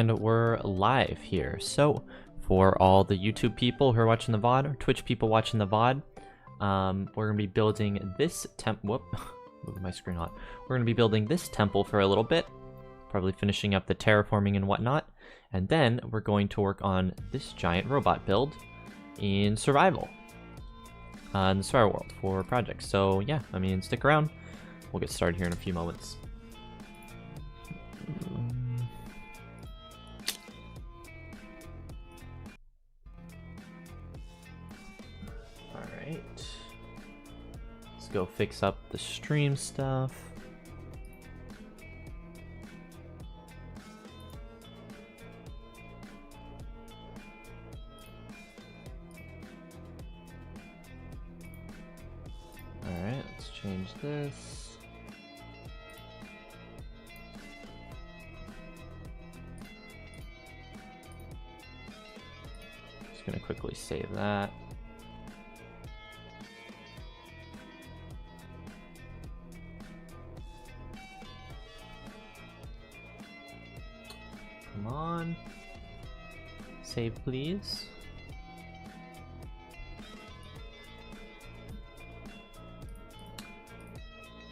And we're live here. So for all the YouTube people who are watching the VOD, or Twitch people watching the VOD, we're gonna be building this moving my screen hot. We're gonna be building this temple for a little bit, probably finishing up the terraforming and whatnot, and then we're going to work on this giant robot build in survival, in the survival world for projects. So yeah, I mean, stick around. We'll get started here in a few moments. Alright. Let's go fix up the stream stuff. Alright, let's change this. Just gonna quickly save that. Come on. Save, please.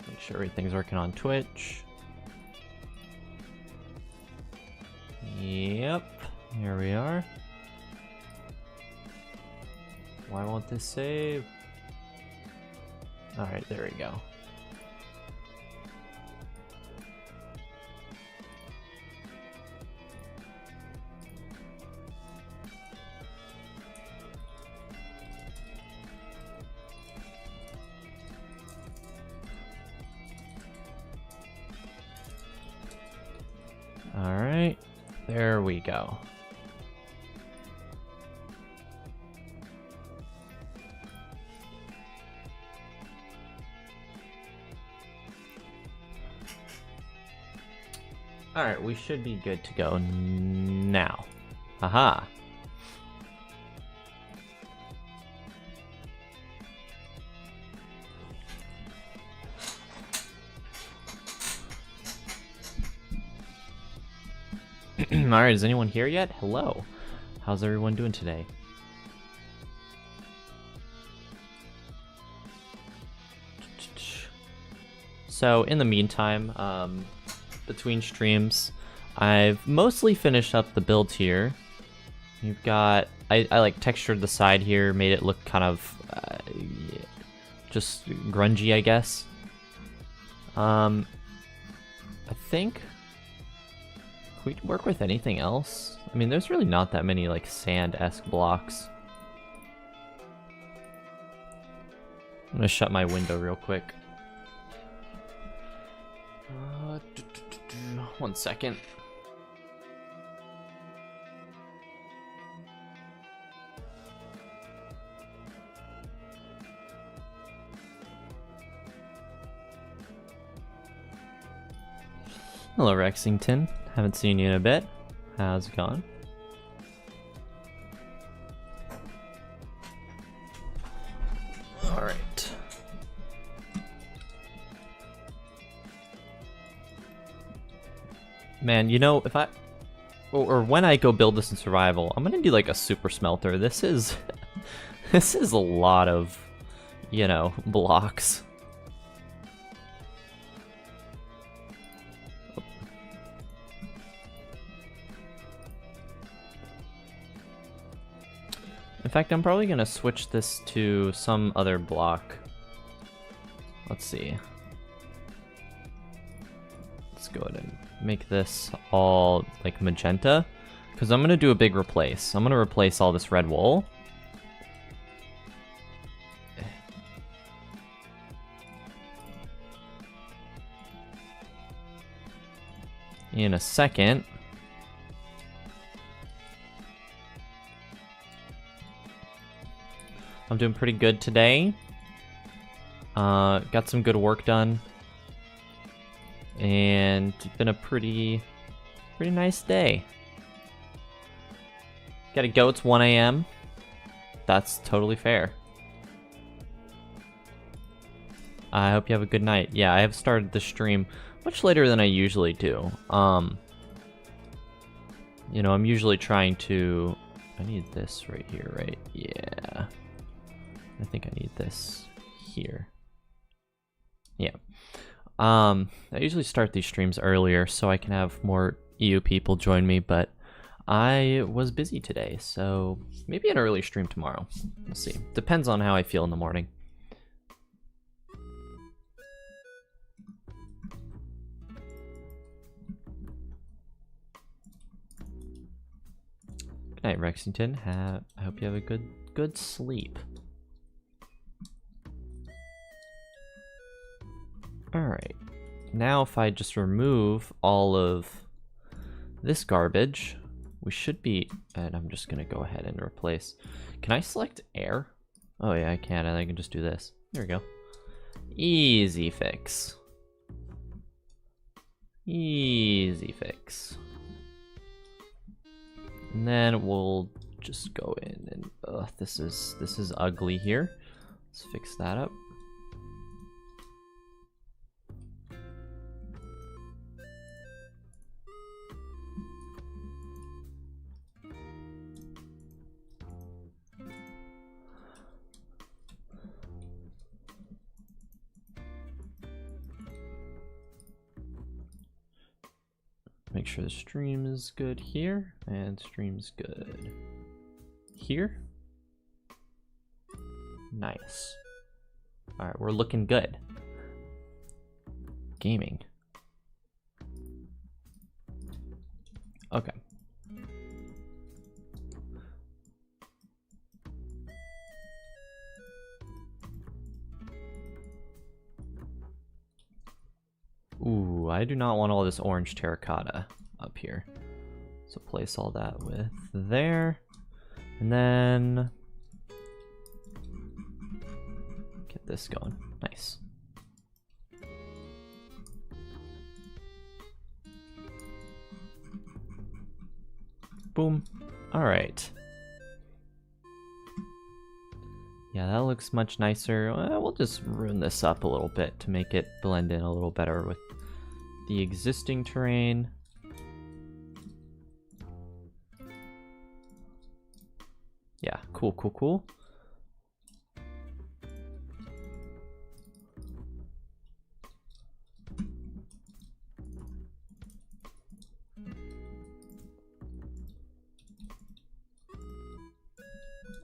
Make sure everything's working on Twitch. Yep, here we are. Why won't this save? Alright, there we go. Alright, there we go. Alright, we should be good to go now. Aha! Alright, is anyone here yet? Hello. How's everyone doing today? So, in the meantime, between streams, I've mostly finished up the build here. You've got... I like textured the side here, made it look kind of... just grungy, I guess. I think... Can we work with anything else? I mean, there's really not that many, like, sand-esque blocks. I'm gonna shut my window real quick. 1 second. Hello, Rexington. Haven't seen you in a bit. How's it going? Alright. Man, you know, if I... Or when I go build this in survival, I'm gonna do like a super smelter. This is... this is a lot of, you know, blocks. In fact, I'm probably gonna switch this to some other block. Let's see. Let's go ahead and make this all like magenta, because I'm gonna do a big replace. I'm gonna replace all this red wool. In a second. I'm doing pretty good today. Got some good work done. And it's been a pretty nice day. Gotta go, it's 1 AM. That's totally fair. I hope you have a good night. Yeah, I have started the stream much later than I usually do. You know, I'm usually trying to... I need this right here, right? Yeah. I think I need this here. Yeah. I usually start these streams earlier so I can have more EU people join me, but I was busy today, so maybe an early stream tomorrow. We'll see. Depends on how I feel in the morning. Good night, Rexington. I hope you have a good sleep. Alright. Now if I just remove all of this garbage, we should be... And I'm just going to go ahead and replace... Can I select air? Oh yeah, I can. I can just do this. There we go. Easy fix. Easy fix. And then we'll just go in and this is ugly here. Let's fix that up. Make sure the stream is good here, and stream's good here. Nice. Alright, we're looking good. Gaming. Okay. Ooh, I do not want all this orange terracotta up here. So place all that with there. And then get this going. Nice. Boom. All right. Yeah, that looks much nicer. We'll just ruin this up a little bit to make it blend in a little better with the existing terrain. Yeah, cool, cool, cool.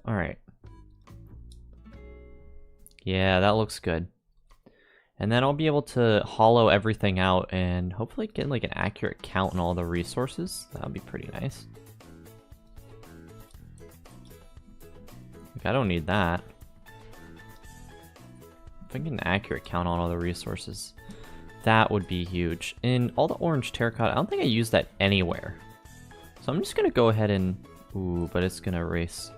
All right. Yeah, that looks good. And then I'll be able to hollow everything out and hopefully get like an accurate count on all the resources. That'll be pretty nice. Like, I don't need that. If I can get an accurate count on all the resources, that would be huge. And all the orange terracotta, I don't think I use that anywhere. So I'm just gonna go ahead and, ooh, but it's gonna erase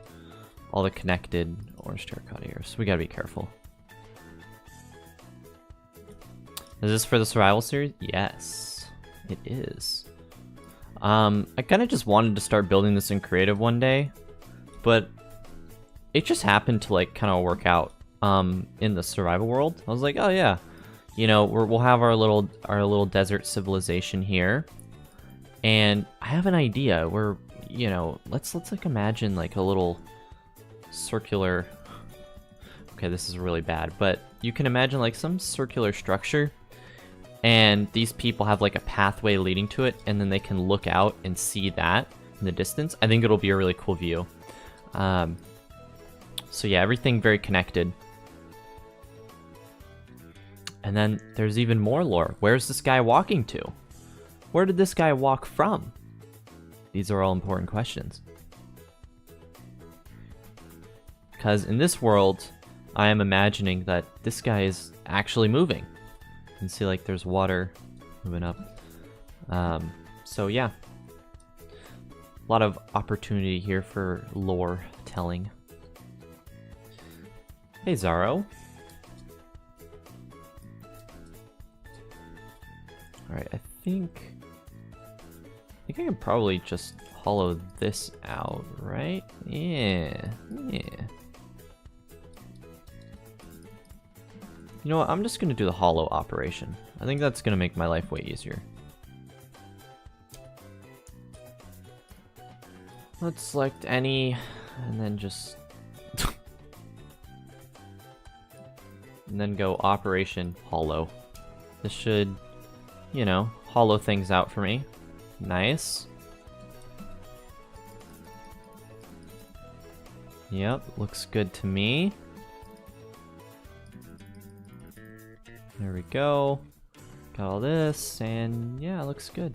all the connected orange terracotta here, so we gotta be careful. Is this for the survival series? Yes, it is. I kind of just wanted to start building this in creative one day, but it just happened to like kind of work out in the survival world. I was like, oh yeah, you know, we'll have our little desert civilization here, and I have an idea where, you know, let's like imagine like a little circular. Okay, this is really bad, but you can imagine like some circular structure, and these people have like a pathway leading to it, and then they can look out and see that in the distance. I think it'll be a really cool view. So yeah, everything very connected. And then there's even more lore. Where's this guy walking to? Where did this guy walk from? These are all important questions. Because in this world, I am imagining that this guy is actually moving. You can see like there's water moving up. So yeah, a lot of opportunity here for lore telling. Hey Zaro. Alright, I think I can probably just hollow this out, right? Yeah. You know what, I'm just gonna do the hollow operation. I think that's gonna make my life way easier. Let's select any, and then just... and then go Operation Hollow. This should, you know, hollow things out for me. Nice. Yep, looks good to me. There we go. Got all this, and yeah, it looks good.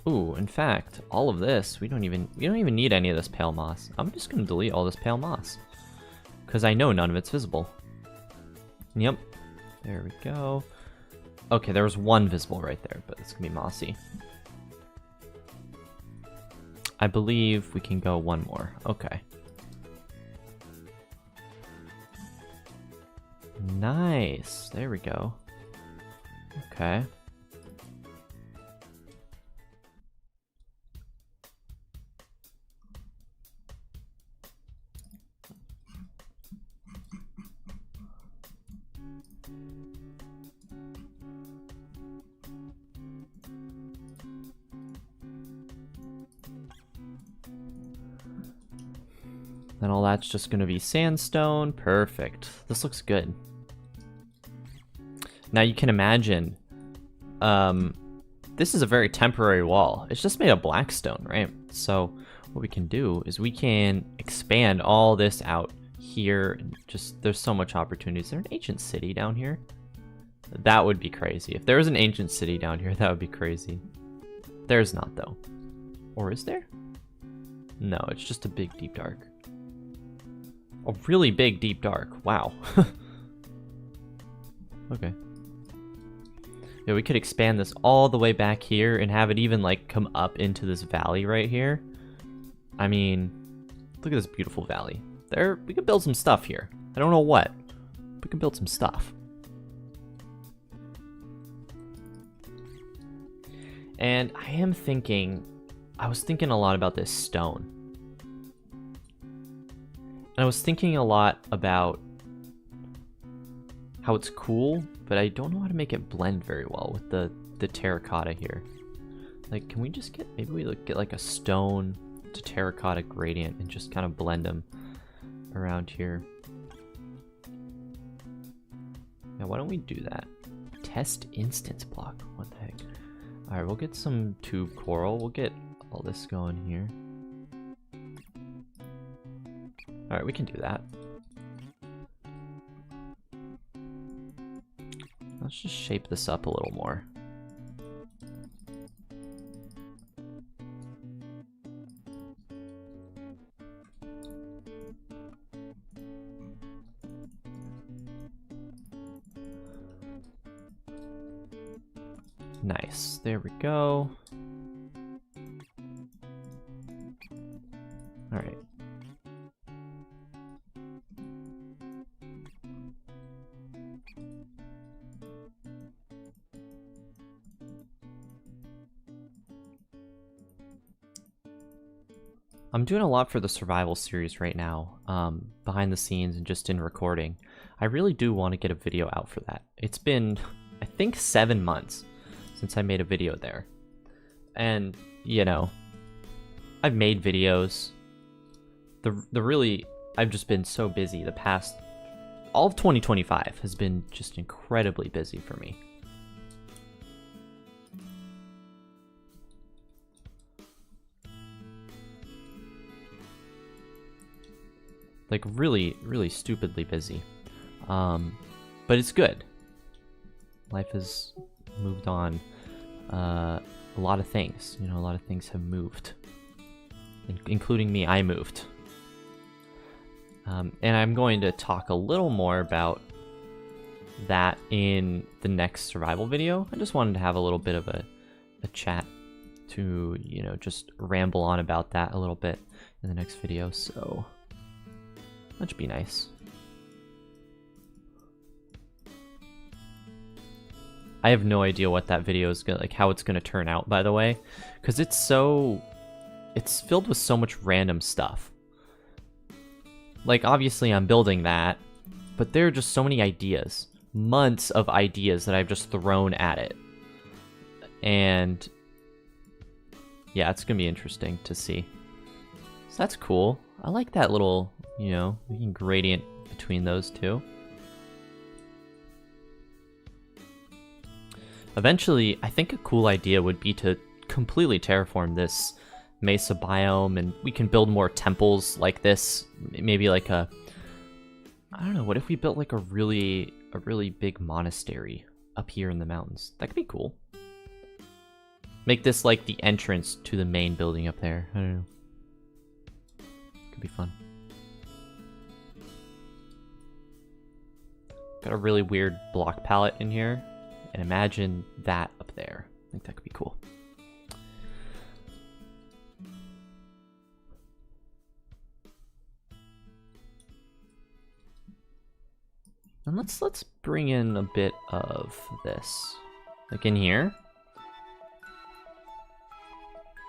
Ooh, in fact, all of this, we don't even need any of this pale moss. I'm just gonna delete all this pale moss, because I know none of it's visible. Yep, there we go. Okay, there was one visible right there, but it's gonna be mossy. I believe we can go one more. Okay. Nice, there we go. Okay. Then all that's just gonna be sandstone. Perfect. This looks good. Now you can imagine, this is a very temporary wall. It's just made of black stone, right? So what we can do is we can expand all this out here. Just, there's so much opportunity. Is there an ancient city down here? That would be crazy. If there was an ancient city down here, that would be crazy. There's not, though. Or is there? No, it's just a big, deep dark. A really big, deep dark. Wow. Okay. Yeah, we could expand this all the way back here and have it even, like, come up into this valley right here. I mean, look at this beautiful valley. There, we could build some stuff here. I don't know what. We can build some stuff. And I am thinking, I was thinking a lot about this stone. And I was thinking a lot about how it's cool, but I don't know how to make it blend very well with the terracotta here. Like, can we just get, maybe we get like a stone to terracotta gradient and just kind of blend them around here. Yeah, why don't we do that? Test instance block, what the heck? All right, we'll get some tube coral. We'll get all this going here. All right, we can do that. Let's just shape this up a little more. Nice, there we go. All right. I'm doing a lot for the survival series right now, behind the scenes and just in recording. I really do want to get a video out for that. It's been, I think, 7 months since I made a video there. And, you know, I've made videos. I've just been so busy. The past, all of 2025 has been just incredibly busy for me. Like, really, really stupidly busy. But it's good. Life has moved on. A lot of things, you know, a lot of things have moved. Including me, I moved. And I'm going to talk a little more about that in the next survival video. I just wanted to have a little bit of a chat to, you know, just ramble on about that a little bit in the next video, so that should be nice. I have no idea what that video is gonna, like, how it's gonna turn out, by the way, because it's filled with so much random stuff. Like, obviously I'm building that, but there are just so many ideas, months of ideas that I've just thrown at it. And yeah, it's gonna be interesting to see. So that's cool. I like that little, you know, we can gradient between those two. Eventually, I think a cool idea would be to completely terraform this mesa biome, and we can build more temples like this. Maybe like a, I don't know, what if we built like a really big monastery up here in the mountains? That could be cool. Make this like the entrance to the main building up there. I don't know. Could be fun. Got a really weird block palette in here. And imagine that up there. I think that could be cool. And let's bring in a bit of this. Like in here.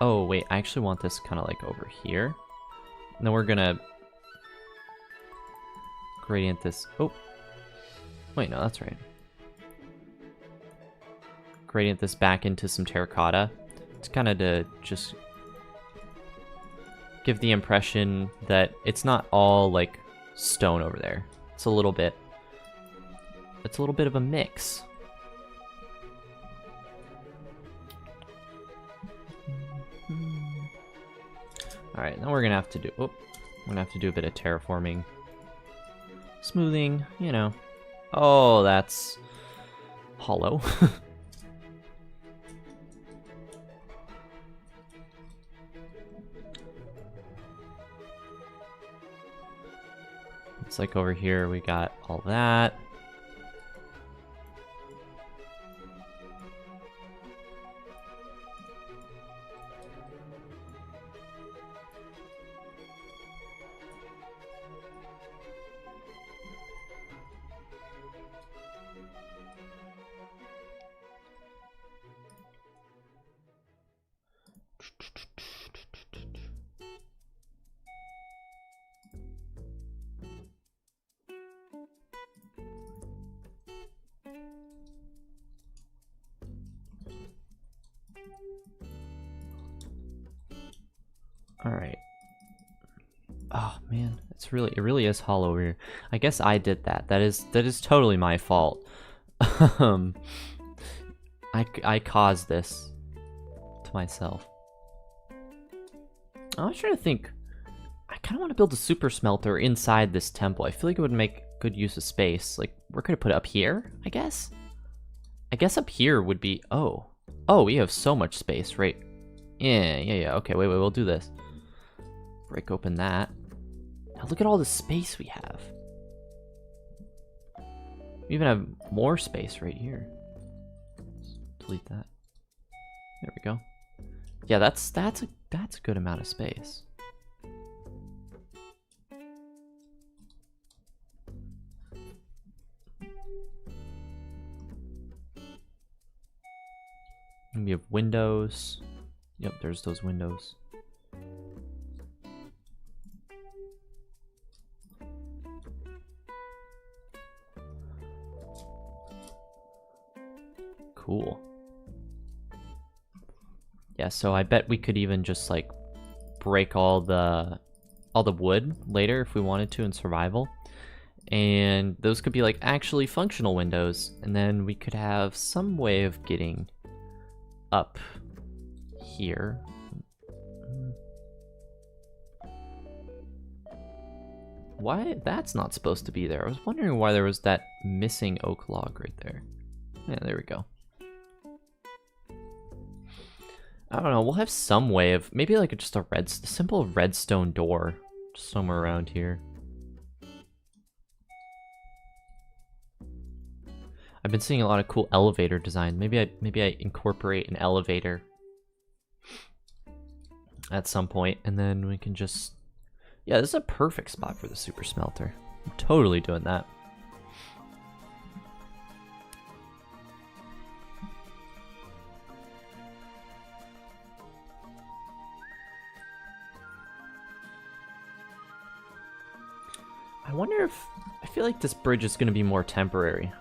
Oh wait, I actually want this kind of like over here. And then we're gonna gradient this. Oh, wait, no, that's right. Gradient this back into some terracotta. It's kind of to just give the impression that it's not all like stone over there. It's a little bit of a mix. All right, now we're gonna have to do. Oh, we're gonna have to do a bit of terraforming, smoothing. You know. Oh, that's hollow. It's like over here we got all that. All right. Oh man, it really is hollow over here. I guess I did that. That is totally my fault. I caused this to myself. I was trying to think. I kind of want to build a super smelter inside this temple. I feel like it would make good use of space. Like we're gonna put it up here, I guess. I guess up here would be. Oh, we have so much space, right? Yeah. Okay, wait. We'll do this. Break open that. Now look at all the space we have. We even have more space right here. Let's delete that. There we go. Yeah, that's a good amount of space. And we have windows. Yep, there's those windows. Cool. Yeah, so I bet we could even just like break all the wood later if we wanted to in survival. And those could be like actually functional windows, and then we could have some way of getting up here. Why that's not supposed to be there? I was wondering why there was that missing oak log right there. Yeah, there we go. I don't know, we'll have some way of, maybe like just a simple redstone door somewhere around here. I've been seeing a lot of cool elevator design. Maybe I incorporate an elevator at some point, and then we can just, yeah, this is a perfect spot for the super smelter. I'm totally doing that. I wonder if, I feel like this bridge is going to be more temporary.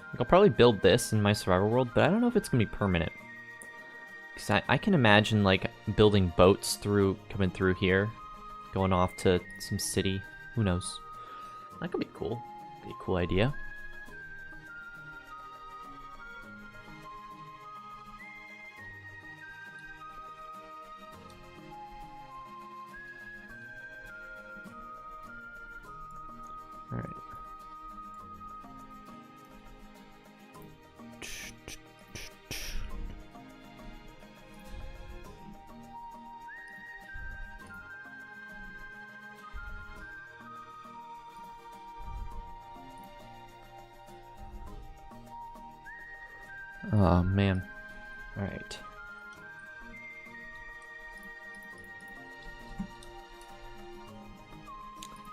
Like, I'll probably build this in my survival world, but I don't know if it's going to be permanent. Because I can imagine, like, building boats coming through here, going off to some city. Who knows? That could be cool. Be a cool idea. All right. Oh, man. Alright.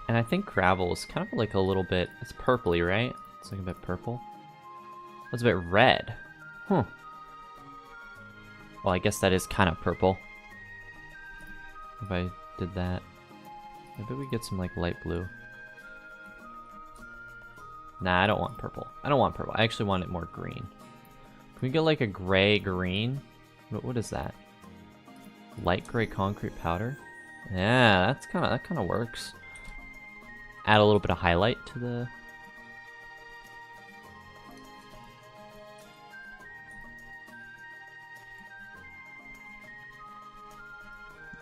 And I think gravel is kind of like a little bit... It's purpley, right? It's like a bit purple. It's a bit red. Huh. Well, I guess that is kind of purple. If I did that. Maybe we get some, like, light blue. Nah, I don't want purple. I don't want purple. I actually want it more green. Can we get like a gray-green? What is that? Light gray concrete powder? Yeah, that kind of works. Add a little bit of highlight to the...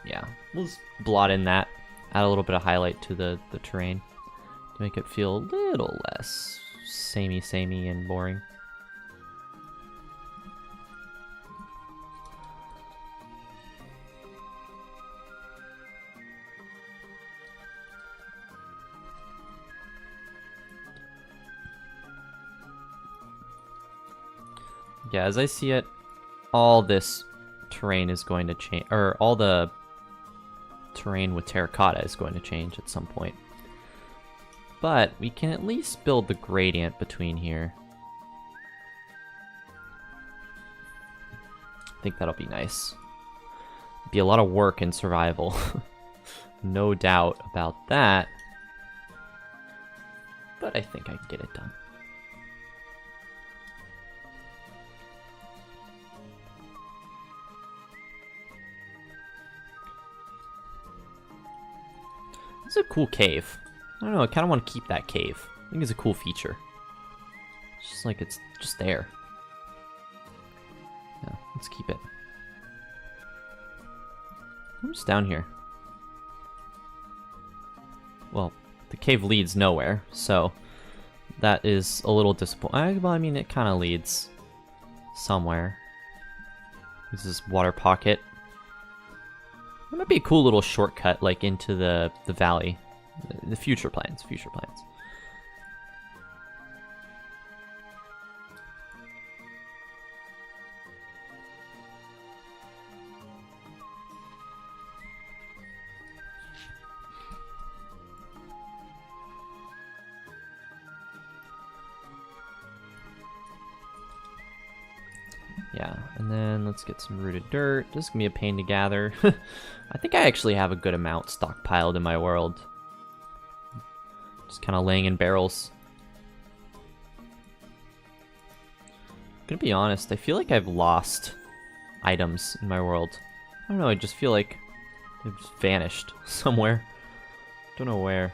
Yeah, we'll just blot in that. Add a little bit of highlight to the terrain to make it feel a little less samey and boring. Yeah, as I see it, all this terrain is going to change, or all the terrain with terracotta is going to change at some point. But we can at least build the gradient between here. I think that'll be nice. Be a lot of work in survival. No doubt about that. But I think I can get it done. It's a cool cave. I don't know, I kind of want to keep that cave. I think it's a cool feature. It's just like it's just there. Yeah, let's keep it. Who's down here? Well, the cave leads nowhere, so that is a little disappointing. Well, I mean, it kind of leads somewhere. This is water pocket. That might be a cool little shortcut, like, into the valley. The future plans. Yeah, and then let's get some rooted dirt. This is gonna be a pain to gather. I think I actually have a good amount stockpiled in my world. Just kind of laying in barrels. Gonna be honest, I feel like I've lost items in my world. I don't know, I just feel like they've just vanished somewhere. Don't know where.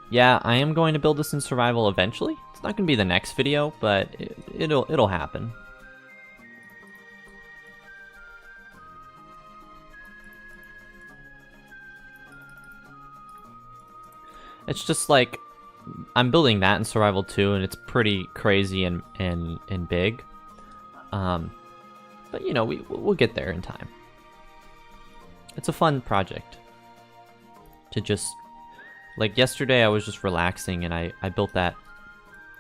Yeah, I am going to build this in survival eventually. It's not going to be the next video, but it'll happen. It's just like I'm building that in survival too, and it's pretty crazy and big. But you know, we'll get there in time. It's a fun project to just... Like, yesterday I was just relaxing and I built that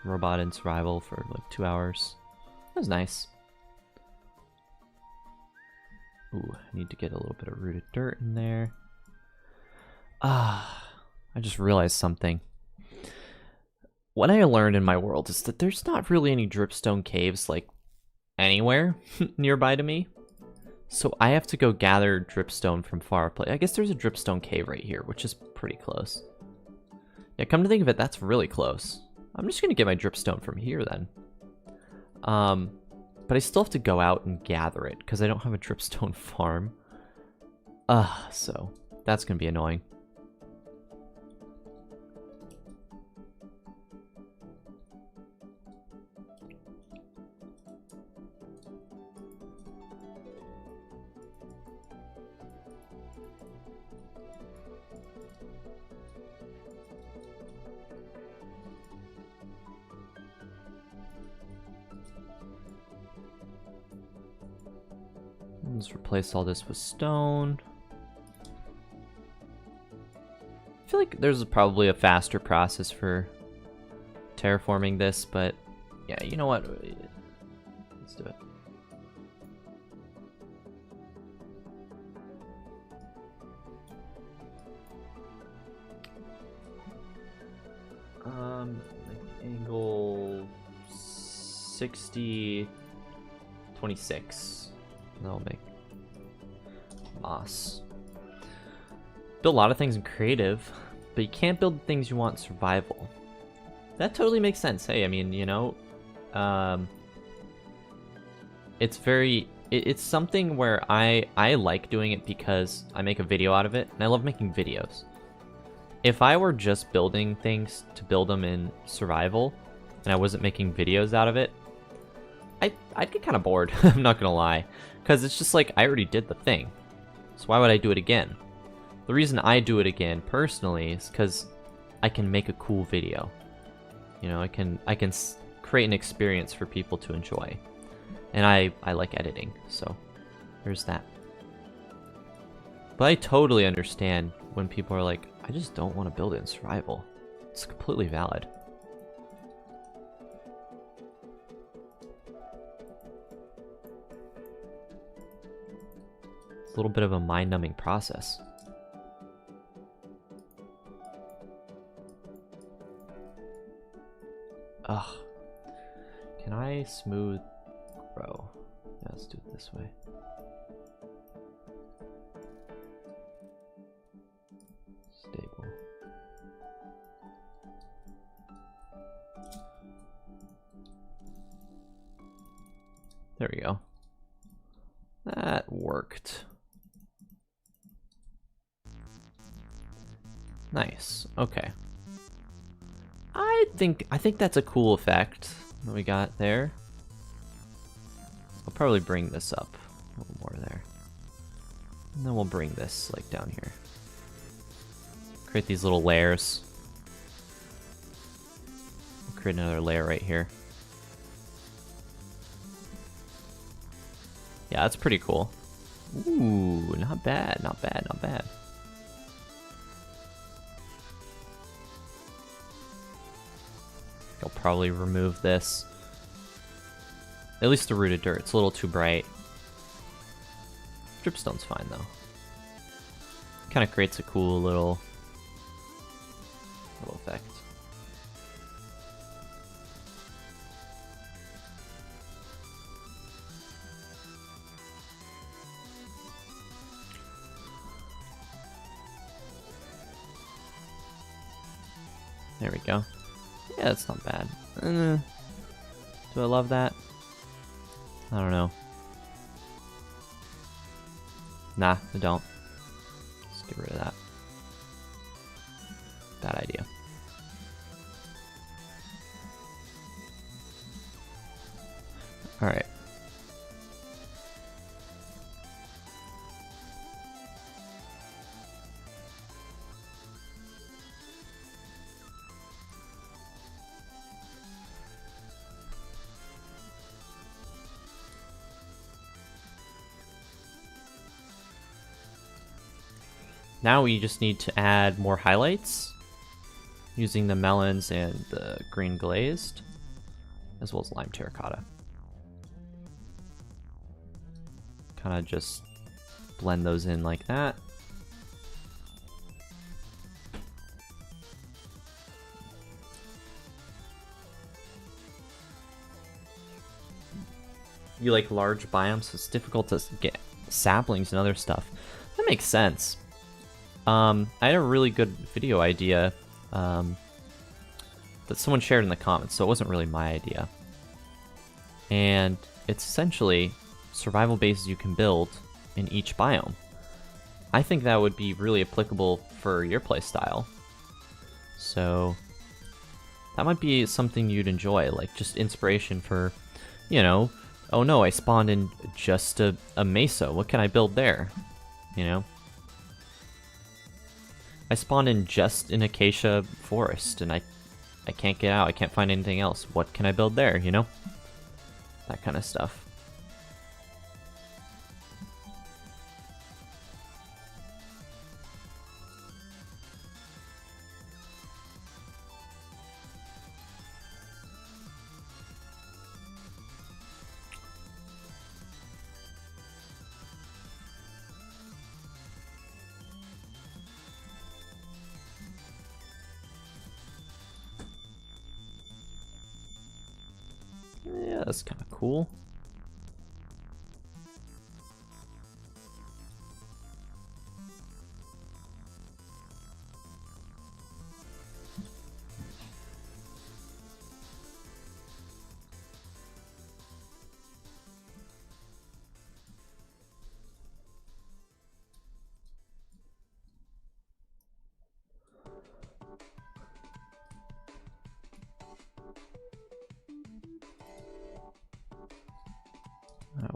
robot in survival for like 2 hours. That was nice. Ooh, I need to get a little bit of rooted dirt in there. Ah, I just realized something. What I learned in my world is that there's not really any dripstone caves, like, anywhere nearby to me. So I have to go gather dripstone from far place. I guess there's a dripstone cave right here, which is pretty close. Yeah, come to think of it, that's really close. I'm just gonna get my dripstone from here then. But I still have to go out and gather it because I don't have a dripstone farm. So that's gonna be annoying. Let's replace all this with stone. I feel like there's probably a faster process for terraforming this, but yeah, you know what? Let's do it. Like angle 60, 26. That'll make moss. Build a lot of things in creative, but you can't build things you want in survival. That totally makes sense. Hey, I mean, you know, it's something where I like doing it because I make a video out of it, and I love making videos. If I were just building things to build them in survival, and I wasn't making videos out of it, I'd get kind of bored, I'm not gonna lie. Because it's just like, I already did the thing. So why would I do it again? The reason I do it again, personally, is because I can make a cool video. You know, I can create an experience for people to enjoy. And I like editing, so there's that. But I totally understand when people are like, I just don't want to build it in survival. It's completely valid. A little bit of a mind-numbing process. Ugh. Can I smooth grow? Yeah, let's do it this way. Stable. There we go. That worked. Nice. Okay. I think that's a cool effect that we got there. I'll probably bring this up a little more there. And then we'll bring this like down here. Create these little layers. We'll create another layer right here. Yeah, that's pretty cool. Ooh, not bad, not bad, not bad. I'll probably remove this. At least the rooted dirt. It's a little too bright. Dripstone's fine though. Kind of creates a cool little effect. There we go. Yeah, that's not bad. Do I love that? I don't know. Nah, I don't. Let's get rid of that. Bad idea. Alright. Now we just need to add more highlights using the melons and the green glazed, as well as lime terracotta. Kind of just blend those in like that. You like large biomes, so it's difficult to get saplings and other stuff. That makes sense. I had a really good video idea that someone shared in the comments, so it wasn't really my idea. And it's essentially survival bases you can build in each biome. I think that would be really applicable for your playstyle. So that might be something you'd enjoy, like just inspiration for, you know, oh no, I spawned in just a mesa. What can I build there? You know? I spawned in just an acacia forest and I can't get out. I can't find anything else. What can I build there, you know? That kind of stuff. Yeah, that's kind of cool.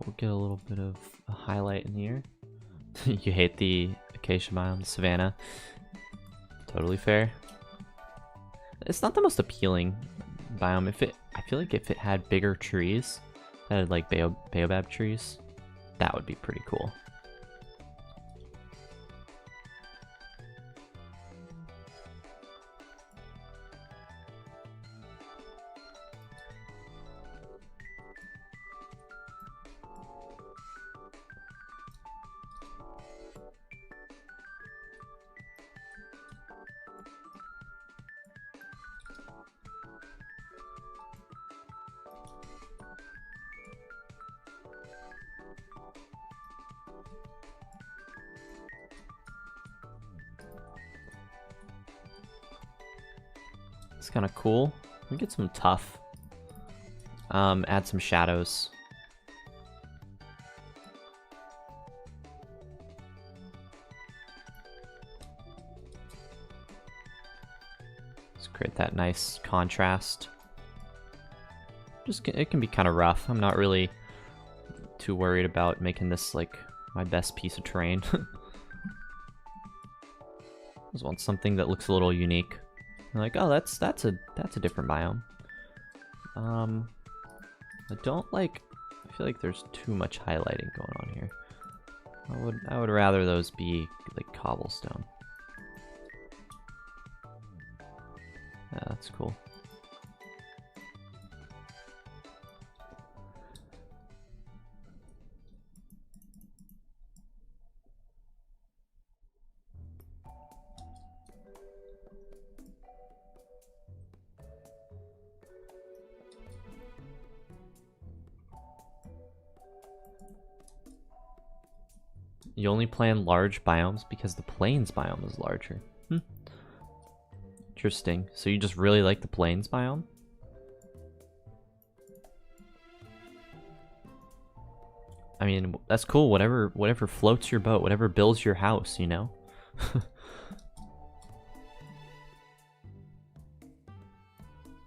We'll get a little bit of a highlight in here. You hate the acacia biome, savanna. Totally fair. It's not the most appealing biome. I feel like if it had bigger trees, that had like baobab trees, that would be pretty cool. It's kind of cool. We get some tough. Add some shadows. Let's create that nice contrast. It can be kind of rough. I'm not really too worried about making this like my best piece of terrain. Just want something that looks a little unique. Like, oh, that's a different biome. I don't like. I feel like there's too much highlighting going on here. I would rather those be like cobblestone. Yeah, that's cool. You only plan large biomes because the plains biome is larger. Interesting. So you just really like the plains biome? I mean, that's cool. Whatever floats your boat, whatever builds your house, you know?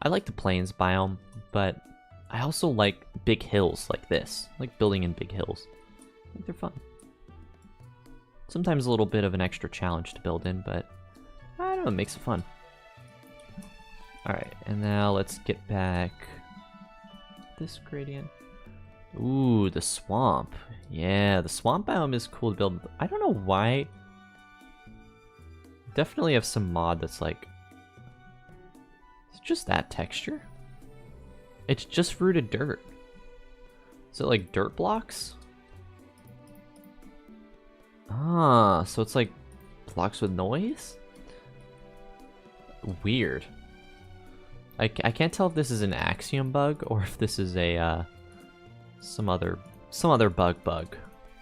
I like the plains biome, but I also like big hills like this. I like building in big hills. I think they're fun. Sometimes a little bit of an extra challenge to build in, but I don't know, it makes it fun. Alright, and now let's get back this gradient. Ooh, the swamp. Yeah, the swamp biome is cool to build. I don't know why. Definitely have some mod that's like, it's just that texture. It's just rooted dirt. Is it like dirt blocks? Ah, so it's like blocks with noise? Weird. I can't tell if this is an Axiom bug or if this is a some other bug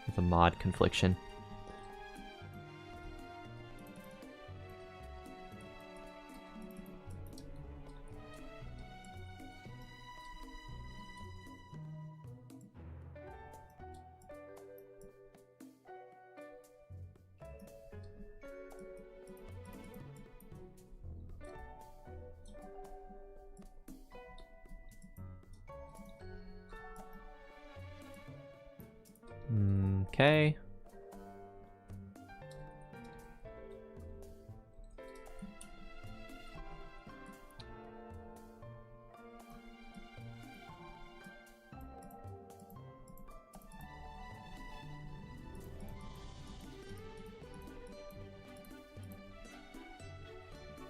with a mod confliction. Okay.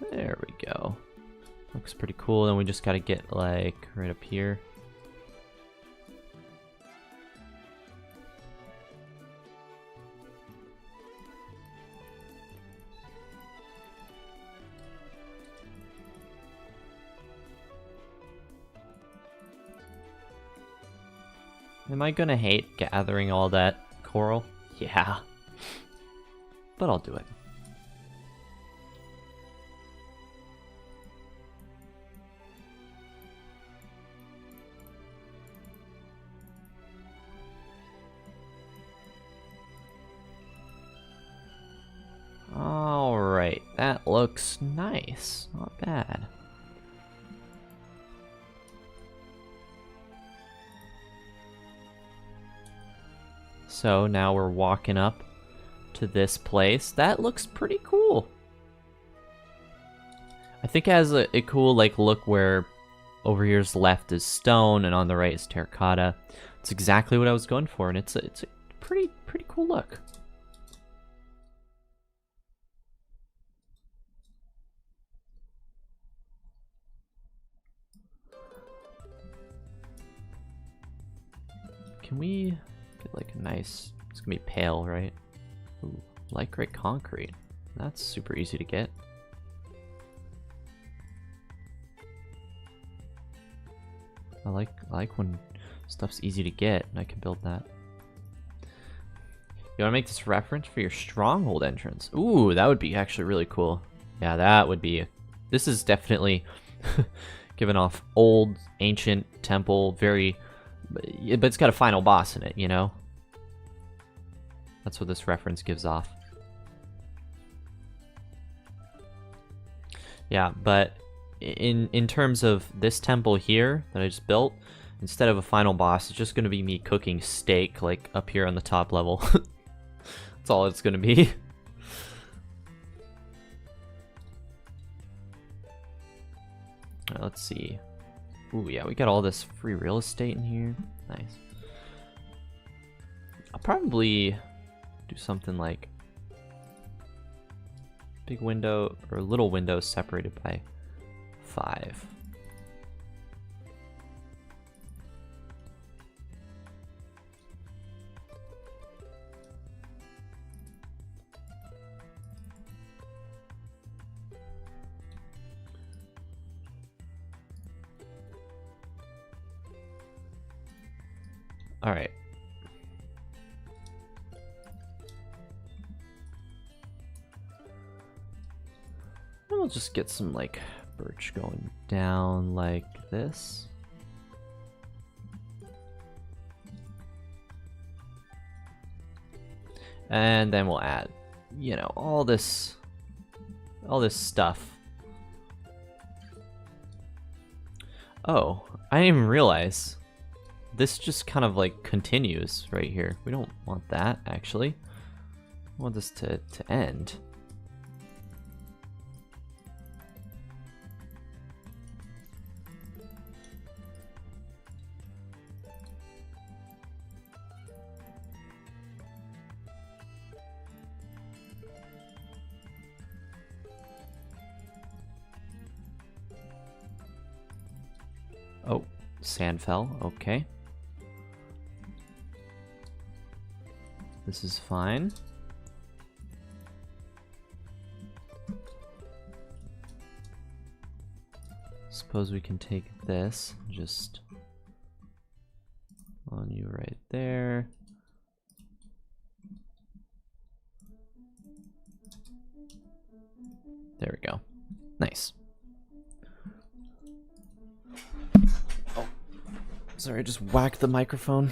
There we go. Looks pretty cool. Then we just gotta get like right up here. Am I gonna hate gathering all that coral? Yeah. But I'll do it. Alright, that looks nice. Not bad. So now we're walking up to this place. That looks pretty cool. I think it has a cool like look where over here's left is stone and on the right is terracotta. It's exactly what I was going for, and it's a pretty cool look. Can we get like a nice, it's gonna be pale, right? Ooh, light gray concrete. That's super easy to get. I like when stuff's easy to get, and I can build that. You wanna make this reference for your stronghold entrance? Ooh, that would be actually really cool. Yeah, that would be, this is definitely giving off old, ancient temple, very, but it's got a final boss in it, you know? That's what this reference gives off. Yeah, but in terms of this temple here that I just built, instead of a final boss, it's just going to be me cooking steak, like, up here on the top level. That's all it's going to be. Alright, let's see. Ooh, yeah, we got all this free real estate in here. Nice. I'll probably do something like big window or little window separated by 5. All right. We'll just get some like birch going down like this. And then we'll add, you know, all this stuff. Oh, I didn't even realize. This just kind of like continues right here. We don't want that, actually. We want this to end. Oh, sand fell, okay. This is fine. Suppose we can take this, just on you we go. Nice. Oh, sorry, I just whacked the microphone.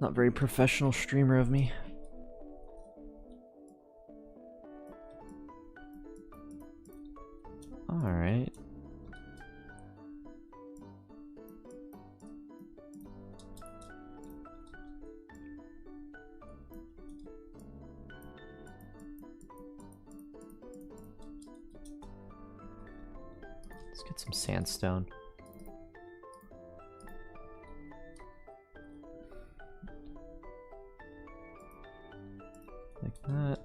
Not very professional streamer of me. Alright. Let's get some sandstone. Like that.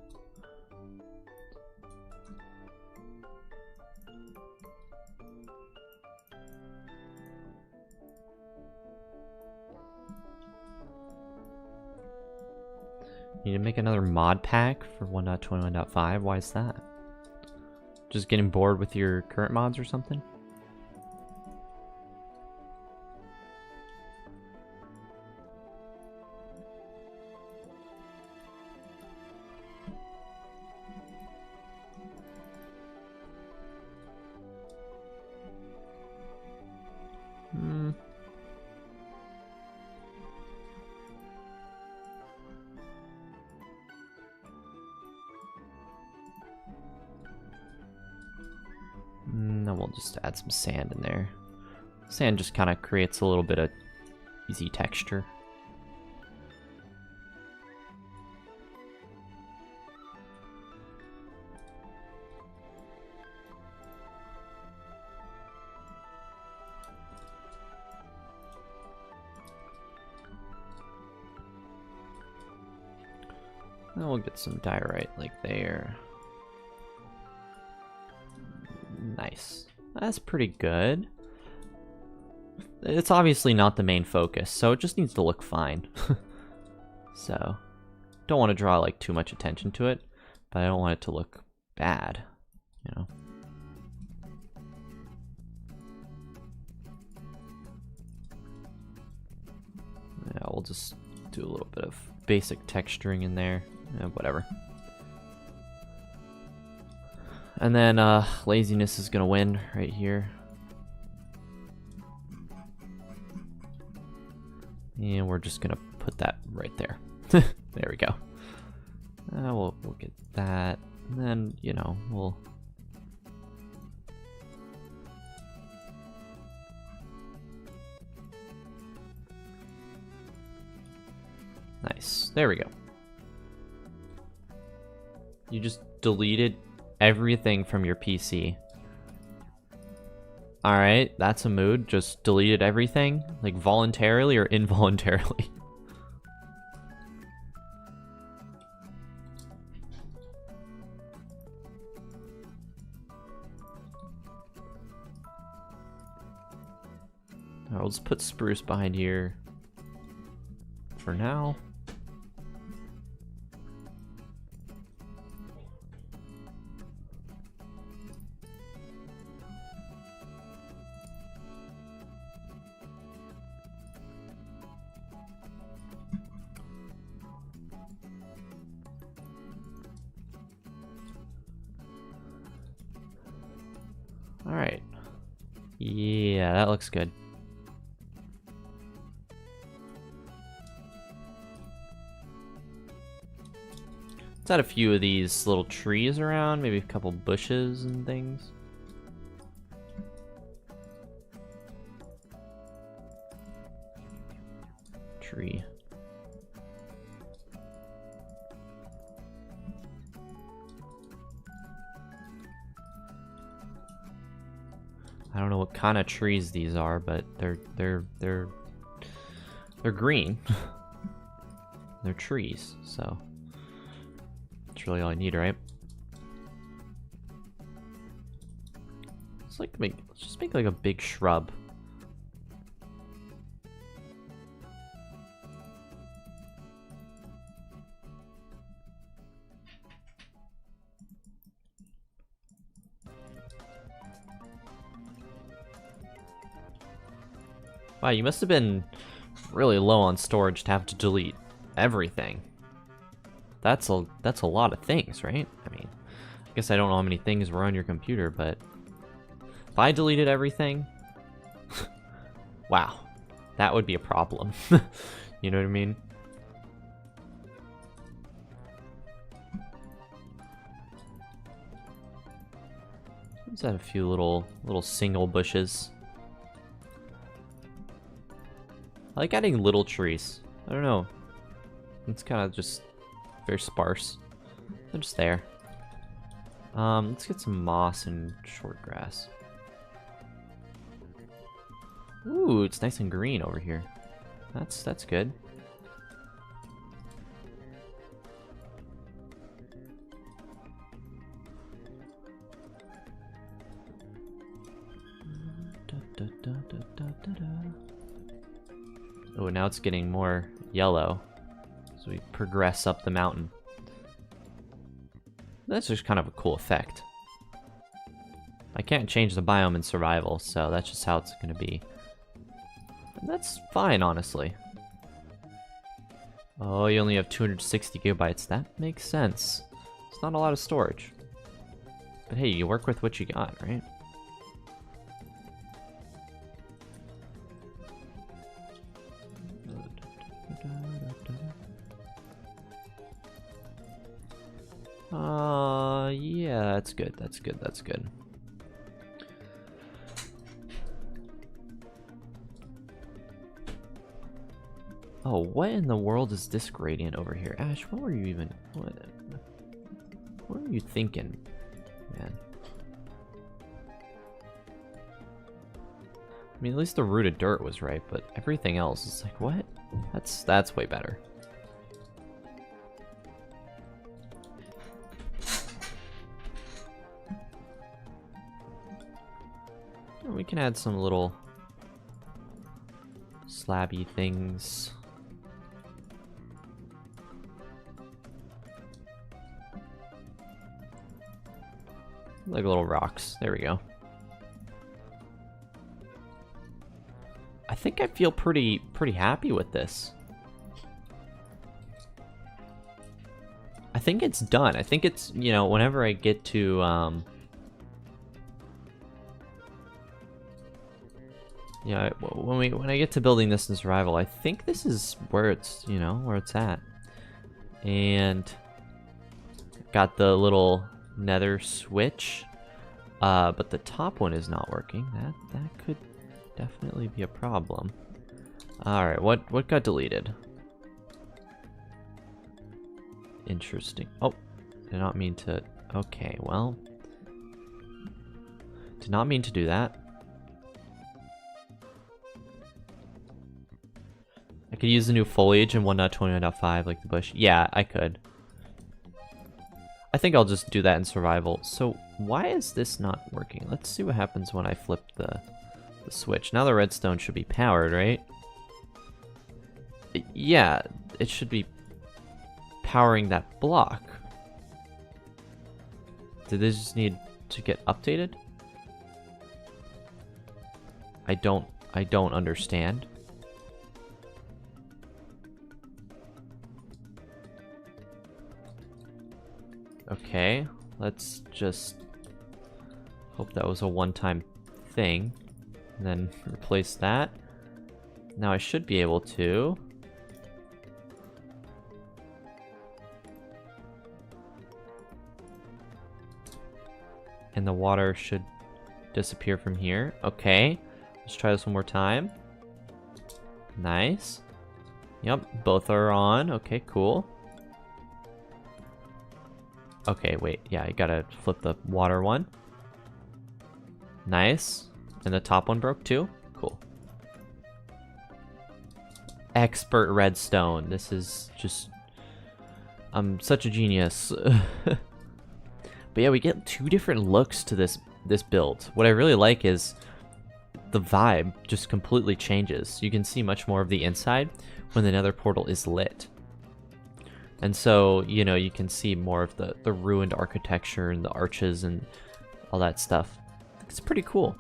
Need to make another mod pack for 1.21.5. Why is that? Just getting bored with your current mods or something? Then we'll just add some sand in there. Sand just kind of creates a little bit of easy texture. And we'll get some diorite like there. Nice. That's pretty good. It's obviously not the main focus, so it just needs to look fine. So, don't want to draw like too much attention to it, but I don't want it to look bad, you know. Yeah, we'll just do a little bit of basic texturing in there, whatever. And then laziness is gonna win right here. And we're just gonna put that right there. There we go. We'll get that. And then, you know, we'll... Nice. There we go. You just deleted everything from your PC. Alright, that's a mood. Just deleted everything? Like voluntarily or involuntarily? I'll just put spruce behind here for now. Alright. Yeah, that looks good. Let's add a few of these little trees around, maybe a couple bushes and things. Tree. I don't know what kind of trees these are, but they're green. They're trees, so that's really all I need, right? Let's just make like a big shrub. Wow, you must have been really low on storage to have to delete everything. That's a lot of things, right? I mean, I guess I don't know how many things were on your computer, but if I deleted everything, wow, that would be a problem. You know what I mean? Let's add a few little single bushes. I like adding little trees. I don't know. It's kind of just very sparse. They're just there. Let's get some moss and short grass. Ooh, it's nice and green over here. That's good. Oh, now it's getting more yellow as we progress up the mountain. That's just kind of a cool effect. I can't change the biome in survival, so that's just how it's going to be. And that's fine, honestly. Oh, you only have 260 gigabytes. That makes sense. It's not a lot of storage. But hey, you work with what you got, right? Yeah, that's good, that's good, that's good. Oh, what in the world is this gradient over here? Ash, what were you even... What were you thinking, man? I mean, at least the root of dirt was right, but everything else is like, what? That's way better. We can add some little slabby things. Like little rocks. There we go. I think I feel pretty happy with this. I think it's done. I think it's, you know, whenever I get to yeah, when I get to building this in survival, I think this is where it's, you know, where it's at. And got the little nether switch, but the top one is not working. That could definitely be a problem. All right, what got deleted? Interesting. Oh, did not mean to. Okay, well, did not mean to do that. I could use the new foliage in 1.29.5 like the bush. Yeah, I could. I think I'll just do that in survival. So why is this not working? Let's see what happens when I flip the switch. Now the redstone should be powered, right? Yeah, it should be powering that block. Did this just need to get updated? I don't understand. Okay, let's just hope that was a one-time thing, and then replace that. Now I should be able to. And the water should disappear from here. Okay, let's try this one more time. Nice. Yep, both are on. Okay, cool. Okay, wait. Yeah, I gotta flip the water one. Nice. And the top one broke too? Cool. Expert redstone. This is just... I'm such a genius. But yeah, we get two different looks to this build. What I really like is the vibe just completely changes. You can see much more of the inside when the nether portal is lit. And so, you know, you can see more of the ruined architecture and the arches and all that stuff. It's pretty cool.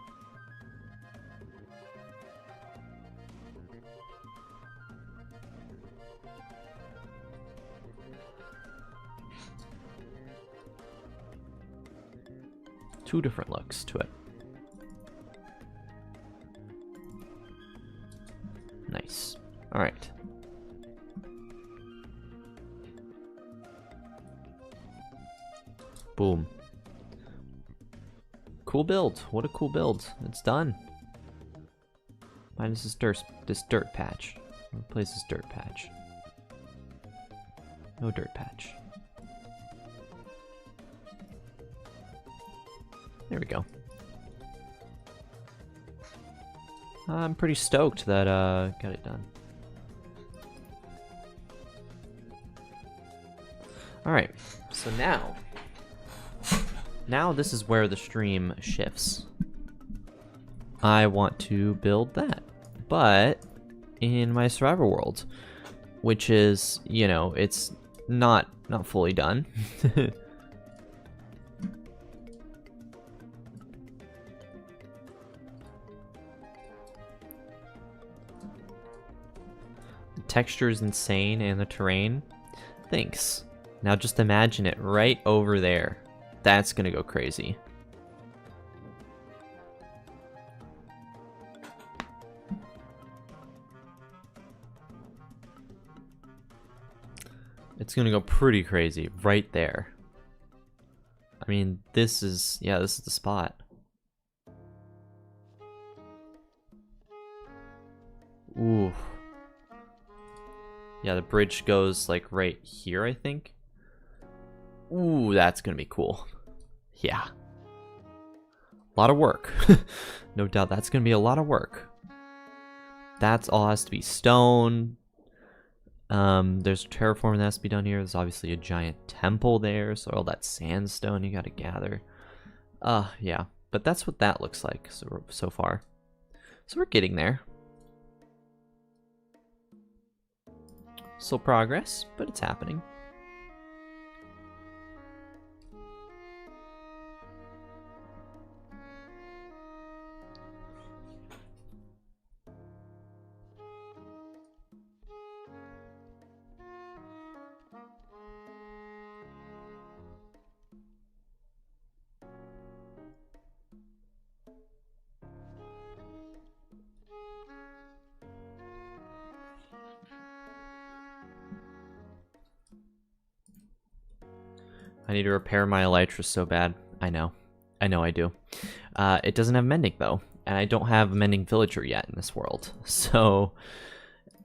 Two different looks to it. Nice. All right. Boom. Cool build. What a cool build. It's done. Minus this dirt patch. Replace this dirt patch. No dirt patch. There we go. I'm pretty stoked that got it done. Alright, so now this is where the stream shifts. I want to build that, but in my survival world, which is, you know, it's not fully done. The texture is insane and the terrain. Thanks. Now just imagine it right over there. That's gonna go crazy. It's gonna go pretty crazy right there. I mean, this is the spot. Ooh. Yeah, the bridge goes like right here, I think. Ooh, that's gonna be cool. Yeah. A lot of work. No doubt that's gonna be a lot of work. That's all has to be stone. There's terraforming that has to be done here. There's obviously a giant temple there, so all that sandstone you gotta gather. Yeah. But that's what that looks like so far. So we're getting there. Still progress, but it's happening. I need to repair my elytra so bad. I know I do. It doesn't have mending though, and I don't have a mending villager yet in this world. So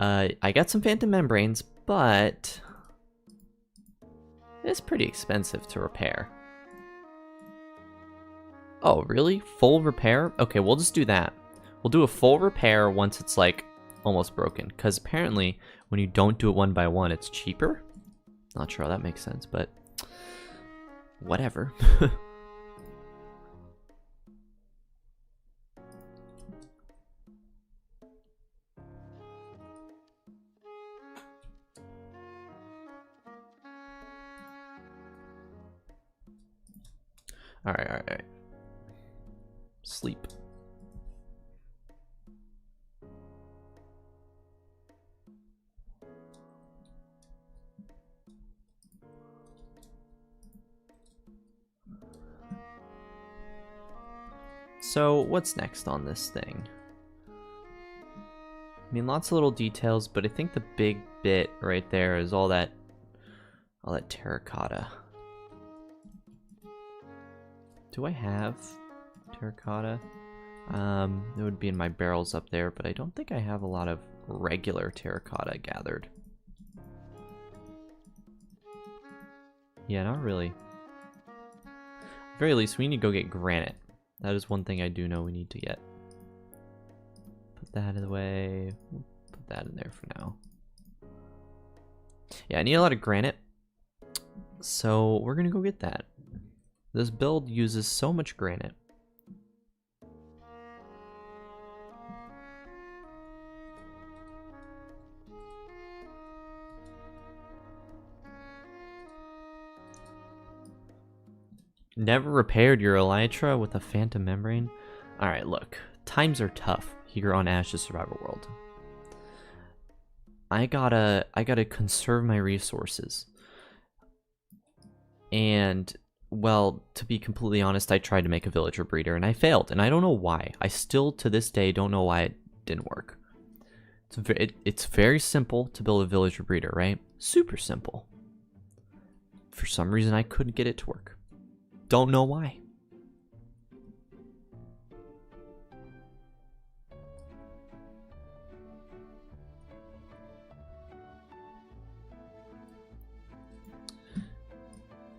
I got some phantom membranes, but it's pretty expensive to repair. Oh, really? Full repair? Okay, we'll just do that. We'll do a full repair once it's like almost broken, because apparently when you don't do it one by one, it's cheaper. Not sure how that makes sense, but whatever. All right. Sleep. So what's next on this thing? I mean, lots of little details, but I think the big bit right there is all that terracotta. Do I have terracotta? It would be in my barrels up there, but I don't think I have a lot of regular terracotta gathered. Yeah, not really. At the very least, we need to go get granite. That is one thing I do know we need to get. Put that in the way. Put that in there for now. Yeah, I need a lot of granite. So we're gonna go get that. This build uses so much granite. Never repaired your elytra with a phantom membrane? Alright, look. Times are tough here on Ash's Survival World. I gotta conserve my resources. And well, to be completely honest, I tried to make a villager breeder and I failed, and I don't know why. I still, to this day, don't know why it didn't work. It's very simple to build a villager breeder, right? Super simple. For some reason, I couldn't get it to work. Don't know why.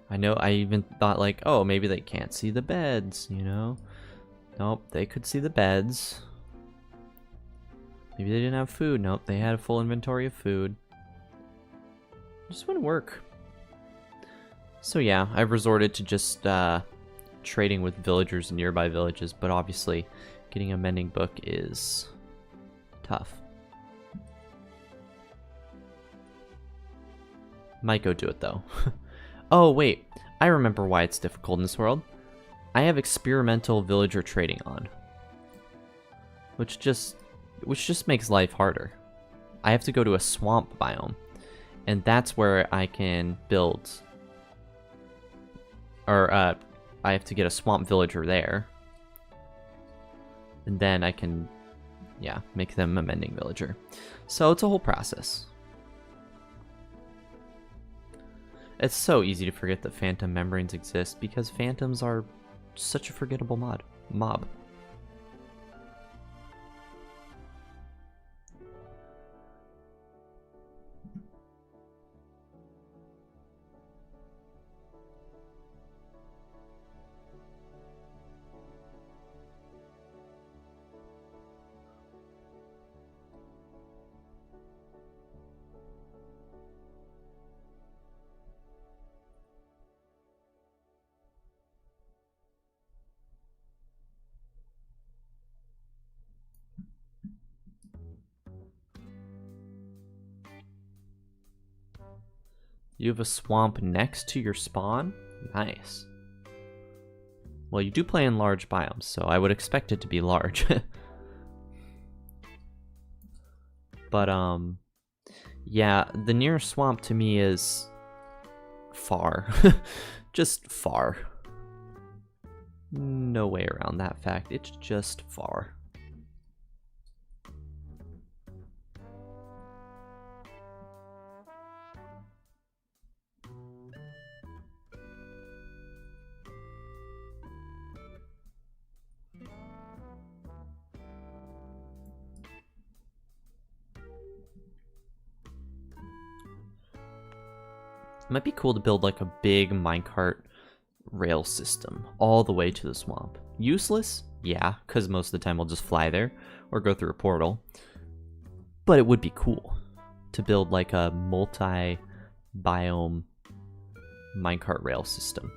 I know, I even thought like, oh, maybe they can't see the beds, you know? Nope, they could see the beds. Maybe they didn't have food. Nope, they had a full inventory of food. Just wouldn't work. So yeah, I've resorted to just trading with villagers in nearby villages, but obviously getting a mending book is tough. Might go do it though. Oh wait, I remember why it's difficult in this world. I have experimental villager trading on, which just makes life harder. I have to go to a swamp biome, and that's where I can build, or I have to get a swamp villager there, and then I can, yeah, make them a mending villager. So it's a whole process. It's so easy to forget that phantom membranes exist because phantoms are such a forgettable mob. You have a swamp next to your spawn? Nice. Well, you do play in large biomes, so I would expect it to be large. But, yeah, the nearest swamp to me is far. Just far. No way around that fact. It's just far. It might be cool to build like a big minecart rail system all the way to the swamp. Useless? Yeah, because most of the time I'll just fly there or go through a portal. But it would be cool to build like a multi-biome minecart rail system.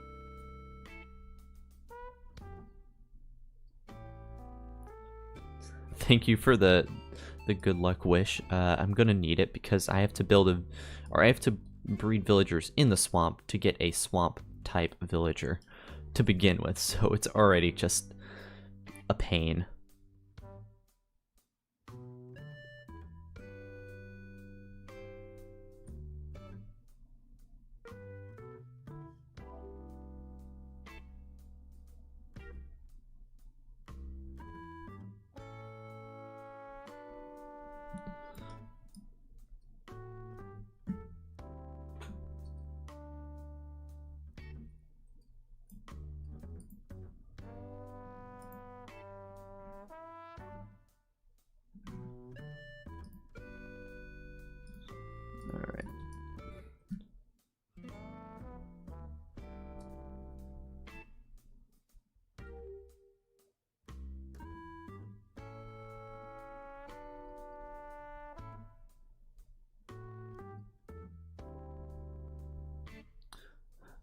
Thank you for the good luck wish. I'm gonna need it because I have to build I have to breed villagers in the swamp to get a swamp type villager to begin with, so it's already just a pain. Alright.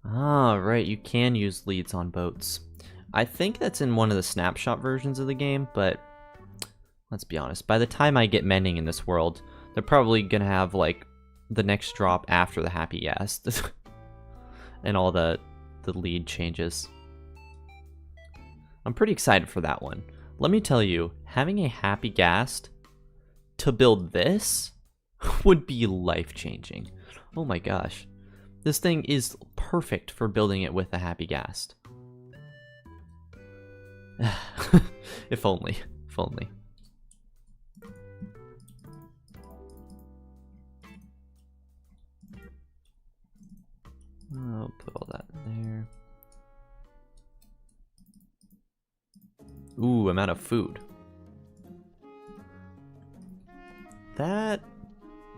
Ah, right, you can use leads on boats. I think that's in one of the snapshot versions of the game, but let's be honest, by the time I get mending in this world, they're probably gonna have like the next drop after the happy ghast and all the lead changes. I'm pretty excited for that one. Let me tell you, having a happy ghast to build this would be life-changing. Oh my gosh. This thing is perfect for building it with a happy ghast. If only. If only. I'll put all that in there. Ooh, I'm out of food. That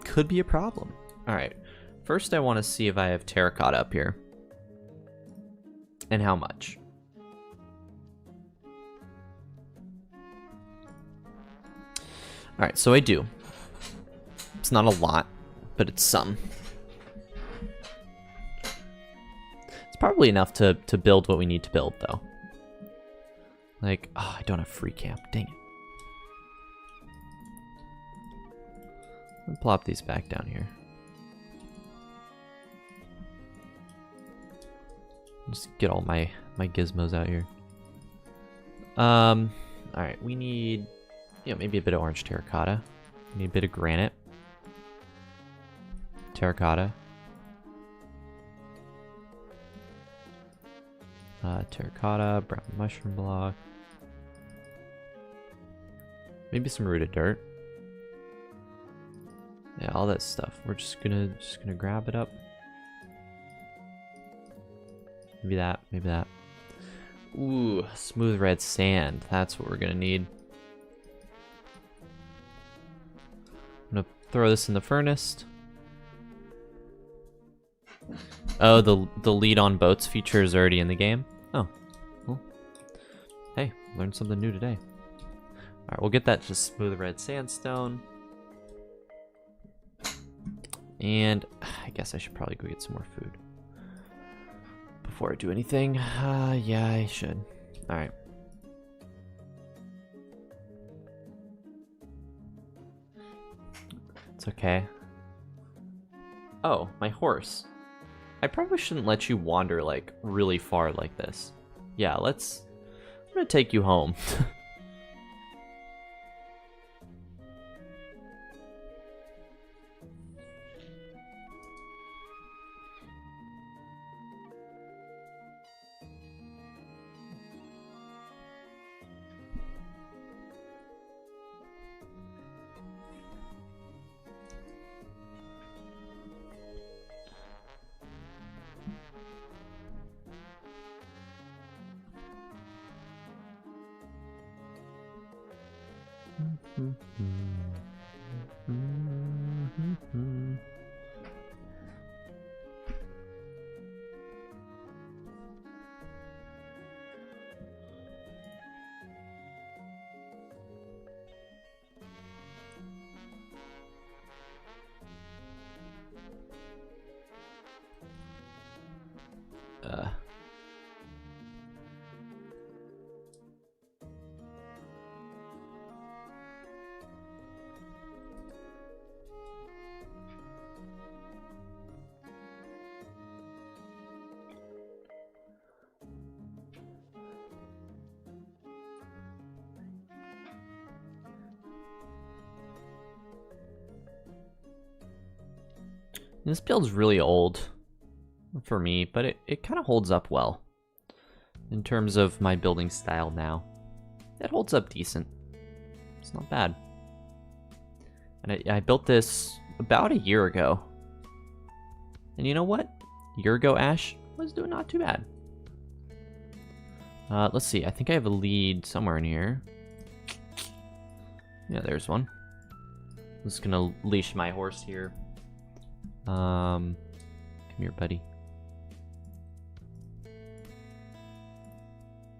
could be a problem. Alright. First, I want to see if I have terracotta up here. And how much. Alright, so I do. It's not a lot, but it's some. It's probably enough to build what we need to build, though. Like, oh, I don't have free camp. Dang it. Let me plop these back down here. Just get all my gizmos out here. Alright, we need, you know, maybe a bit of orange terracotta. We need a bit of granite. Terracotta. Terracotta, brown mushroom block. Maybe some rooted dirt. Yeah, all that stuff. We're just gonna grab it up. Maybe that, maybe that. Ooh, smooth red sand. That's what we're gonna need. I'm gonna throw this in the furnace. Oh, the lead on boats feature is already in the game? Oh, well. Hey, learned something new today. Alright, we'll get that just smooth red sandstone. And I guess I should probably go get some more food before I do anything. Yeah, I should. Alright. It's okay. Oh, my horse. I probably shouldn't let you wander, like, really far like this. Yeah, I'm gonna take you home. This build's really old for me, but it kind of holds up well in terms of my building style now. It holds up decent. It's not bad. And I built this about a year ago. And you know what? A year ago, Ash was doing not too bad. Let's see. I think I have a lead somewhere in here. Yeah, there's one. I'm just gonna leash my horse here. Come here, buddy.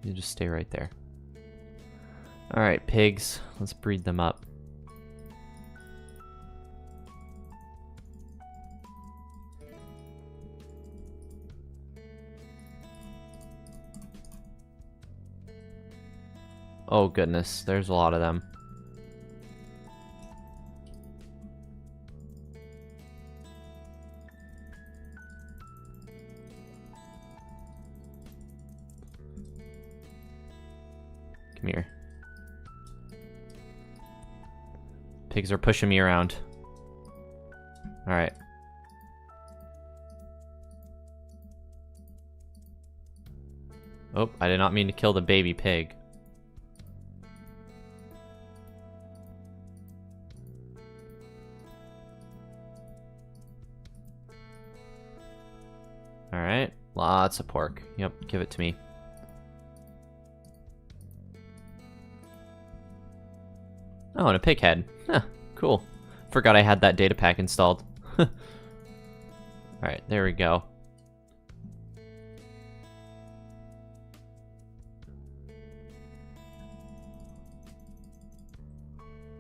You just stay right there. Alright, pigs. Let's breed them up. Oh goodness, there's a lot of them. Come here. Pigs are pushing me around. Alright. Oh, I did not mean to kill the baby pig. Alright, lots of pork. Yep, give it to me. Oh, and a pig head. Huh, cool. Forgot I had that data pack installed. Alright, there we go.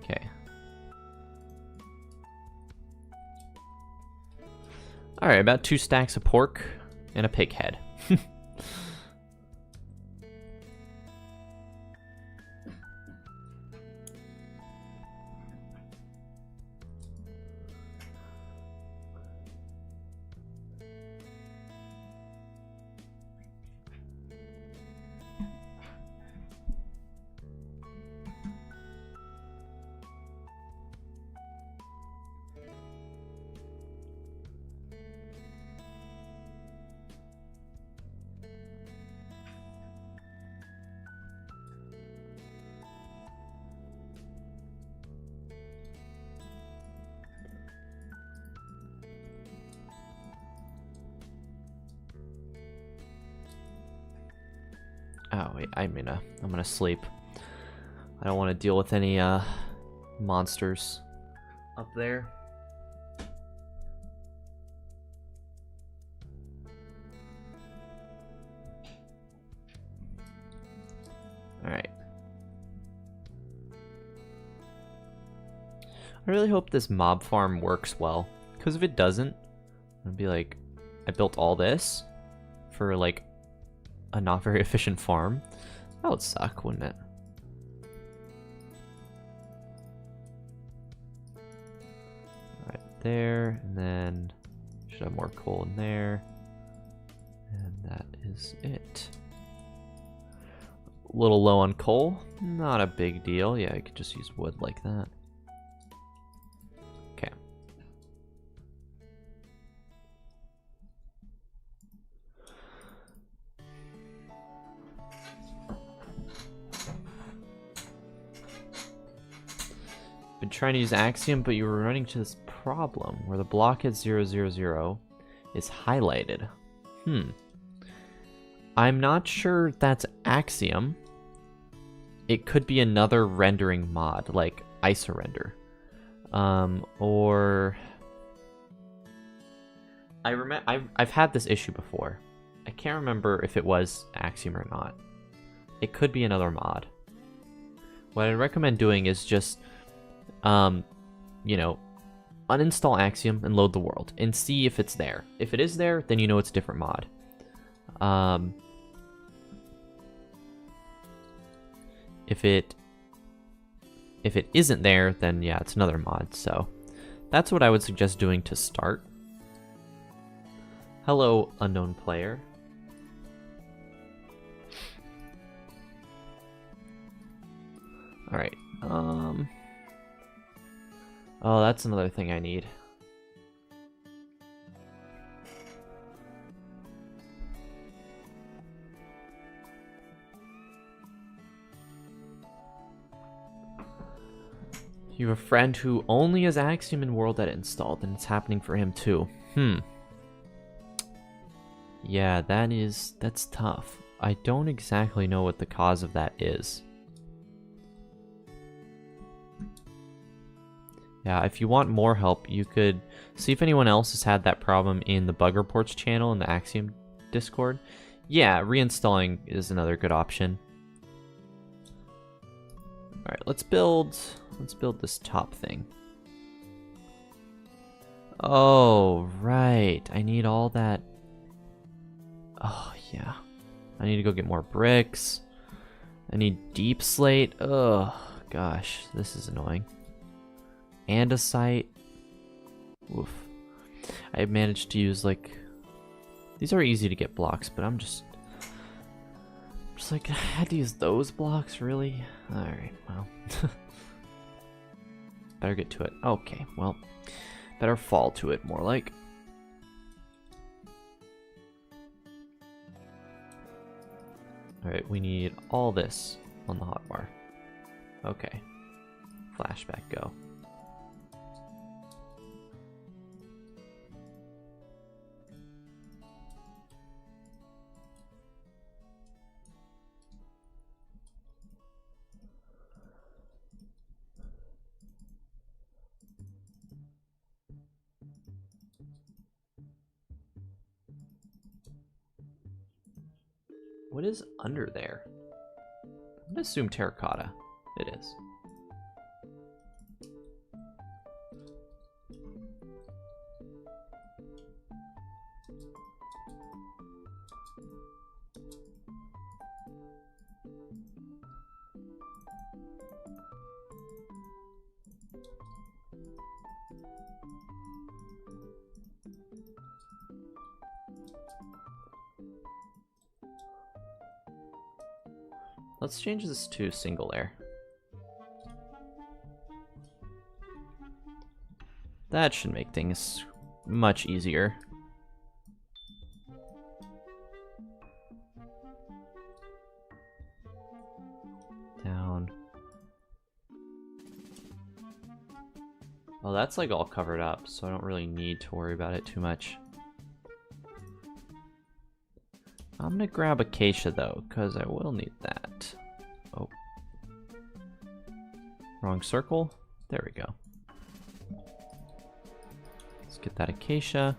Okay. Alright, about 2 stacks of pork and a pig head. Oh wait, I'm gonna sleep. I don't want to deal with any monsters up there. All right. I really hope this mob farm works well, because if it doesn't, I'd be like, I built all this for like a not very efficient farm. That would suck, wouldn't it? Right there, and then should have more coal in there. And that is it. A little low on coal, not a big deal. Yeah, I could just use wood like that. Okay. Been trying to use Axiom, but you were running into this problem where the blockhead 000 is highlighted. I'm not sure that's Axiom. It could be another rendering mod, like IsoRender. Or I've had this issue before. I can't remember if it was Axiom or not. It could be another mod. What I recommend doing is just you know, uninstall Axiom and load the world and see if it's there. If it is there, then you know it's a different mod. If it isn't there, then yeah, it's another mod. So that's what I would suggest doing to start. Hello, unknown player. All right. Oh, that's another thing I need. You have a friend who only has Axiom and World Edit installed, and it's happening for him too. Yeah, that's tough. I don't exactly know what the cause of that is. Yeah, if you want more help, you could see if anyone else has had that problem in the bug reports channel in the Axiom Discord. Yeah, reinstalling is another good option. All right, let's build this top thing. Oh, right. I need all that. Oh, yeah. I need to go get more bricks. I need deep slate. Oh, gosh, this is annoying. Andesite. Oof. I managed to use like, these are easy to get blocks, but I'm just like, I had to use those blocks, really? Alright, well. Better get to it. Okay, well, better fall to it, more like. Alright, we need all this on the hotbar. Okay. Flashback go. What is under there? I'm gonna assume terracotta. It is. Let's change this to single layer. That should make things much easier. Down. Well, that's like all covered up, so I don't really need to worry about it too much. I'm gonna grab acacia though, because I will need that. Oh. Wrong circle. There we go. Let's get that acacia.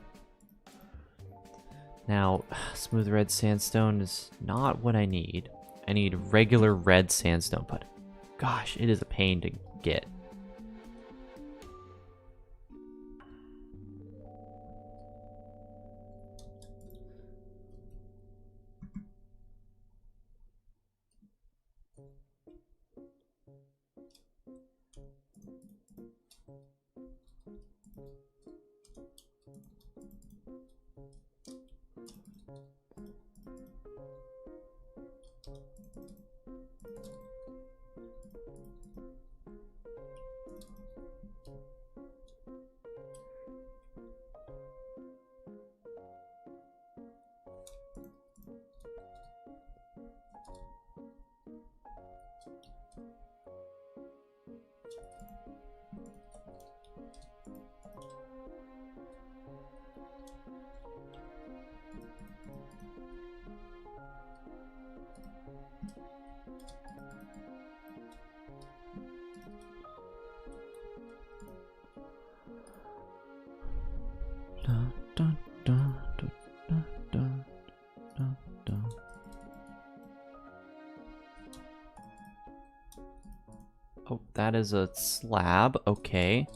Now, smooth red sandstone is not what I need. I need regular red sandstone, but gosh, it is a pain to get. Oh, that is a slab. Okay.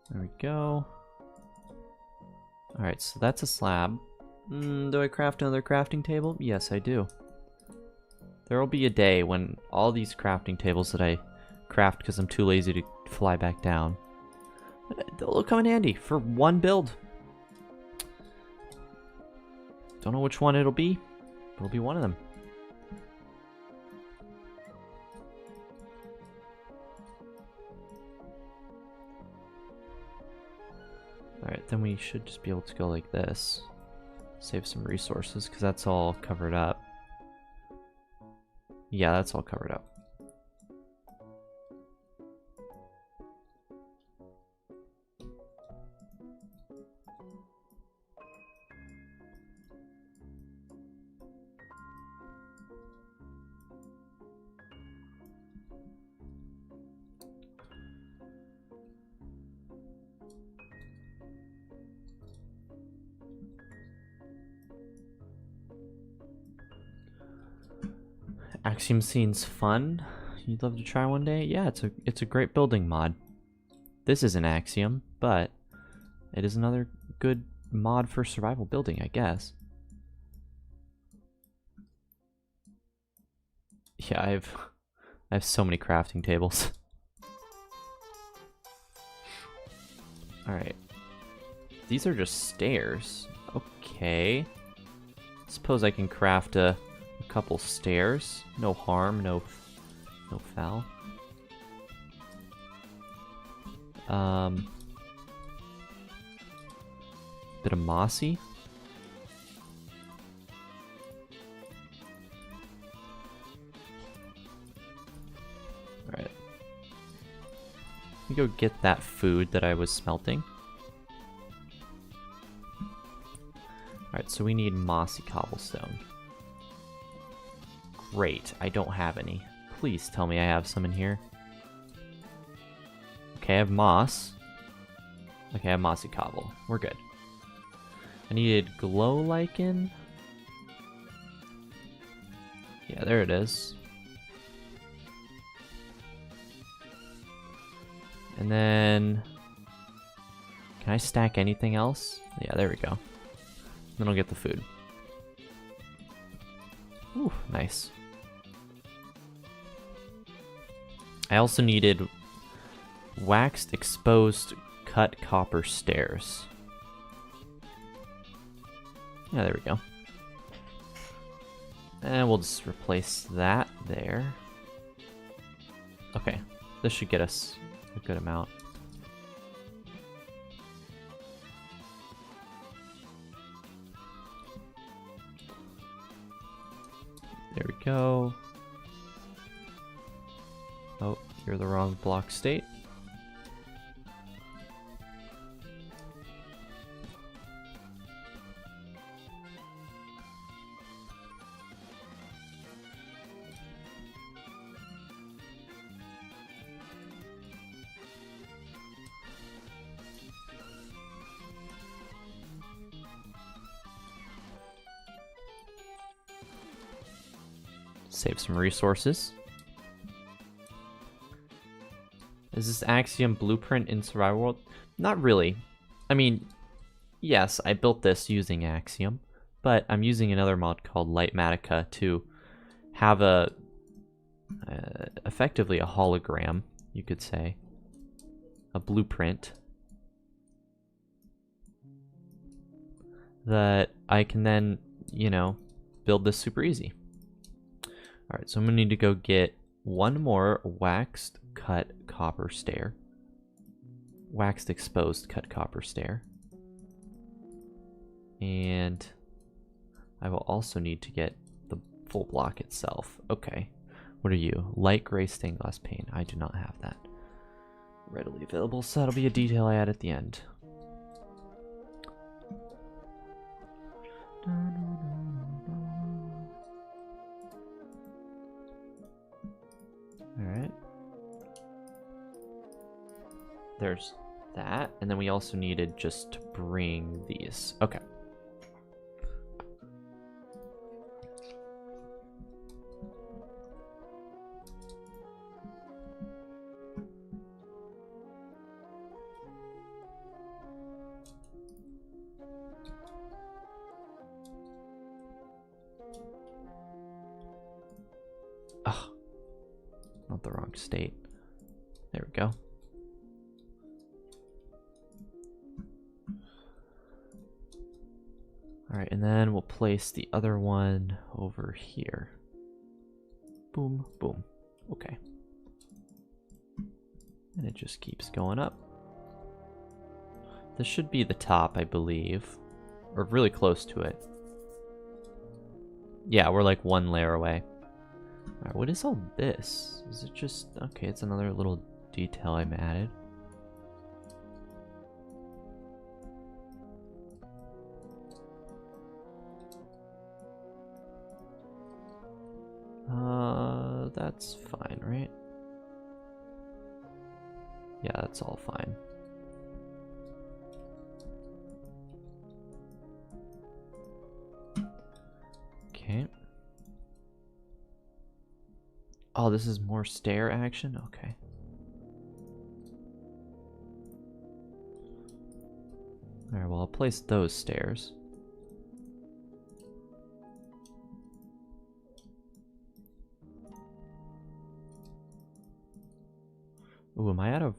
There we go. Alright, so that's a slab. Do I craft another crafting table? Yes, I do. There will be a day when all these crafting tables that I craft because I'm too lazy to fly back down, they'll come in handy for one build. Don't know which one it'll be, but it'll be one of them. Alright, then we should just be able to go like this. Save some resources, because that's all covered up. Yeah, that's all covered up. Axiom seems fun. You'd love to try one day? Yeah, it's a great building mod. This is an Axiom, but it is another good mod for survival building, I guess. Yeah, I have so many crafting tables. Alright. These are just stairs. Okay. Suppose I can craft a couple stairs. No harm, no foul. Bit of mossy. Alright. Let me go get that food that I was smelting. Alright, so we need mossy cobblestone. Great, I don't have any. Please tell me I have some in here. Okay, I have moss. Okay, I have mossy cobble. We're good. I needed glow lichen. Yeah, there it is. And then... Can I stack anything else? Yeah, there we go. Then I'll get the food. Ooh, nice. I also needed waxed exposed cut copper stairs. Yeah, there we go. And we'll just replace that there. Okay, this should get us a good amount. There we go. Oh, you're the wrong block state. Save some resources. Is this Axiom blueprint in survival world? Not really. I mean, yes, I built this using Axiom, but I'm using another mod called Lightmatica to have a effectively a hologram, you could say, a blueprint that I can then, you know, build this super easy. Alright, so I'm gonna need to go get one more waxed cut copper stair. Waxed exposed cut copper stair. And I will also need to get the full block itself. Okay. What are you? Light gray stained glass pane. I do not have that readily available, so that'll be a detail I add at the end. Alright. There's that, and then we also needed just to bring these. Okay. Ugh. Not the wrong state. There we go. Alright, and then we'll place the other one over here. Boom, boom. Okay. And it just keeps going up. This should be the top, I believe. Or really close to it. Yeah, we're like one layer away. Alright, what is all this? Is it just... Okay, it's another little detail I'm added. That's fine, right? Yeah, that's all fine. Okay. Oh, this is more stair action? Okay. Alright, well, I'll place those stairs. Ooh, am I out of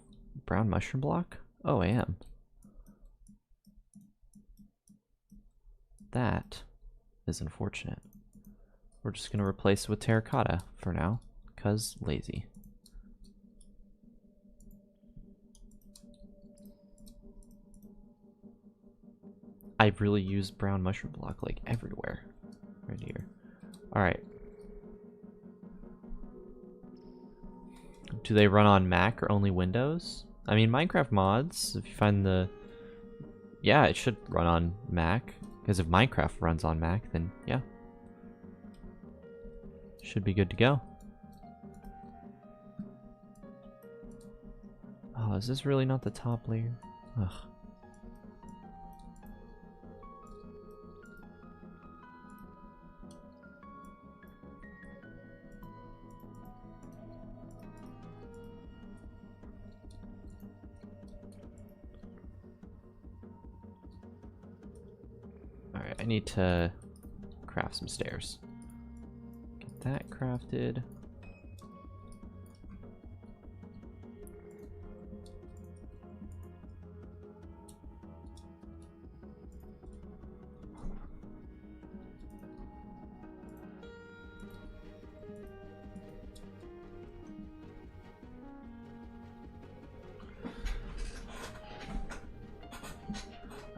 brown mushroom block? Oh, I am. That is unfortunate. We're just going to replace it with terracotta for now, because lazy. I really use brown mushroom block like everywhere. Right here. Alright. Do they run on Mac or only Windows? I mean, Minecraft mods, if you find the... Yeah, it should run on Mac. Because if Minecraft runs on Mac, then yeah. Should be good to go. Oh, is this really not the top layer? Ugh. Alright, I need to craft some stairs. Get that crafted.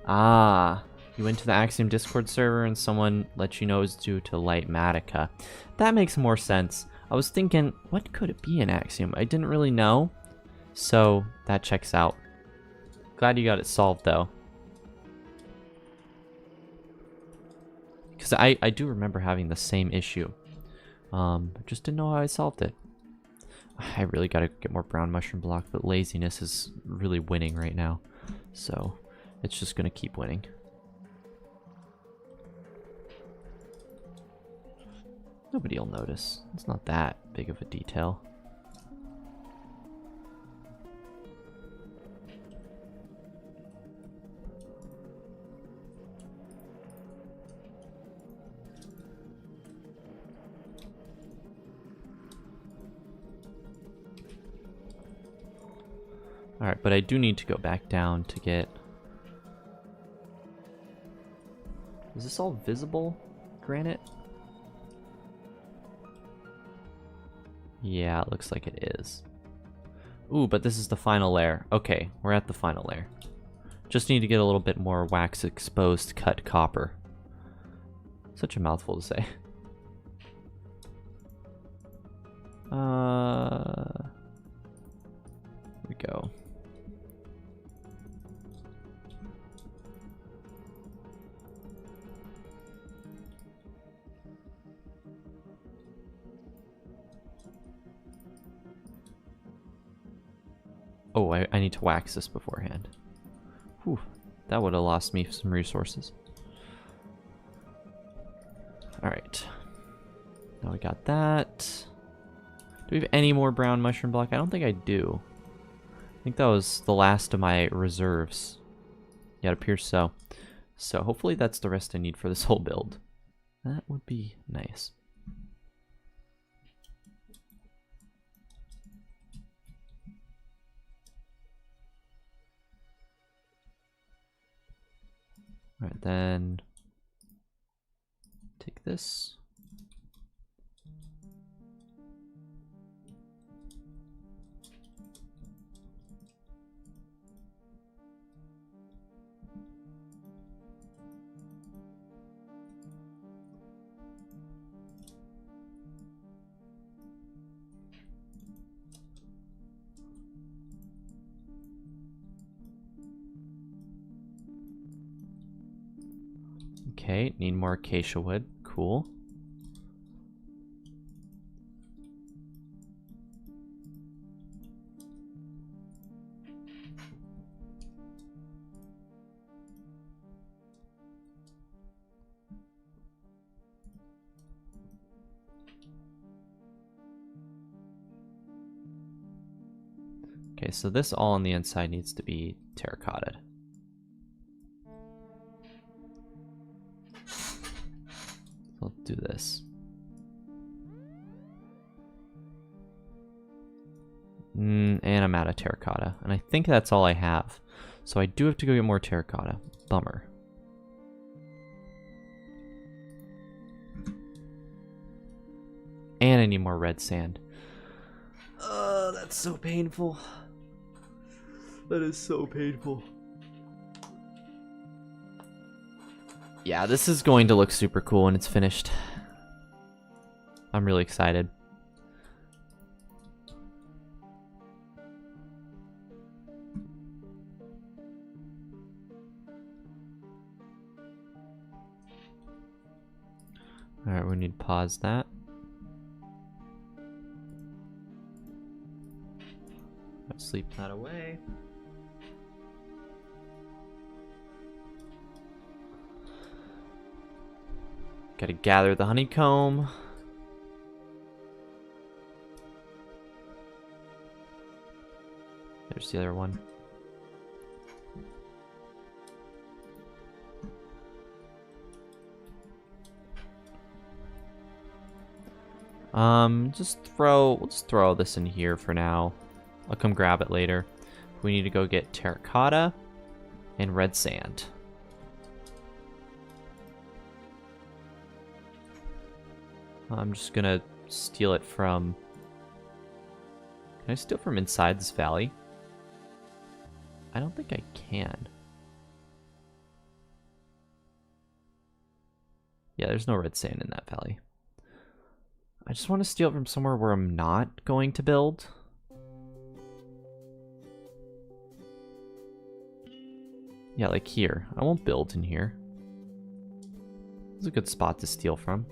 Ah, you went to the Axiom Discord server and someone let you know it's due to Lightmatica. That makes more sense. I was thinking, what could it be in Axiom? I didn't really know, so that checks out. Glad you got it solved, though. Because I do remember having the same issue. Just didn't know how I solved it. I really gotta get more brown mushroom block, but laziness is really winning right now. So... it's just gonna keep winning. Nobody will notice. It's not that big of a detail. Alright, but I do need to go back down to get... Is this all visible granite? Yeah, it looks like it is. Ooh, but this is the final layer. Okay, we're at the final layer. Just need to get a little bit more wax exposed cut copper. Such a mouthful to say. Here we go. Oh, I need to wax this beforehand. Whew, that would have lost me some resources. Alright. Now we got that. Do we have any more brown mushroom block? I don't think I do. I think that was the last of my reserves. Yeah, it appears so. So hopefully that's the rest I need for this whole build. That would be nice. Alright, then take this. Okay, need more acacia wood. Cool. Okay, so this all on the inside needs to be terracotted. I'll do this. And I'm out of terracotta. And I think that's all I have. So I do have to go get more terracotta. Bummer. I need more red sand. That's so painful. That is so painful. Yeah, this is going to look super cool when it's finished. I'm really excited. Alright, we need to pause that. Let's sleep that away. Gotta gather the honeycomb. There's the other one. We'll just throw this in here for now. I'll come grab it later. We need to go get terracotta and red sand. I'm just gonna steal it from... Can I steal from inside this valley? I don't think I can. Yeah, there's no red sand in that valley. I just want to steal it from somewhere where I'm not going to build. Yeah, like here. I won't build in here. It's a good spot to steal from.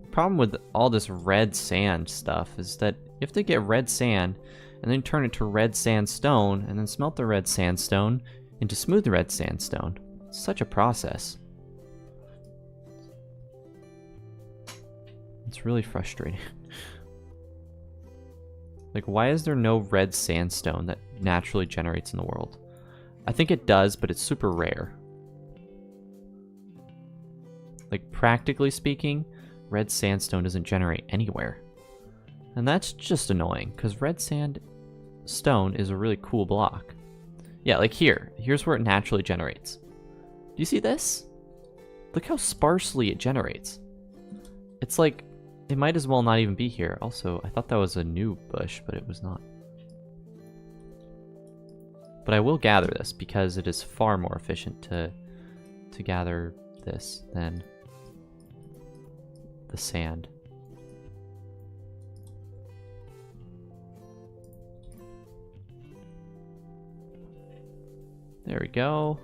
The problem with all this red sand stuff is that you have to get red sand and then turn it to red sandstone and then smelt the red sandstone into smooth red sandstone. It's such a process. It's really frustrating. Like, why is there no red sandstone that naturally generates in the world? I think it does, but it's super rare. Like, practically speaking, red sandstone doesn't generate anywhere. And that's just annoying, because red sandstone is a really cool block. Yeah, like here. Here's where it naturally generates. Do you see this? Look how sparsely it generates. It's like, it might as well not even be here. Also, I thought that was a new bush, but it was not. But I will gather this because it is far more efficient to gather this than the sand. There we go.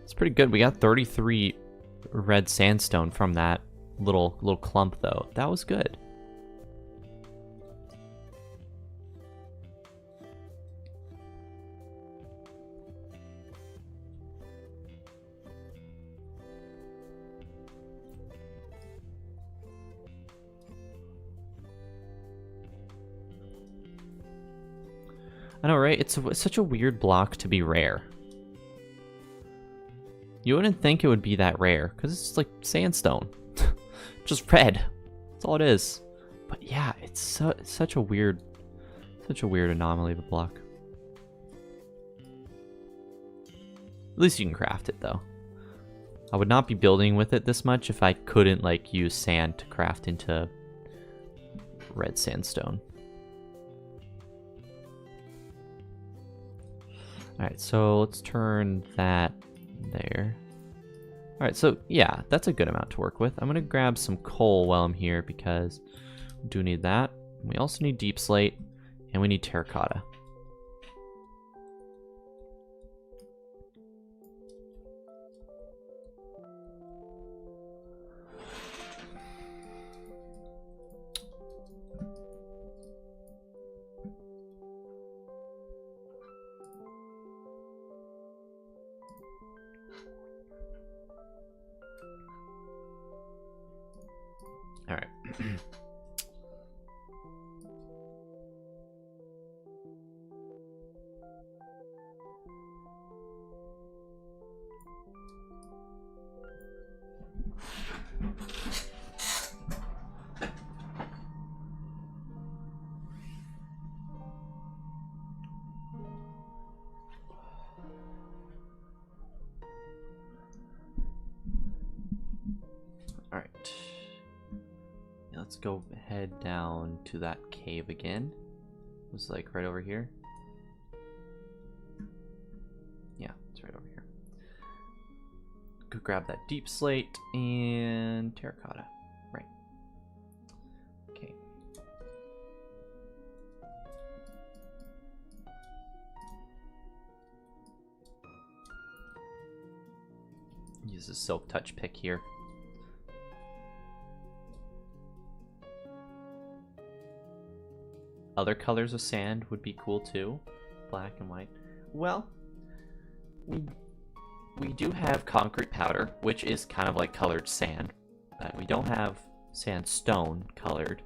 It's pretty good. We got 33 red sandstone from that little clump, though. That was good. I know, right? It's such a weird block to be rare. You wouldn't think it would be that rare, because it's like sandstone. Just red. That's all it is. But yeah, it's such a weird anomaly of a block. At least you can craft it, though. I would not be building with it this much if I couldn't, like, use sand to craft into red sandstone. Alright, so let's turn that there. Alright, so yeah, that's a good amount to work with. I'm gonna grab some coal while I'm here because we do need that. We also need deep slate, and we need terracotta. All right. Alright. Yeah, let's go head down to that cave again. It was like right over here. Yeah, it's right over here. Go grab that deep slate and terracotta. Right. Okay. Use the silk touch pick here. Other colors of sand would be cool too. Black and white. Well, we do have concrete powder, which is kind of like colored sand. But we don't have sandstone colored.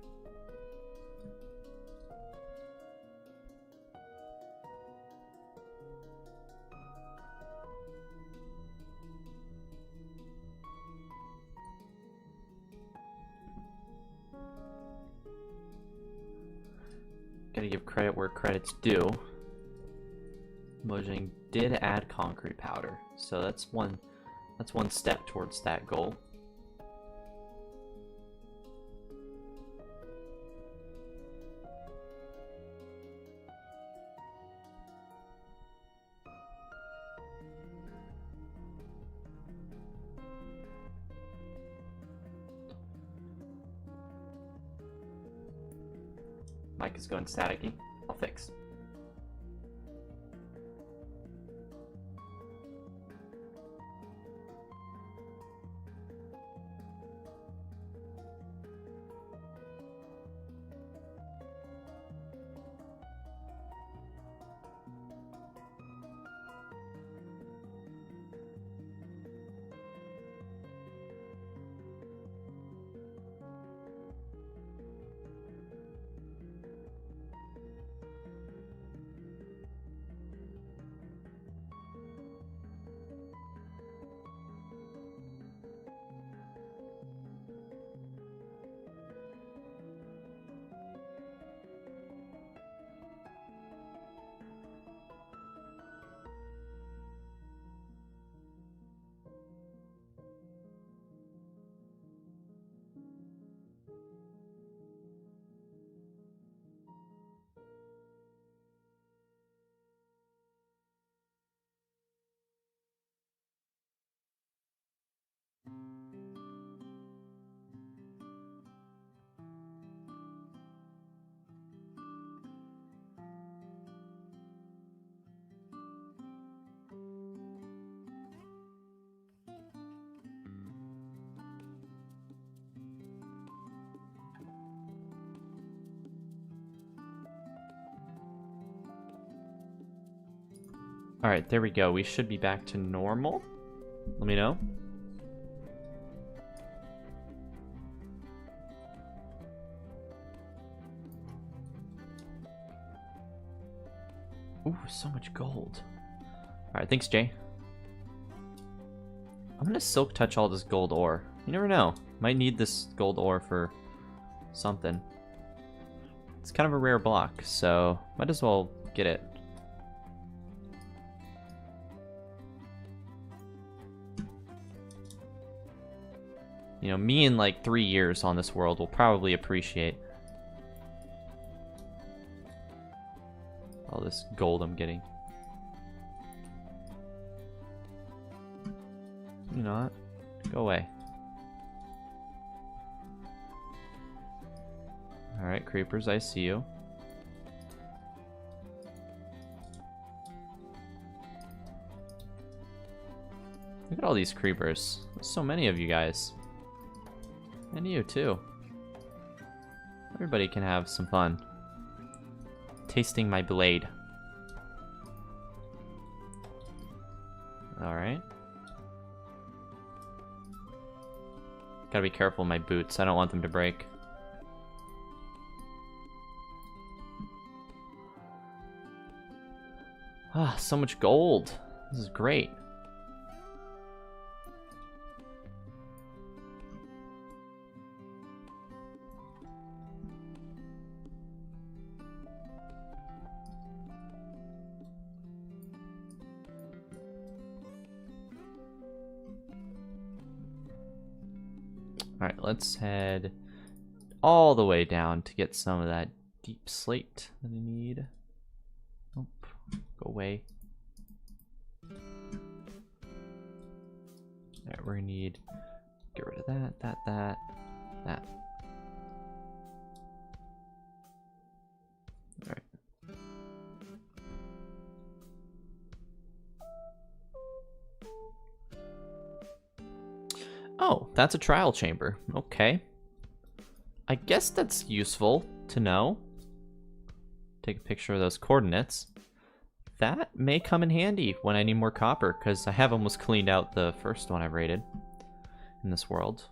Gotta give credit where credit's due. Mojang did add concrete powder, so that's one step towards that goal. Mic is going staticky. I'll fix. Alright, there we go. We should be back to normal. Let me know. Ooh, so much gold. Alright, thanks, Jay. I'm gonna silk touch all this gold ore. You never know. Might need this gold ore for something. It's kind of a rare block, so might as well get it. You know, me in like 3 years on this world will probably appreciate all this gold I'm getting. You know what? Go away. Alright, creepers, I see you. Look at all these creepers. There's so many of you guys. And you too. Everybody can have some fun. Tasting my blade. Alright. Gotta be careful with my boots. I don't want them to break. Ah, so much gold. This is great. Alright, let's head all the way down to get some of that deep slate that I need. Nope. Go away. Alright, we're gonna need get rid of that. Alright. Oh, that's a trial chamber. Okay. I guess that's useful to know. Take a picture of those coordinates. That may come in handy when I need more copper, because I have almost cleaned out the first one I've raided in this world.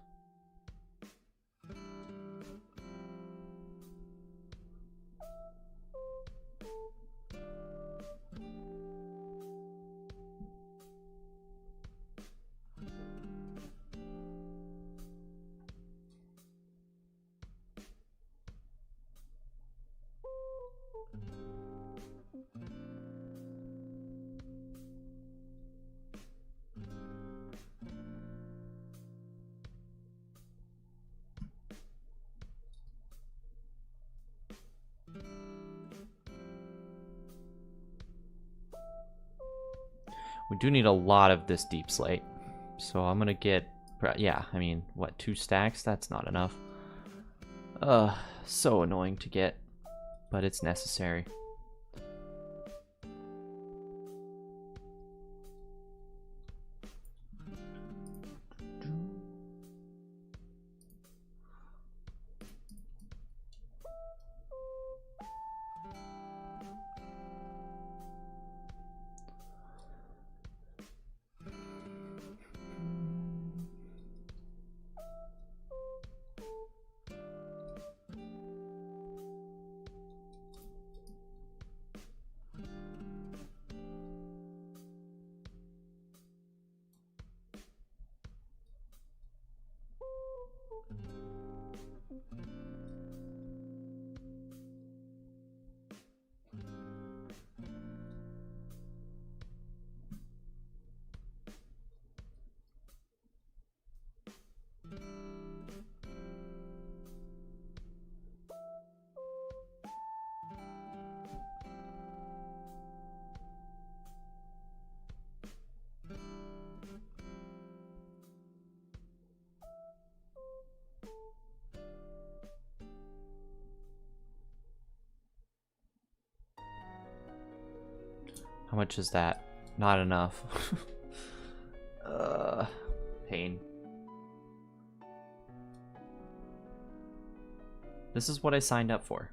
We do need a lot of this deep slate. So I'm gonna get, yeah, I mean, what, 2 stacks? That's not enough. So annoying to get, but it's necessary. How much is that? Not enough. Pain. This is what I signed up for.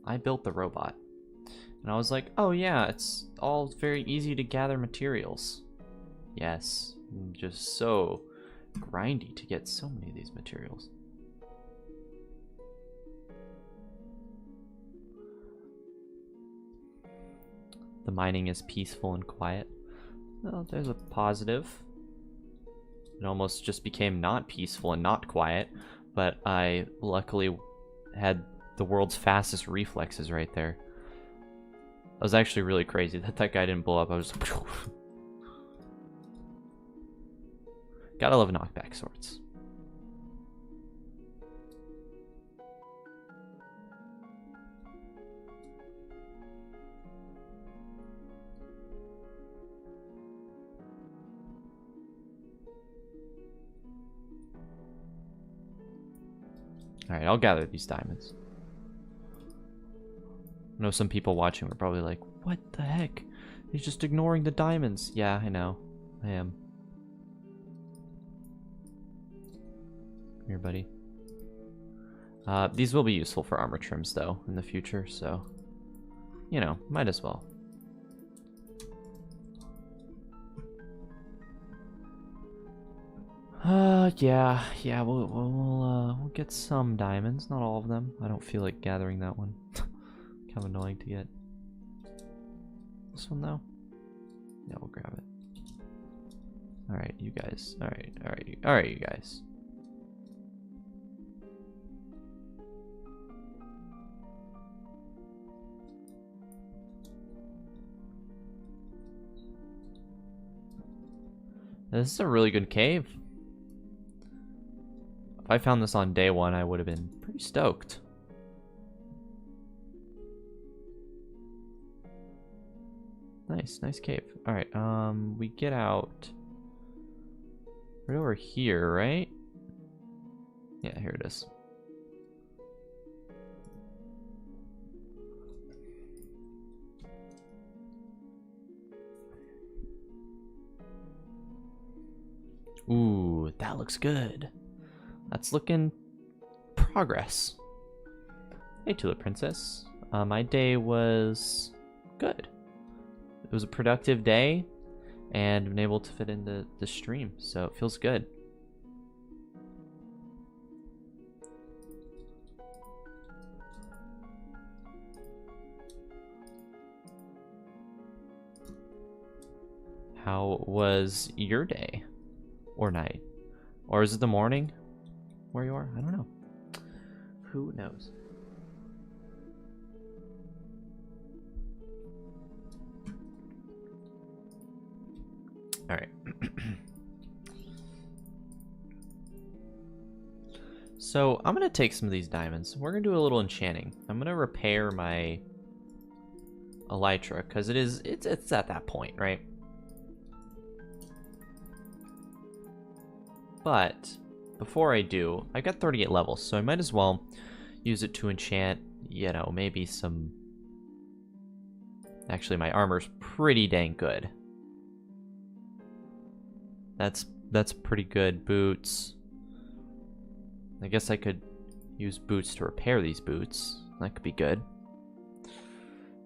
I built the robot. And I was like, oh yeah, it's all very easy to gather materials. Yes, just so grindy to get so many of these materials. The mining is peaceful and quiet. Well, there's a positive. It almost just became not peaceful and not quiet, but I luckily had the world's fastest reflexes right there. That was actually really crazy that guy didn't blow up. I was gotta love knockback swords. Alright, I'll gather these diamonds. I know some people watching were probably like, what the heck? He's just ignoring the diamonds. Yeah, I know. I am. Come here, buddy. These will be useful for armor trims, though, in the future, so... You know, might as well. Yeah, we'll get some diamonds, not all of them. I don't feel like gathering that one. Kind of annoying to get. This one though? Yeah, we'll grab it. Alright, you guys. Alright, you guys. This is a really good cave. I found this on day one, I would have been pretty stoked. Nice, nice cave. Alright, we get out right over here, right? Yeah, here it is. Ooh, that looks good. That's looking progress. Hey, Tulip Princess. My day was good. It was a productive day, and been able to fit into the stream, so it feels good. How was your day? Or night? Or is it the morning where you are? I don't know. Who knows? All right. So I'm gonna take some of these diamonds. We're gonna do a little enchanting. I'm gonna repair my elytra because it's at that point, right? But before I do, I got 38 levels, so I might as well use it to enchant, you know, maybe some... Actually, my armor's pretty dang good. That's pretty good. Boots. I guess I could use boots to repair these boots. That could be good.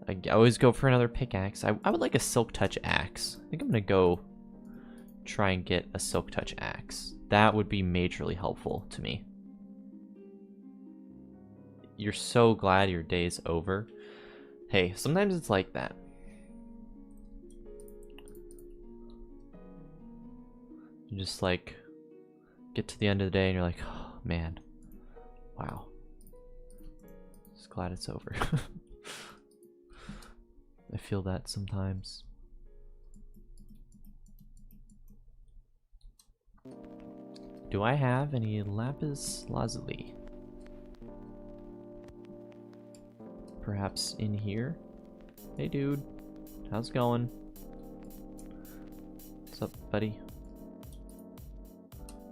I always go for another pickaxe. I would like a silk touch axe. I think I'm gonna go try and get a silk touch axe. That would be majorly helpful to me. You're so glad your day's over. Hey, sometimes it's like that. You just like get to the end of the day and you're like, oh man, wow. Just glad it's over. I feel that sometimes. Do I have any lapis lazuli? Perhaps in here? Hey dude, how's it going? What's up, buddy?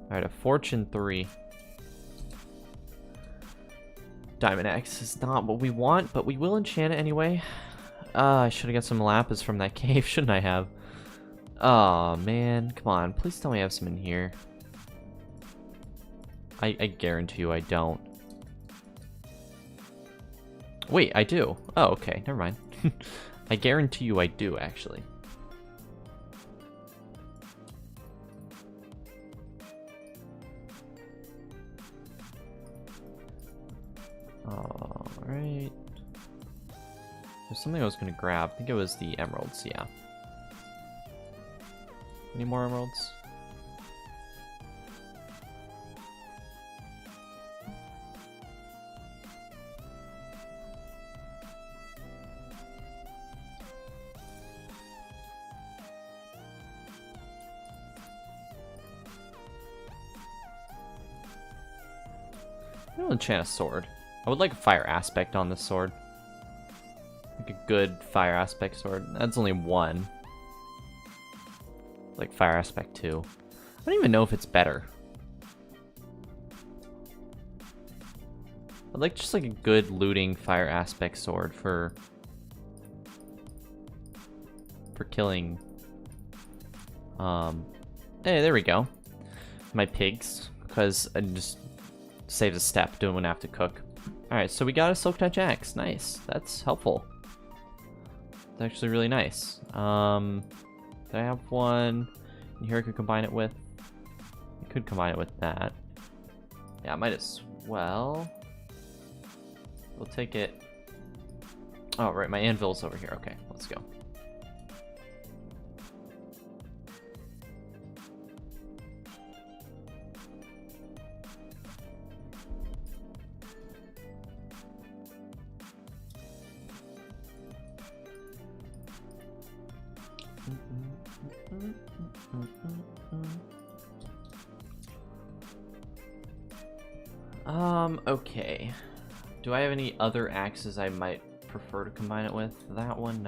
Alright, a fortune 3. Diamond axe is not what we want, but we will enchant it anyway. I should have got some lapis from that cave, shouldn't I have? Oh man, come on, please tell me I have some in here. I guarantee you I don't. Wait, I do. Oh, okay, never mind. I guarantee you I do, actually. Alright. There's something I was gonna grab. I think it was the emeralds, yeah. Any more emeralds? I'll enchant a sword. I would like a fire aspect on this sword. Like a good fire aspect sword. That's only one. Like fire aspect 2. I don't even know if it's better. I'd like just like a good looting fire aspect sword for killing hey, there we go. My pigs, because I just saved a step, don't want to have to cook. Alright, so we got a silk touch axe. Nice. That's helpful. It's actually really nice. Did I have one in here I could combine it with? I could combine it with that. Yeah, I might as well. We'll take it. Oh, right, my anvil's over here. Okay, let's go. Okay. Do I have any other axes I might prefer to combine it with? That one,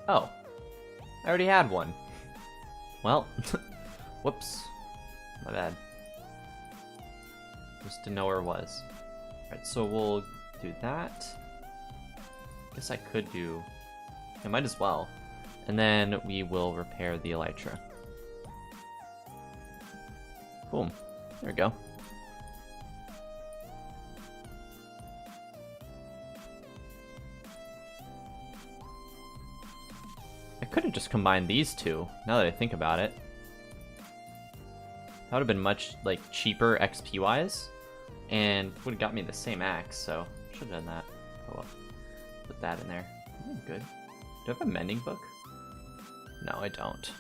oh. I already had one. Well, whoops. My bad. Just to know where it was. Alright, so we'll do that. Guess I could do... I might as well. And then we will repair the elytra. Boom. There we go. I could have just combined these two, now that I think about it. That would have been much, like, cheaper XP-wise, and would have got me the same axe, so should have done that. Oh well. Put that in there. Oh, good. Do I have a mending book? No, I don't.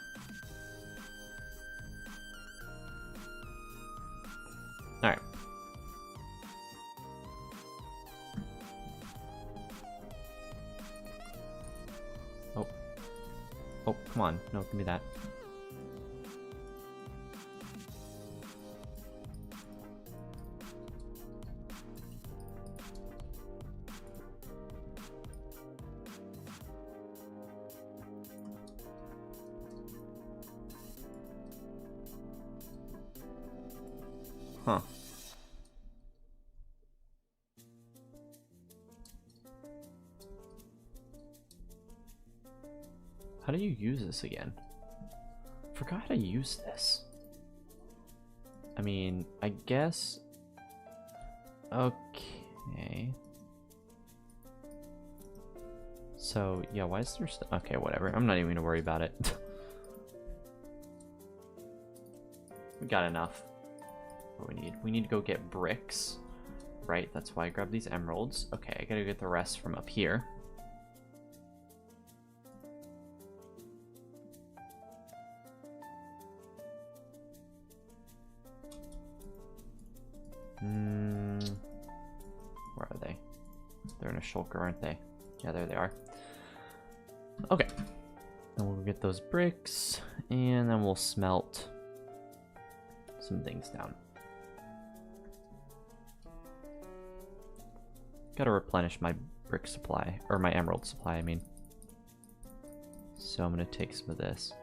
Alright. Oh. Oh, come on. No, give me that. Huh. How do you use this again? Forgot how to use this. I mean, I guess... Okay. So, yeah, why is there... Okay, whatever. I'm not even gonna worry about it. We got enough. What we need to go get bricks. Right, that's why I grabbed these emeralds. Okay, I gotta get the rest from up here. Where are they? They're in a shulker, aren't they? Yeah, there they are. Okay. Then we'll get those bricks, and then we'll smelt some things down. Gotta replenish my brick supply, or my emerald supply, I mean. So I'm gonna take some of this.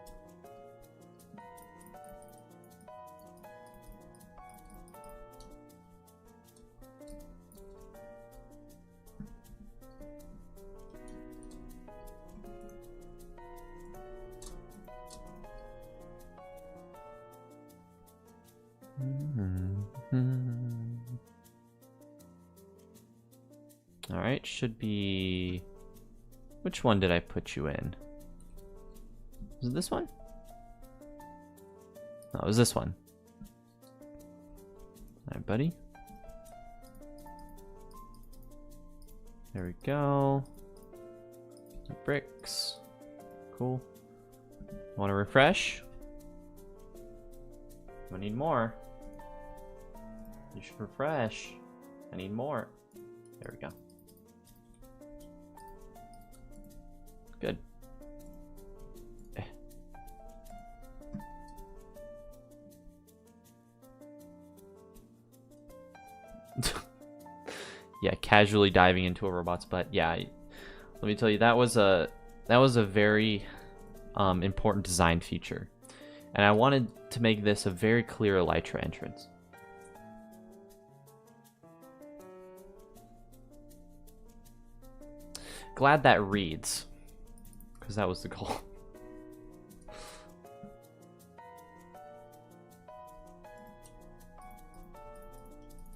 Alright, should be... Which one did I put you in? Was it this one? No, it was this one. Alright, buddy. There we go. The bricks. Cool. Want to refresh? I need more. You should refresh. I need more. There we go. Good. Yeah, casually diving into a robot's butt. Yeah, let me tell you, that was a very important design feature, and I wanted to make this a very clear elytra entrance. Glad that reads, because that was the goal.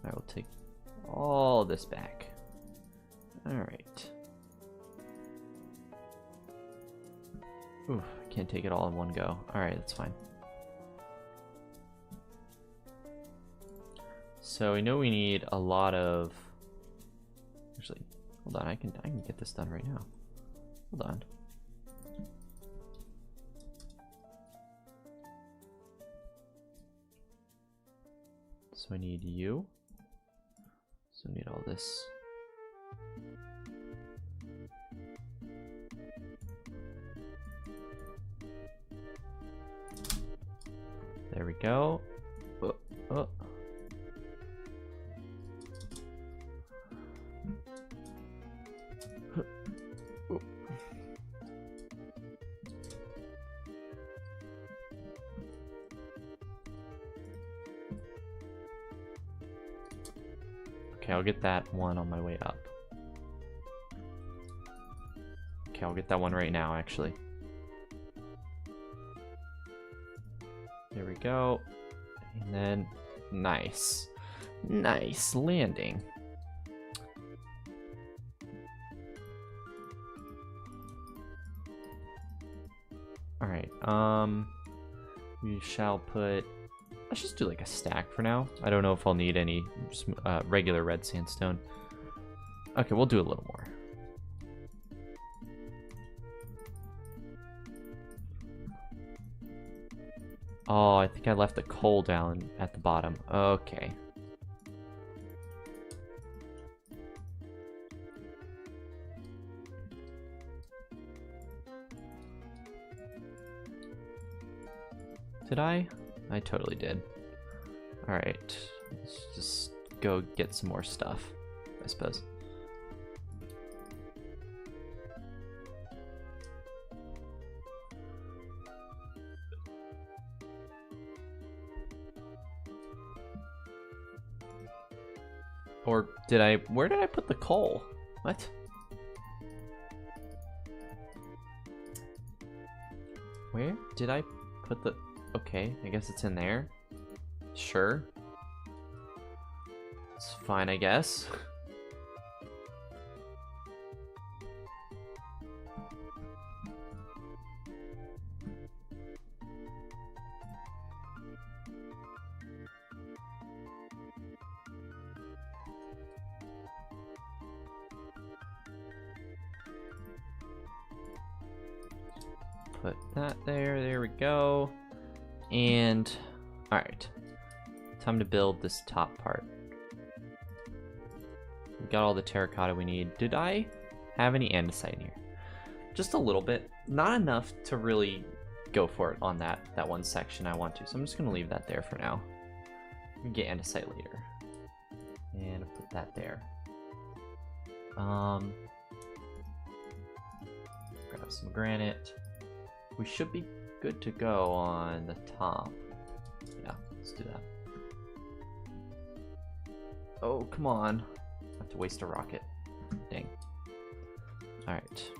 I will take all this back. Alright. Ooh, I can't take it all in one go. Alright, that's fine. So we know we need a lot of... Actually, hold on, I can get this done right now. Hold on. So I need you. So I need all this. go. Oh, oh. Okay, I'll get that one on my way up. Okay, I'll get that one right now, actually. There we go. And then, nice. Nice landing. Alright, we shall put... Let's just do like a stack for now. I don't know if I'll need any regular red sandstone. Okay, we'll do a little more. Oh, I think I left the coal down at the bottom. Okay. Did I? I totally did. Alright, let's just go get some more stuff, I suppose. Or did I... Where did I put the coal? What? Where did I put the... Okay, I guess it's in there. Sure. It's fine, I guess. Put that there. There we go. And, alright, time to build this top part. We got all the terracotta we need. Did I have any andesite in here? Just a little bit. Not enough to really go for it on that one section I want to. So I'm just going to leave that there for now. We can get andesite later. And I'll put that there. Grab some granite. We should be good to go on the top. Yeah, let's do that. Oh, come on. I have to waste a rocket. Dang. Alright.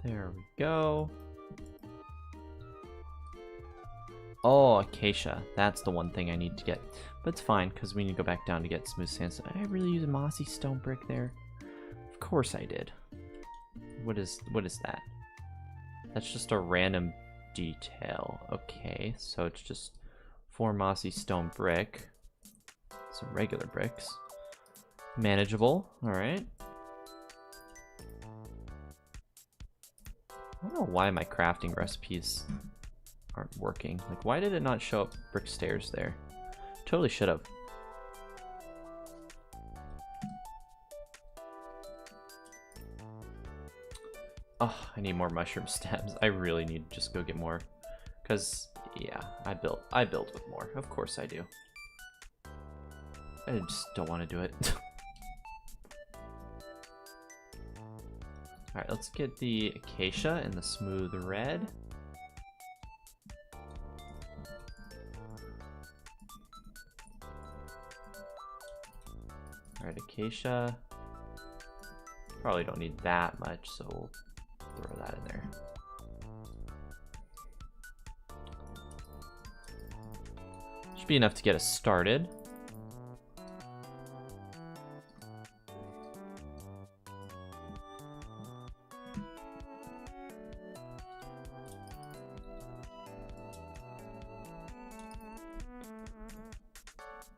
There we go. Oh, acacia. That's the one thing I need to get. But it's fine, because we need to go back down to get smooth sandstone. Did I really use a mossy stone brick there? Of course I did. What is that? That's just a random detail. Okay, so it's just 4 mossy stone brick. Some regular bricks. Manageable, alright. I don't know why my crafting recipes aren't working. Like, why did it not show up brick stairs there? Totally should have. Oh, I need more mushroom stems. I really need to just go get more. Because, yeah, I build with more. Of course I do. I just don't want to do it. Alright, let's get the acacia and the smooth red. acacia. Probably don't need that much, so we'll throw that in there. Should be enough to get us started.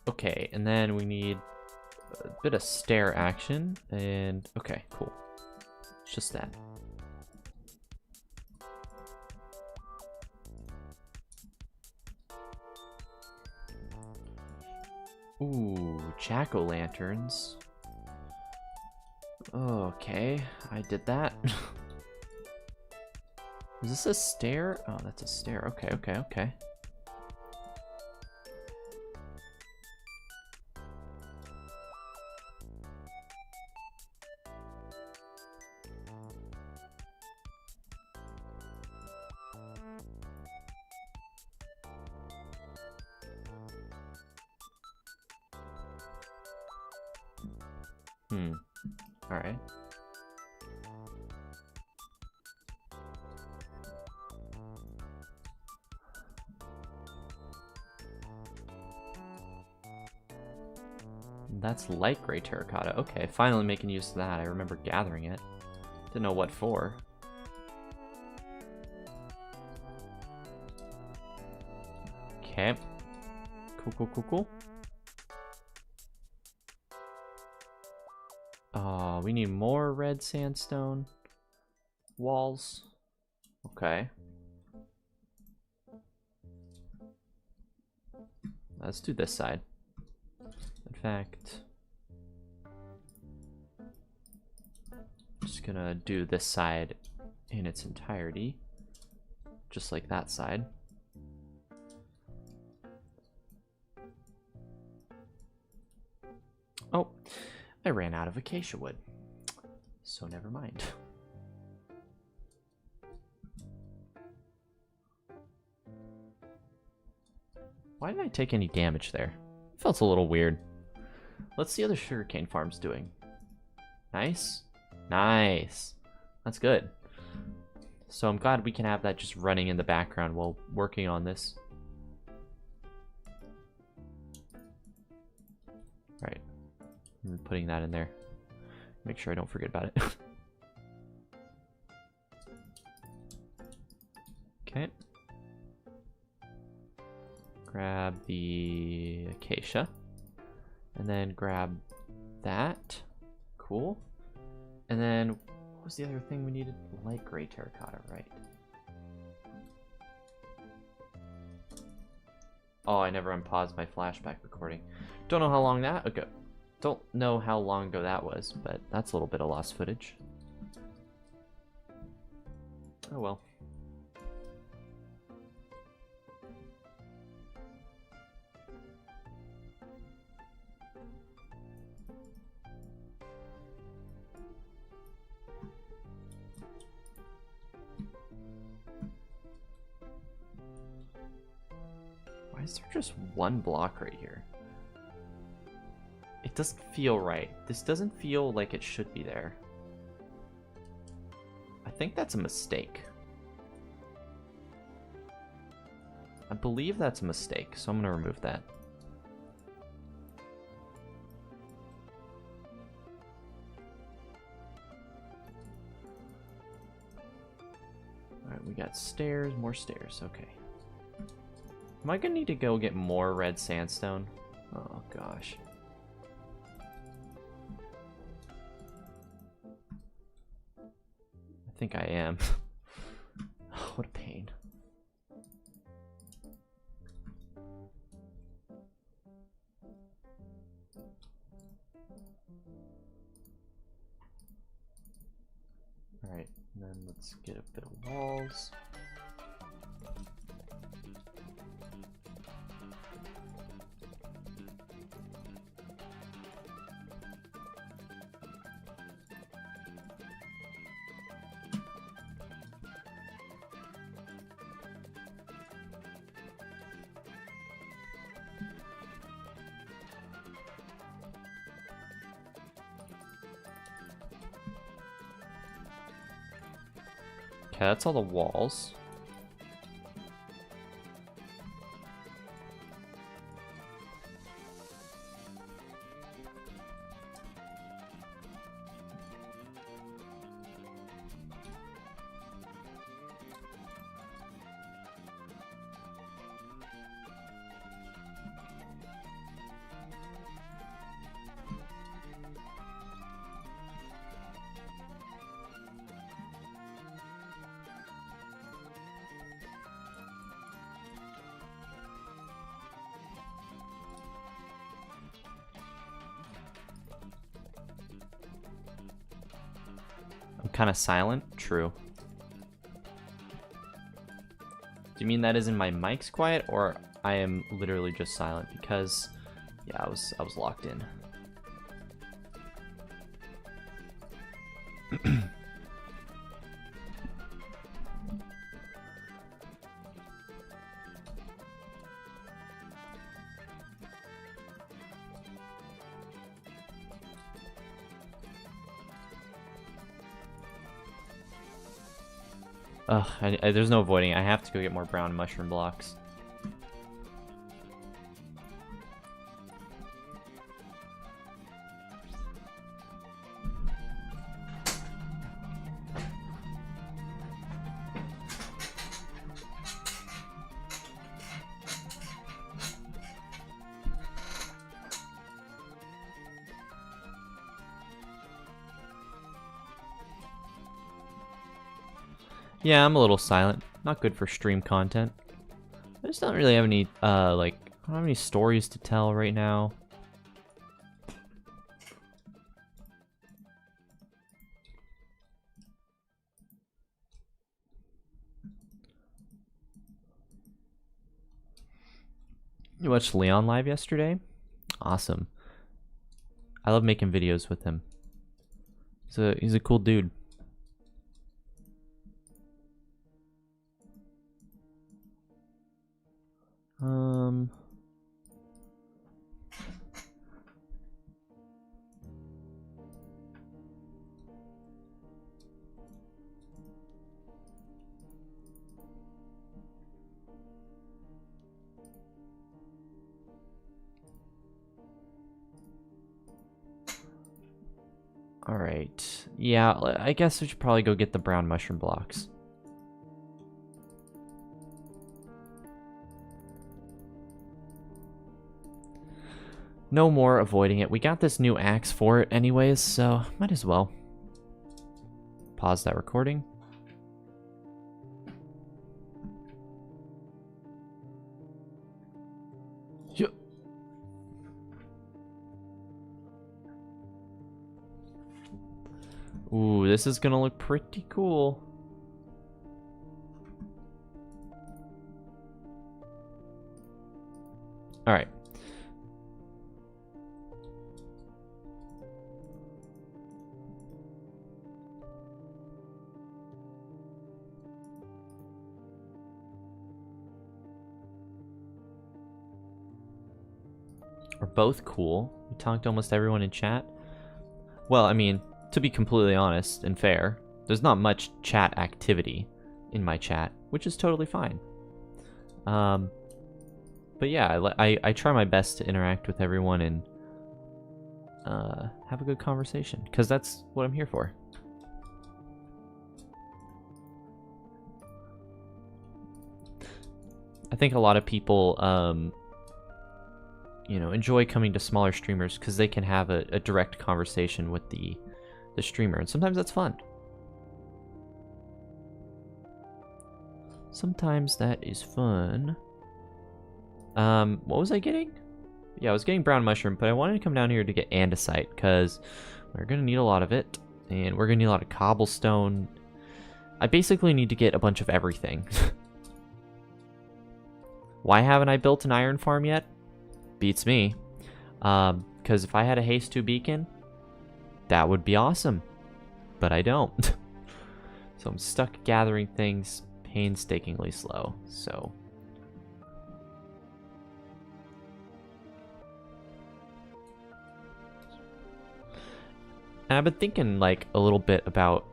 Okay, and then we need a bit of stair action, and okay, cool. It's just that. Ooh, jack-o'-lanterns. Okay, I did that. Is this a stair? Oh, that's a stair. Okay, okay, okay. All right. That's light gray terracotta. Okay, finally making use of that. I remember gathering it. Didn't know what for. Okay. Cool, cool, cool, cool. We need more red sandstone walls. Okay. Let's do this side. In fact, just gonna do this side in its entirety, just like that side. Oh, I ran out of acacia wood, so never mind. Why didn't I take any damage there? Felt a little weird. Let's see how the sugarcane farm's doing. Nice. Nice. That's good. So I'm glad we can have that just running in the background while working on this. Right. I'm putting that in there. Make sure I don't forget about it. Okay. Grab the acacia. And then grab that. Cool. And then, what was the other thing we needed? Light gray terracotta, right? Oh, I never unpaused my flashback recording. Don't know how long that ago. Don't know how long ago that was, but that's a little bit of lost footage. Oh well. Why is there just one block right here? It doesn't feel right. This doesn't feel like it should be there. I think that's a mistake. I believe that's a mistake, so I'm gonna remove that. Alright, we got stairs, more stairs, okay. Am I gonna need to go get more red sandstone? Oh gosh. I think I am. Oh, what a pain. Alright, and then let's get a bit of walls. Okay, that's all the walls. I'm kind of silent? True. Do you mean that isn't my mic's quiet, or I am literally just silent? Because, yeah, I was locked in. Ugh, there's no avoiding. I have to go get more brown mushroom blocks. Yeah, I'm a little silent. Not good for stream content. I just don't really have any, like, I don't have any stories to tell right now. You watched Leon live yesterday? Awesome. I love making videos with him. He's a cool dude. Alright. Yeah, I guess we should probably go get the brown mushroom blocks. No more avoiding it. We got this new axe for it anyways, so might as well. Pause that recording. Ooh, this is gonna look pretty cool. Alright. We're both cool. We talked to almost everyone in chat. Well, I mean, to be completely honest and fair, there's not much chat activity in my chat, which is totally fine. But yeah, I try my best to interact with everyone and have a good conversation, because that's what I'm here for. I think a lot of people, you know, enjoy coming to smaller streamers because they can have a direct conversation with the streamer, and sometimes that's fun. Sometimes that is fun. What was I getting? Yeah, I was getting brown mushroom, but I wanted to come down here to get andesite because we're gonna need a lot of it, and we're gonna need a lot of cobblestone. I basically need to get a bunch of everything. Why haven't I built an iron farm yet? Beats me. Because if I had a haste 2 beacon, that would be awesome. But I don't. So I'm stuck gathering things painstakingly slow. So and I've been thinking like a little bit about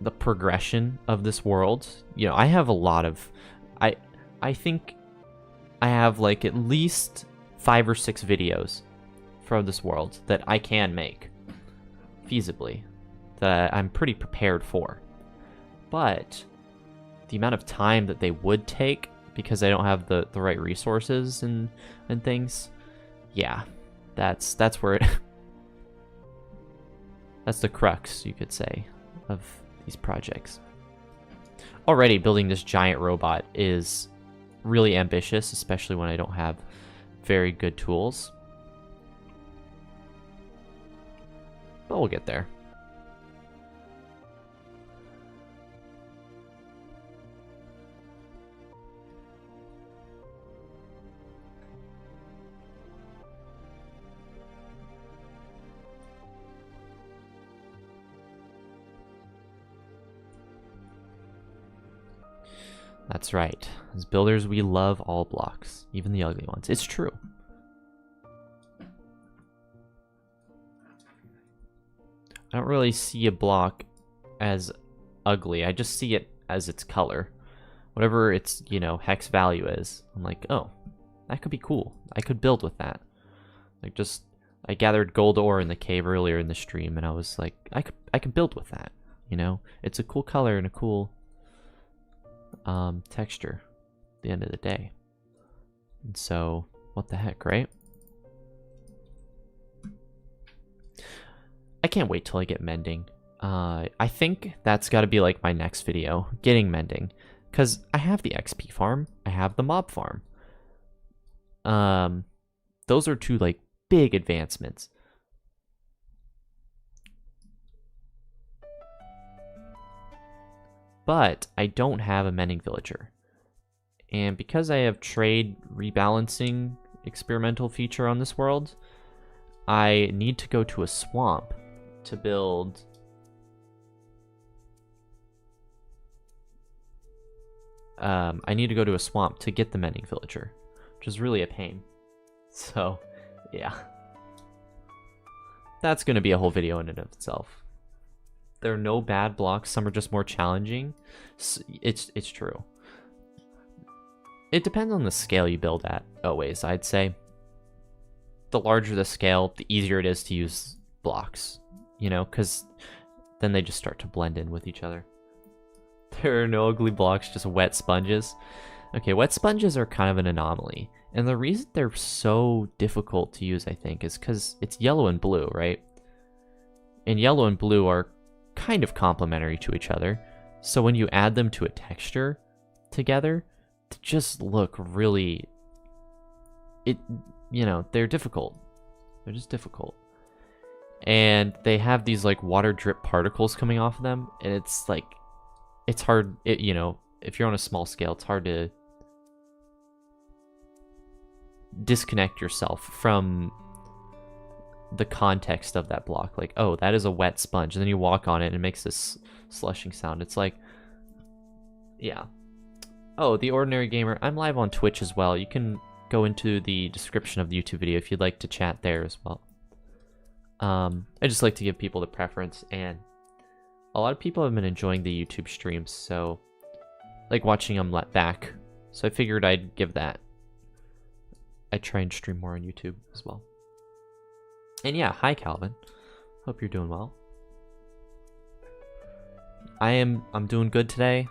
the progression of this world. You know, I have a lot of... I think I have like at least 5 or 6 videos from this world that I can make feasibly, that I'm pretty prepared for. But the amount of time that they would take because I don't have the right resources and things, yeah, that's where it that's the crux, you could say, of these projects. Already building this giant robot is really ambitious, especially when I don't have very good tools. But we'll get there. That's right. As builders, we love all blocks, even the ugly ones. It's true. I don't really see a block as ugly. I just see it as its color. Whatever its, you know, hex value is, I'm like, oh, that could be cool. I could build with that. Like, just, I gathered gold ore in the cave earlier in the stream, and I was like, I could build with that, you know? It's a cool color and a cool texture at the end of the day. And so, what the heck, right? I can't wait till I get mending. I think that's got to be like my next video, getting mending, because I have the XP farm, I have the mob farm. Those are 2 like big advancements. But I don't have a mending villager. And because I have trade rebalancing experimental feature on this world, I need to go to a swamp to build I need to go to a swamp to get the mending villager, which is really a pain. So, yeah. That's going to be a whole video in and of itself. There are no bad blocks, some are just more challenging. It's true. It depends on the scale you build at, always, I'd say. The larger the scale, the easier it is to use blocks, you know, because then they just start to blend in with each other. There are no ugly blocks, just wet sponges. Okay, wet sponges are kind of an anomaly. And the reason they're so difficult to use, I think, is because it's yellow and blue, right? And yellow and blue are kind of complementary to each other. So when you add them to a texture together, they just look really... you know, they're difficult. They're just difficult. And they have these, like, water drip particles coming off of them. And it's, like... It's hard, you know, if you're on a small scale, it's hard to disconnect yourself from the context of that block. Like, oh, that is a wet sponge. And then you walk on it and it makes this slushing sound. It's like, yeah. Oh, The Ordinary Gamer. I'm live on Twitch as well. You can go into the description of the YouTube video if you'd like to chat there as well. I just like to give people the preference, and a lot of people have been enjoying the YouTube streams, so like watching them back. So I figured I'd give that. I try and stream more on YouTube as well. And yeah, hi Calvin. Hope you're doing well. I'm doing good today.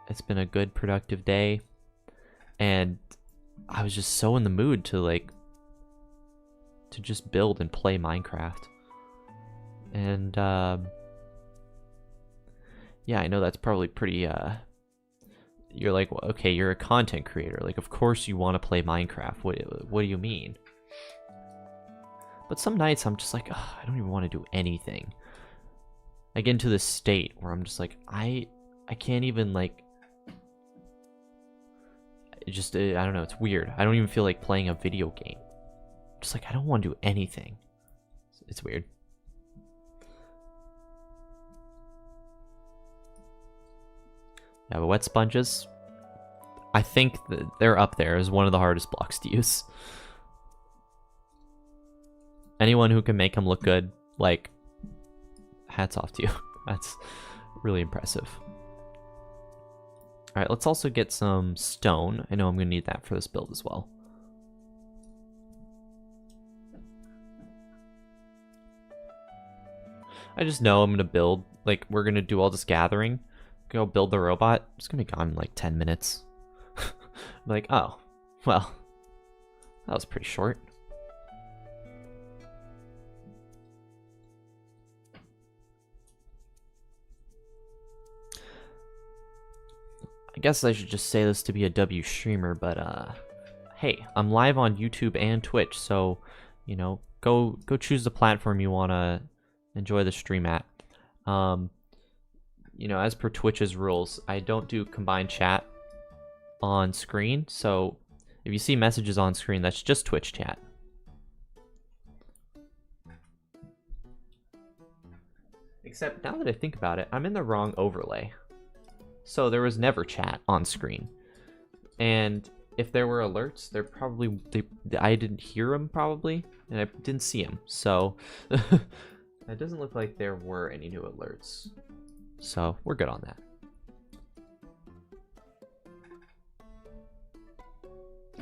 It's been a good, productive day, and I was just so in the mood to just build and play Minecraft. And yeah, I know that's probably pretty, you're like, well, okay, you're a content creator. Like, of course you want to play Minecraft. What do you mean? But some nights I'm just like, oh, I don't even want to do anything. I get into this state where I'm just like, I can't even, like, I don't know, it's weird. I don't even feel like playing a video game. Just like, I don't want to do anything. It's weird. Yeah, but wet sponges, I think that they're up there as one of the hardest blocks to use. Anyone who can make them look good, like, hats off to you. That's Really impressive. Alright, let's also get some stone. I know I'm going to need that for this build as well. I just know I'm going to build, like, we're going to do all this gathering, go build the robot. It's going to be gone in like 10 minutes. Like, oh, well, that was pretty short. I guess I should just say this to be a W streamer, but hey, I'm live on YouTube and Twitch, so you know, go choose the platform you want to enjoy the stream at. You know, as per Twitch's rules, I don't do combined chat on screen, so if you see messages on screen, that's just Twitch chat. Except now that I think about it, I'm in the wrong overlay. So there was never chat on screen. And if there were alerts, I didn't hear them probably, and I didn't see them. So it doesn't look like there were any new alerts. So we're good on that.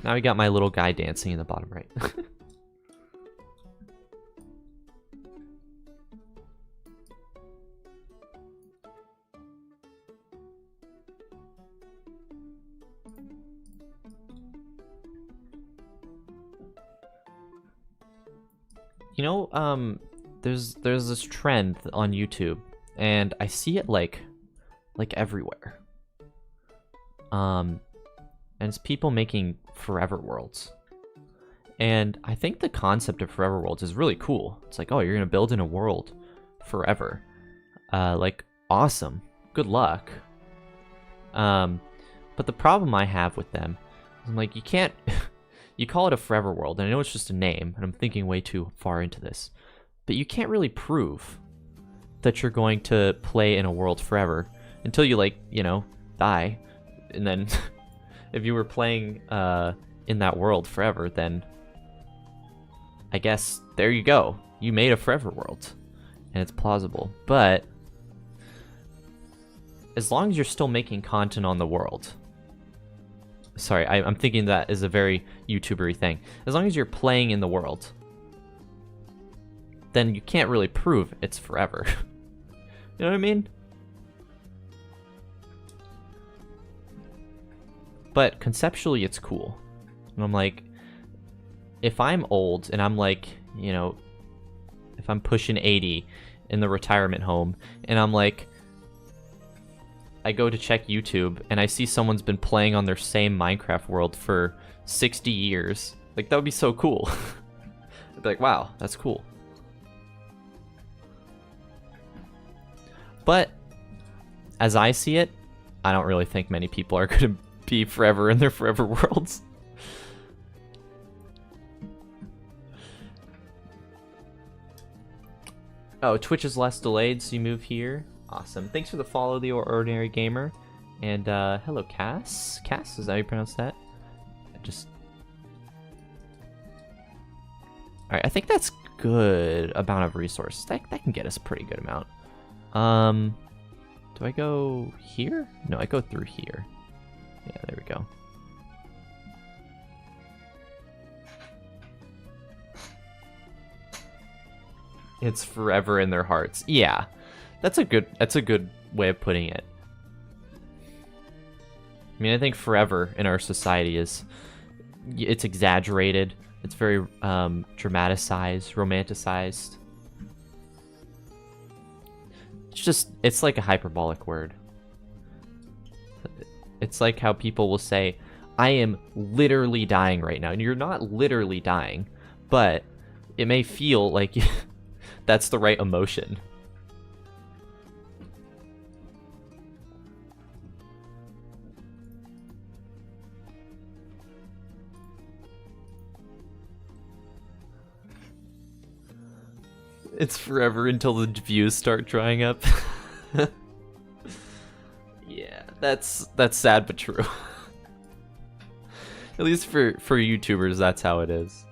Now we got my little guy dancing in the bottom right. You know, there's this trend on YouTube, and I see it like everywhere. And it's people making forever worlds. And I think the concept of forever worlds is really cool. It's like, oh, you're gonna build in a world forever. Like, awesome. Good luck. But the problem I have with them is I'm like, you can't you call it a forever world, and I know it's just a name, and I'm thinking way too far into this, but you can't really prove that you're going to play in a world forever until you, like, you know, die. And then if you were playing in that world forever, then I guess there you go. You made a forever world, and it's plausible. But as long as you're still making content on the world, sorry, I'm thinking that is a very YouTuber-y thing. As long as you're playing in the world, then you can't really prove it's forever. You know what I mean? But conceptually, it's cool. And I'm like, if I'm old and I'm like, you know, if I'm pushing 80 in the retirement home, and I'm like, I go to check YouTube and I see someone's been playing on their same Minecraft world for 60 years. Like, that would be so cool. I'd be like, wow, that's cool. But as I see it, I don't really think many people are going to be forever in their forever worlds. Oh, Twitch is less delayed, so you move here. Awesome. Thanks for the follow, the Ordinary Gamer. And hello, Cass. Cass, is that how you pronounce that? Alright, I think that's good amount of resources. That can get us a pretty good amount. Do I go here? No, I go through here. Yeah, there we go. It's forever in their hearts. Yeah. That's a good way of putting it. I mean, I think forever in our society it's exaggerated. It's very dramatized, romanticized. It's like a hyperbolic word. It's like how people will say, I am literally dying right now. And you're not literally dying, but it may feel like that's the right emotion. It's forever until the views start drying up. Yeah, that's sad but true. At least for YouTubers, that's how it is.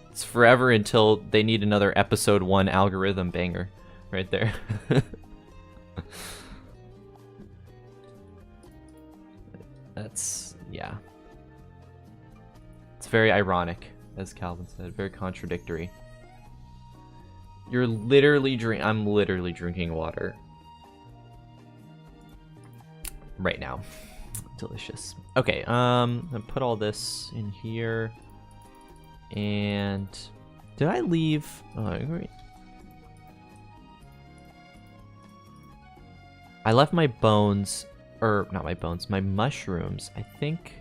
It's forever until they need another episode 1 algorithm banger. right there. That's, yeah. It's very ironic, as Calvin said, very contradictory. You're literally I'm literally drinking water. Right now. Delicious. Okay, I'm gonna put all this in here. And did I leave? Oh, great. I left my bones, or not my bones, my mushrooms, I think.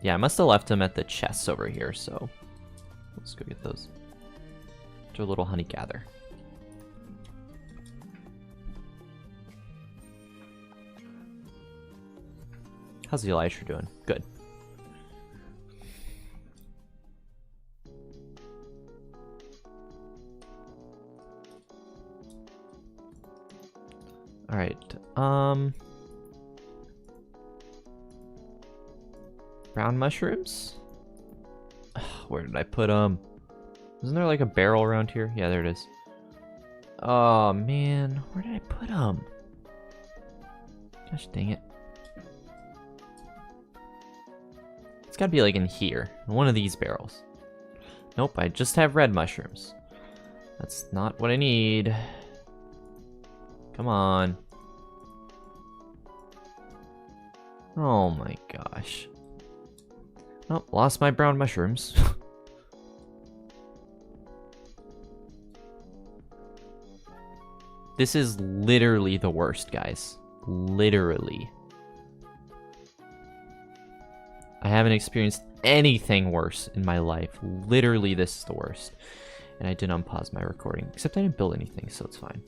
Yeah, I must have left them at the chests over here, so let's go get those. Do a little honey gather. How's the Elytra doing? Good. All right. Brown mushrooms? Where did I put them? Isn't there like a barrel around here? Yeah, there it is. Oh man, where did I put them? Gosh dang it. It's gotta be like in here, in one of these barrels. Nope, I just have red mushrooms. That's not what I need. Come on. Oh my gosh. Oh, lost my brown mushrooms. This is literally the worst, guys. Literally. I haven't experienced anything worse in my life. Literally, this is the worst. And I did unpause my recording. Except I didn't build anything, so it's fine.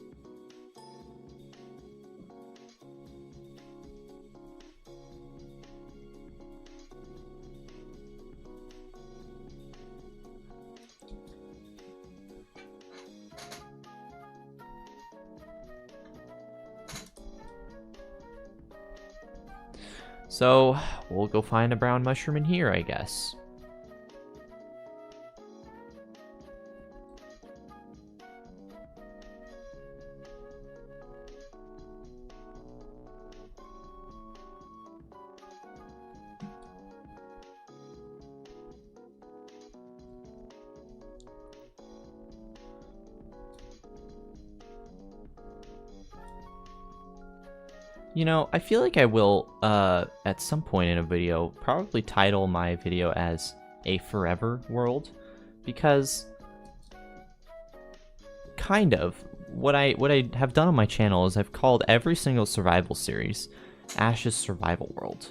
So, we'll go find a brown mushroom in here, I guess. You know, I feel like I will, at some point in a video, probably title my video as a forever world, because kind of what I have done on my channel is I've called every single survival series Ash's Survival World.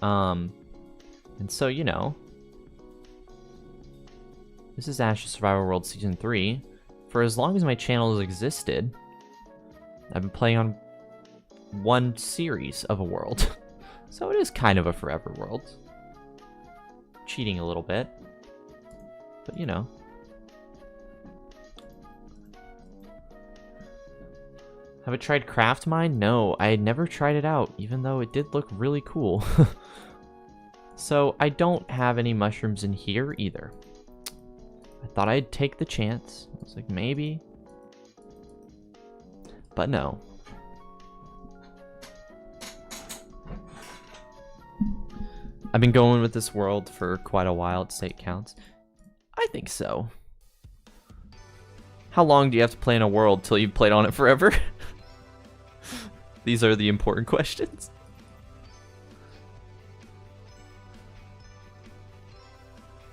And so, you know, this is Ash's Survival World Season 3. For as long as my channel has existed, I've been playing on one series of a world. So it is kind of a forever world. Cheating a little bit. But you know. Have I tried Craft Mine? No, I had never tried it out, even though it did look really cool. So I don't have any mushrooms in here either. I thought I'd take the chance. I was like, maybe. But no. I've been going with this world for quite a while, to say it counts. I think so. How long do you have to play in a world till you've played on it forever? These are the important questions.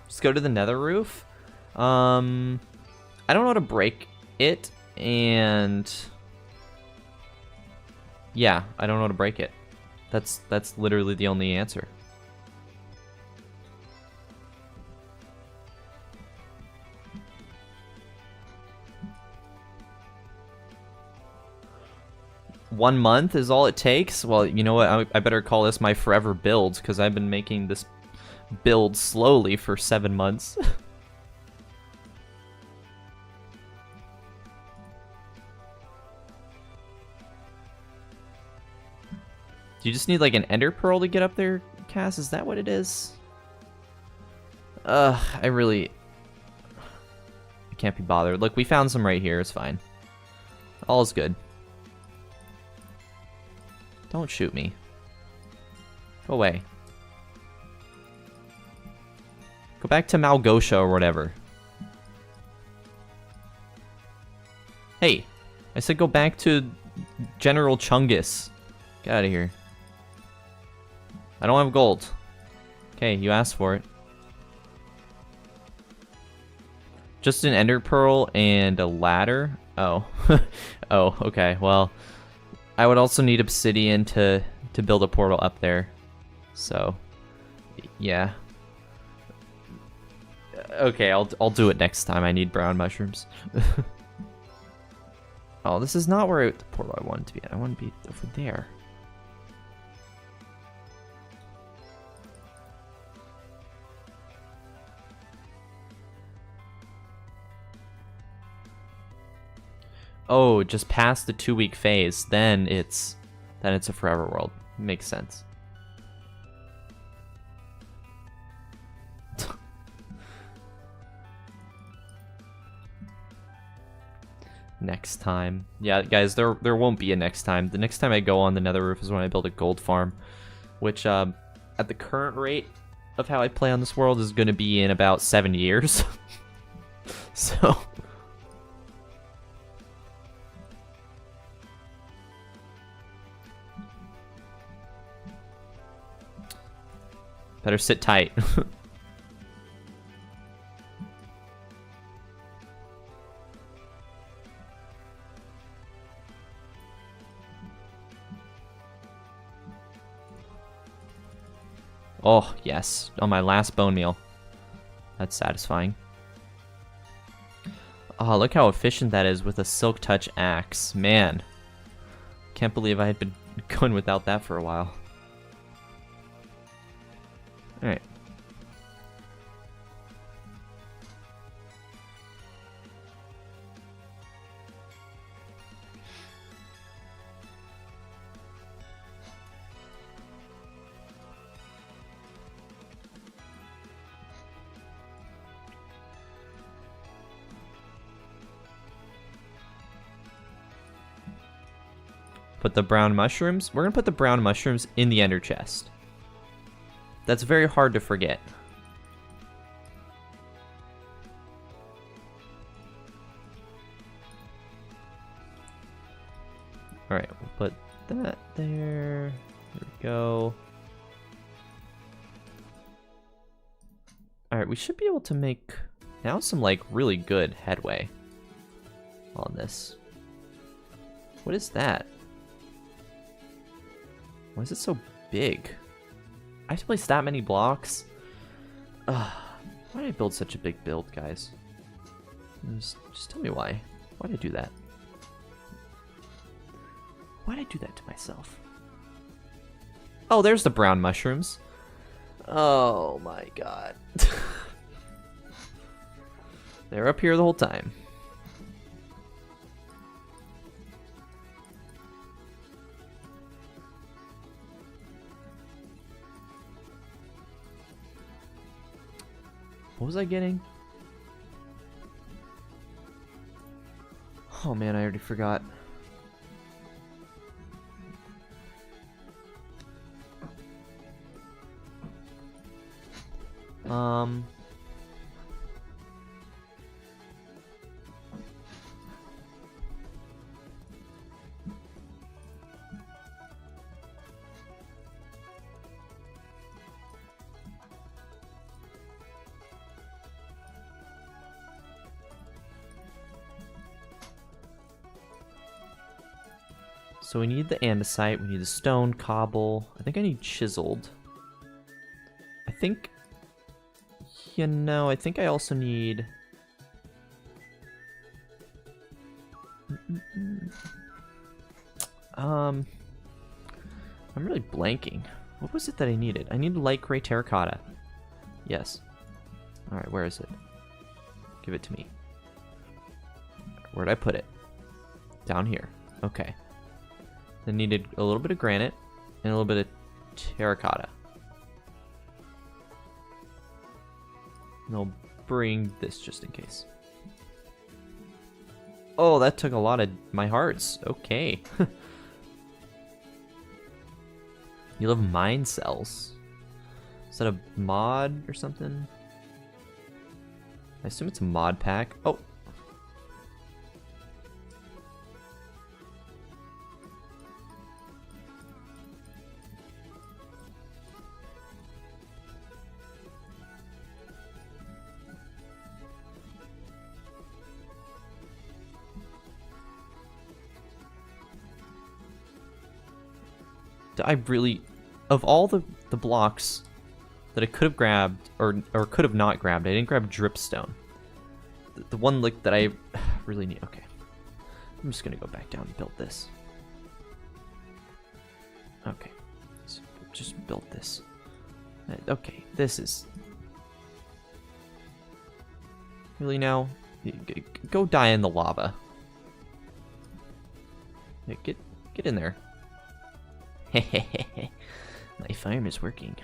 Just go to the nether roof. I don't know how to break it, and yeah, I don't know how to break it. That's literally the only answer. One month is all it takes? Well, you know what? I better call this my forever build, because I've been making this build slowly for 7 months. Do you just need like an ender pearl to get up there, Cass? Is that what it is? I really... can't be bothered. Look, we found some right here. It's fine. All is good. Don't shoot me. Go away. Go back to Malgosha or whatever. Hey, I said go back to General Chungus. Get out of here. I don't have gold. Okay, you asked for it. Just an ender pearl and a ladder? Oh. Oh, okay. Well, I would also need obsidian to build a portal up there. So, yeah. Okay, I'll do it next time. I need brown mushrooms. Oh, this is not where the portal I wanted to be at. I want to be over there. Oh, just past the 2-week phase, then it's a forever world. Makes sense. Next time. Yeah, guys, there won't be a next time. The next time I go on the nether roof is when I build a gold farm, which at the current rate of how I play on this world is going to be in about 7 years. So better sit tight. Oh, yes. On my last bone meal. That's satisfying. Oh, look how efficient that is with a Silk Touch axe. Man. Can't believe I had been going without that for a while. Alright. Put the brown mushrooms. We're gonna put the brown mushrooms in the ender chest. That's very hard to forget. Alright, we'll put that there. There we go. Alright, we should be able to make now some like really good headway on this. What is that? Why is it so big? I have to place that many blocks? Ugh. Why did I build such a big build, guys? Just tell me why. Why did I do that? Why did I do that to myself? Oh, there's the brown mushrooms. Oh my god. They're up here the whole time. What was I getting? Oh man, I already forgot. So we need the andesite, we need the stone, cobble. I think I need chiseled. I think, you know, I think I also need... I'm really blanking. What was it that I needed? I needed light gray terracotta. Yes. Alright, where is it? Give it to me. Where'd I put it? Down here. Okay. Then needed a little bit of granite and a little bit of terracotta. And I'll bring this just in case. Oh, that took a lot of my hearts. Okay. You love mine cells. Is that a mod or something? I assume it's a mod pack. Oh. I really, of all the blocks that I could have grabbed or could have not grabbed, I didn't grab dripstone. The one like that I really need. Okay, I'm just gonna go back down and build this. Okay, so just build this. Okay, this is really now. Go die in the lava. Yeah, get in there. My farm is working.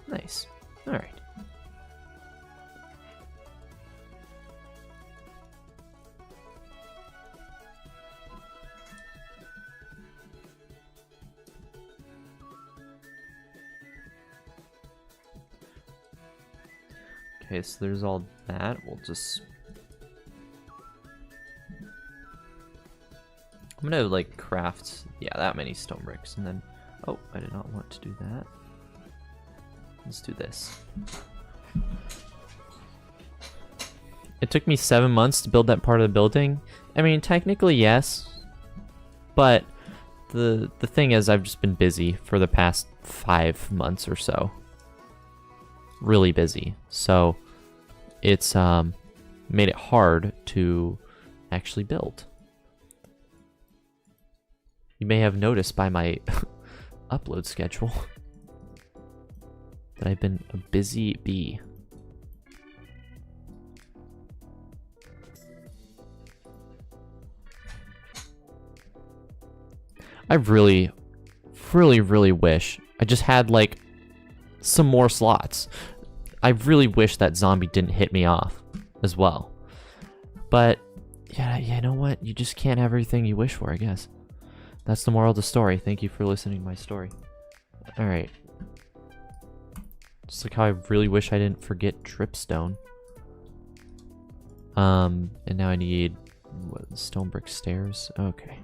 Nice. Alright. Okay, so there's all that. We'll just... I'm gonna like craft, yeah, that many stone bricks, and then, oh, I did not want to do that. Let's do this. It took me 7 months to build that part of the building. I mean, technically yes, but the thing is, I've just been busy for the past 5 months or so. Really busy, so it's made it hard to actually build. You may have noticed by my upload schedule that I've been a busy bee. I really wish I just had like some more slots. I really wish that zombie didn't hit me off as well. But yeah, you know what? You just can't have everything you wish for, I guess. That's the moral of the story. Thank you for listening to my story. Alright. Just like how I really wish I didn't forget dripstone. And now I need what, stone brick stairs. Okay.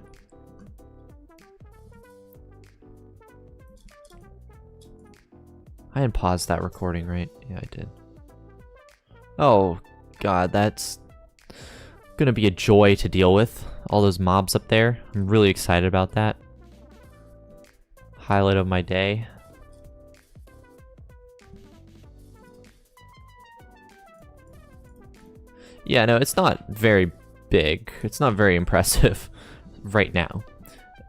I didn't pause that recording, right? Yeah, I did. Oh god, that's gonna be a joy to deal with. All those mobs up there. I'm really excited about that. Highlight of my day. Yeah, no, it's not very big. It's not very impressive right now.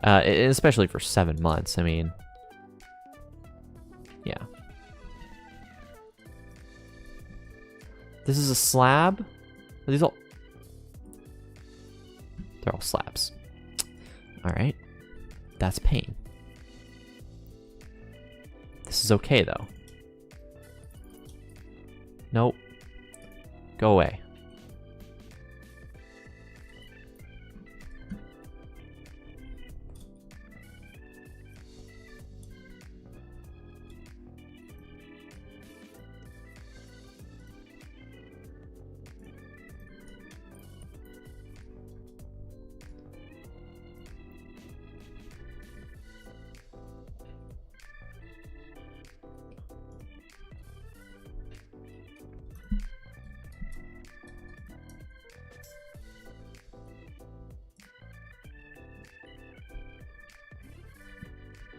Especially for 7 months, I mean. Yeah. This is a slab? Are these all... They're all slabs. Alright. That's pain. This is okay, though. Nope. Go away.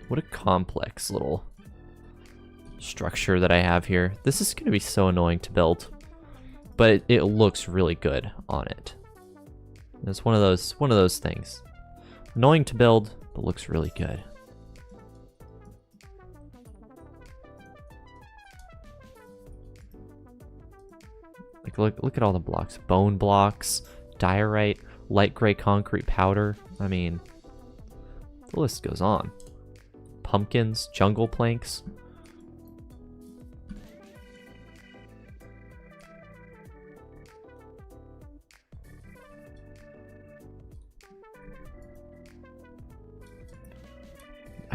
What a complex little structure that I have here. This is going to be so annoying to build, but it looks really good on it. It's one of those things. Annoying to build, but looks really good. Like look at all the blocks. Bone blocks, diorite, light gray concrete powder. I mean, the list goes on. Pumpkins, jungle planks.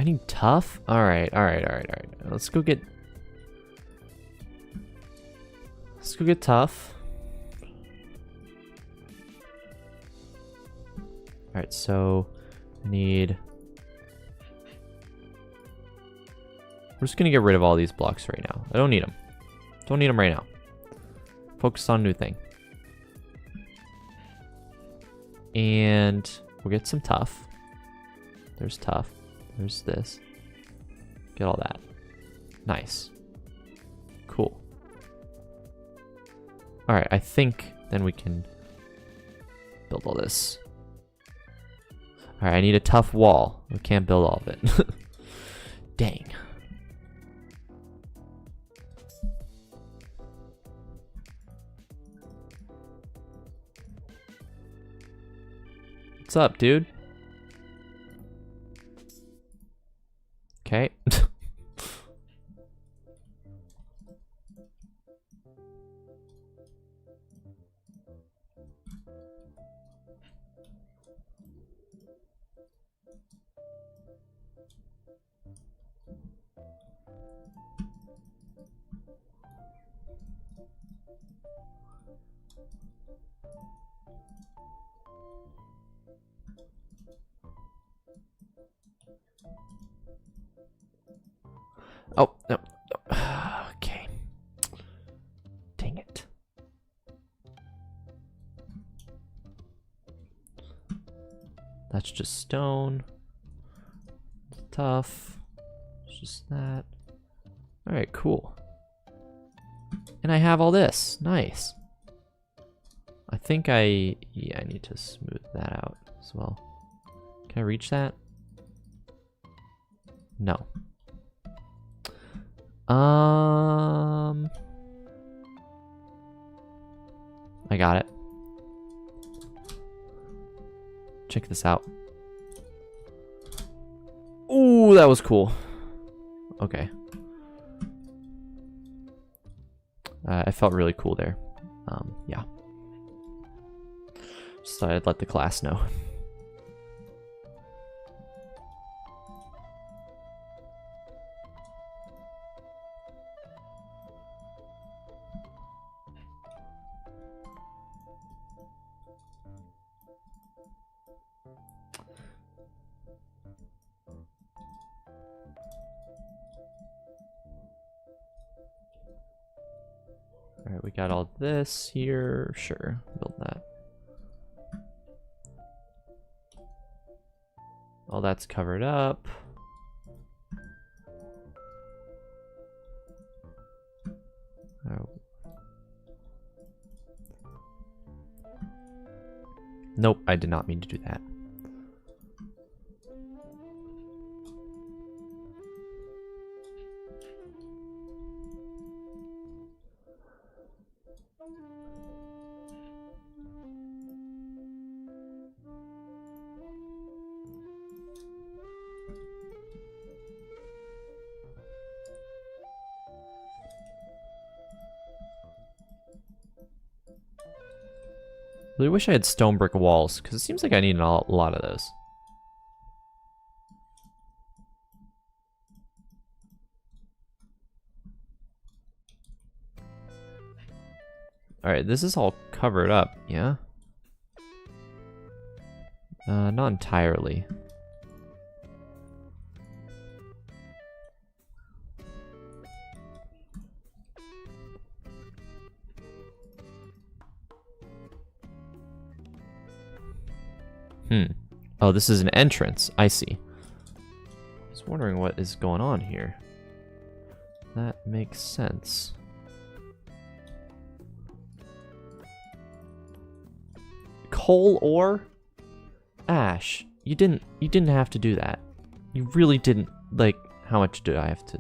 I need tough? Alright. Let's go get tough. Alright, so I need... We're just gonna get rid of all these blocks right now. I don't need them. Don't need them right now. Focus on a new thing. And we'll get some tough. There's tough. There's this. Get all that. Nice. Cool. Alright, I think then we can build all this. Alright, I need a tough wall. We can't build all of it. Dang. What's up, dude? Okay. Oh, no. Okay. Dang it. That's just stone. It's tough. It's just that. Alright, cool. And I have all this. Nice. I think yeah, I need to smooth that out as well. Can I reach that? No. I got it. Check this out. Ooh, that was cool. Okay. I felt really cool there. Yeah. Just thought I'd let the class know. Alright, we got all this here. Sure, build that. All that's covered up. Oh. Nope, I did not mean to do that. Really wish I had stone brick walls, because it seems like I need a lot of those. Alright, this is all covered up, yeah? Not entirely. Oh, this is an entrance. I see. I was wondering what is going on here. That makes sense. Coal ore? Ash, you didn't have to do that. You really didn't. Like, how much do I have to?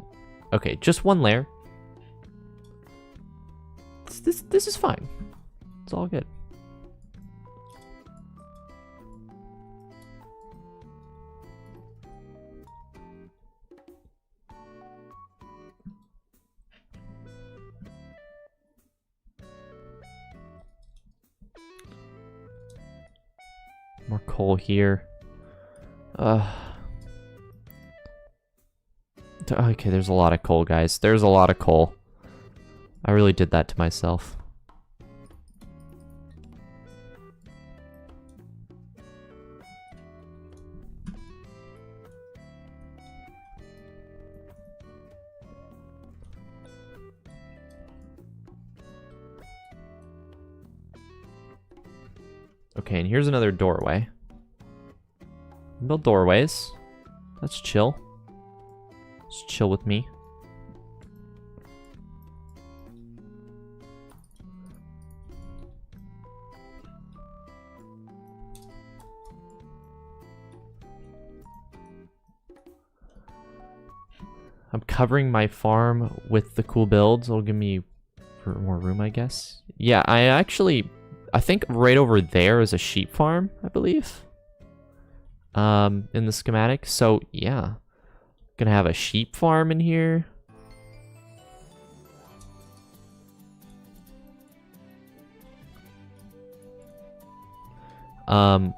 Okay, just one layer. This is fine. It's all good. More coal here. Okay, there's a lot of coal, guys. There's a lot of coal. I really did that to myself. Okay, and here's another doorway. Build doorways. Let's chill. Just chill with me. I'm covering my farm with the cool builds. It'll give me more room, I guess. Yeah, I think right over there is a sheep farm, I believe. In the schematic. So, yeah. Gonna have a sheep farm in here.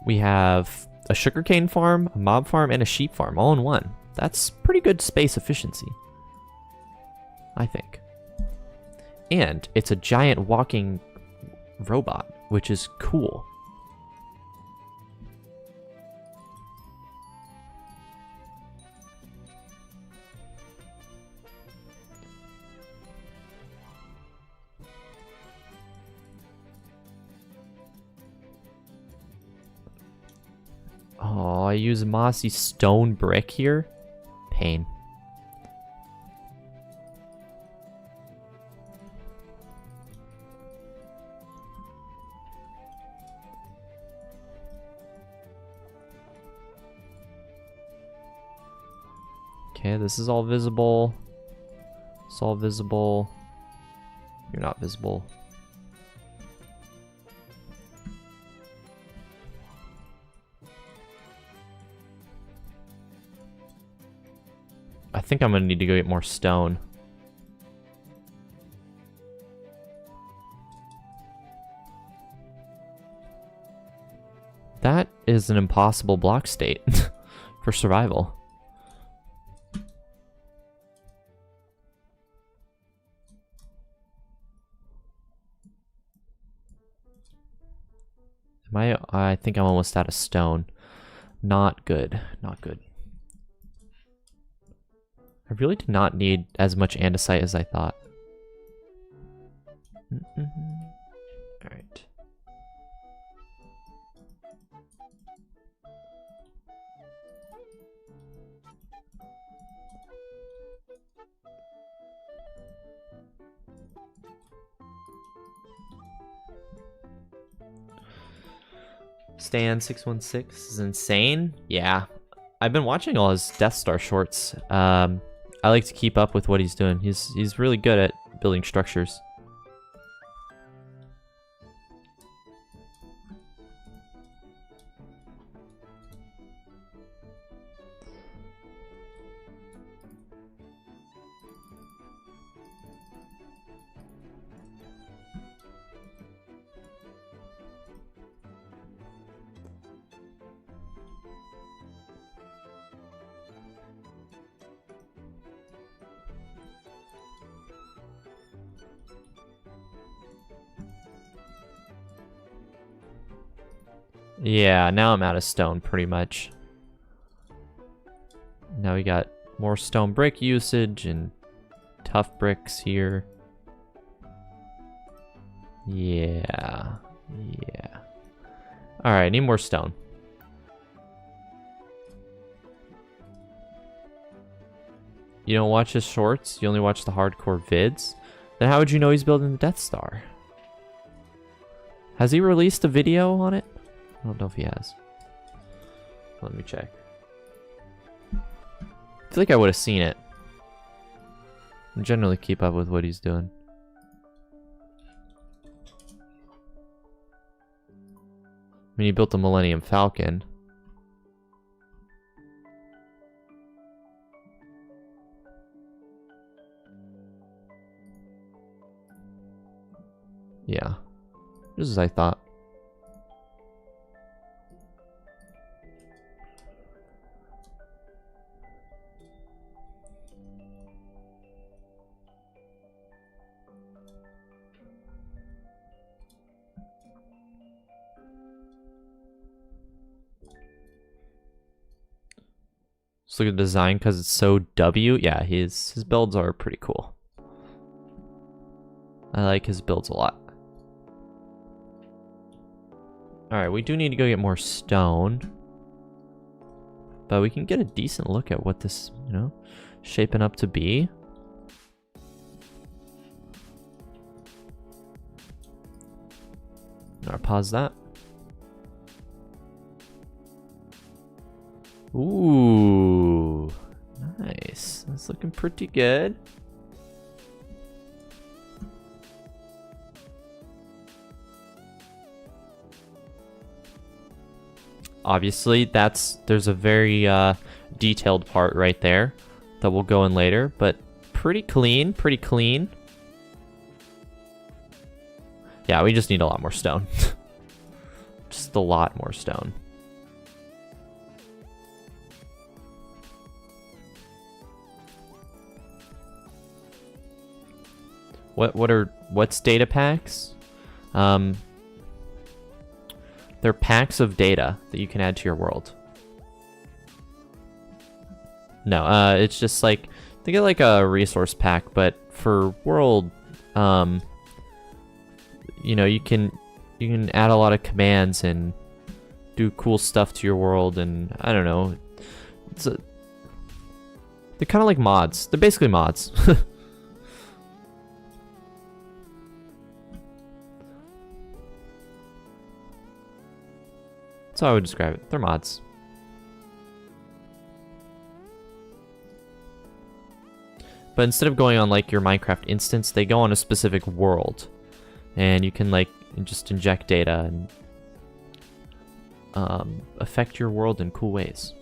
We have a sugarcane farm, a mob farm, and a sheep farm all in one. That's pretty good space efficiency, I think. And it's a giant walking robot, which is cool. Oh, I use mossy stone brick here. Pain. Okay, this is all visible. It's all visible. You're not visible. I think I'm gonna need to go get more stone. That is an impossible block state for survival. I think I'm almost out of stone. Not good. Not good. I really did not need as much andesite as I thought. Alright. Stan616 is insane. Yeah. I've been watching all his Death Star shorts. I like to keep up with what he's doing. He's really good at building structures. Yeah, now I'm out of stone pretty much. Now we got more stone brick usage and tough bricks here. Yeah. Yeah. Alright, need more stone. You don't watch his shorts? You only watch the hardcore vids? Then how would you know he's building the Death Star? Has he released a video on it? I don't know if he has. Let me check. I feel like I would have seen it. I generally keep up with what he's doing. I mean, he built the Millennium Falcon. Yeah. Just as I thought. Let's look at the design because it's so W. Yeah, his builds are pretty cool. I like his builds a lot. Alright, we do need to go get more stone. But we can get a decent look at what this, you know, shaping up to be. I'll pause that. Ooh, nice. That's looking pretty good. Obviously, there's a very detailed part right there that we'll go in later, but pretty clean, pretty clean. Yeah, we just need a lot more stone. Just a lot more stone. What's data packs? They're packs of data that you can add to your world. No, it's just like, think of like a resource pack, but for world, you know, you can add a lot of commands and do cool stuff to your world, and I don't know. They're kind of like mods. They're basically mods. That's how I would describe it. They're mods. But instead of going on like your Minecraft instance, they go on a specific world. And you can like just inject data and affect your world in cool ways.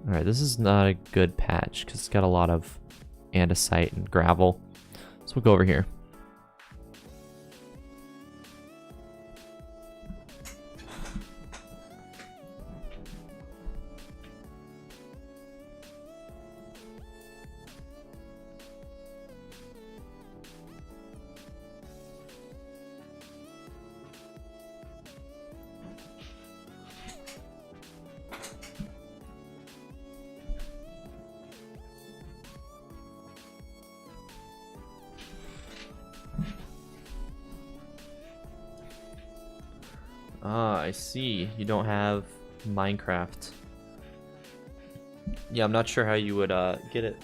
Alright, this is not a good patch because it's got a lot of andesite and gravel. So we'll go over here. Ah, I see. You don't have Minecraft. Yeah, I'm not sure how you would get it.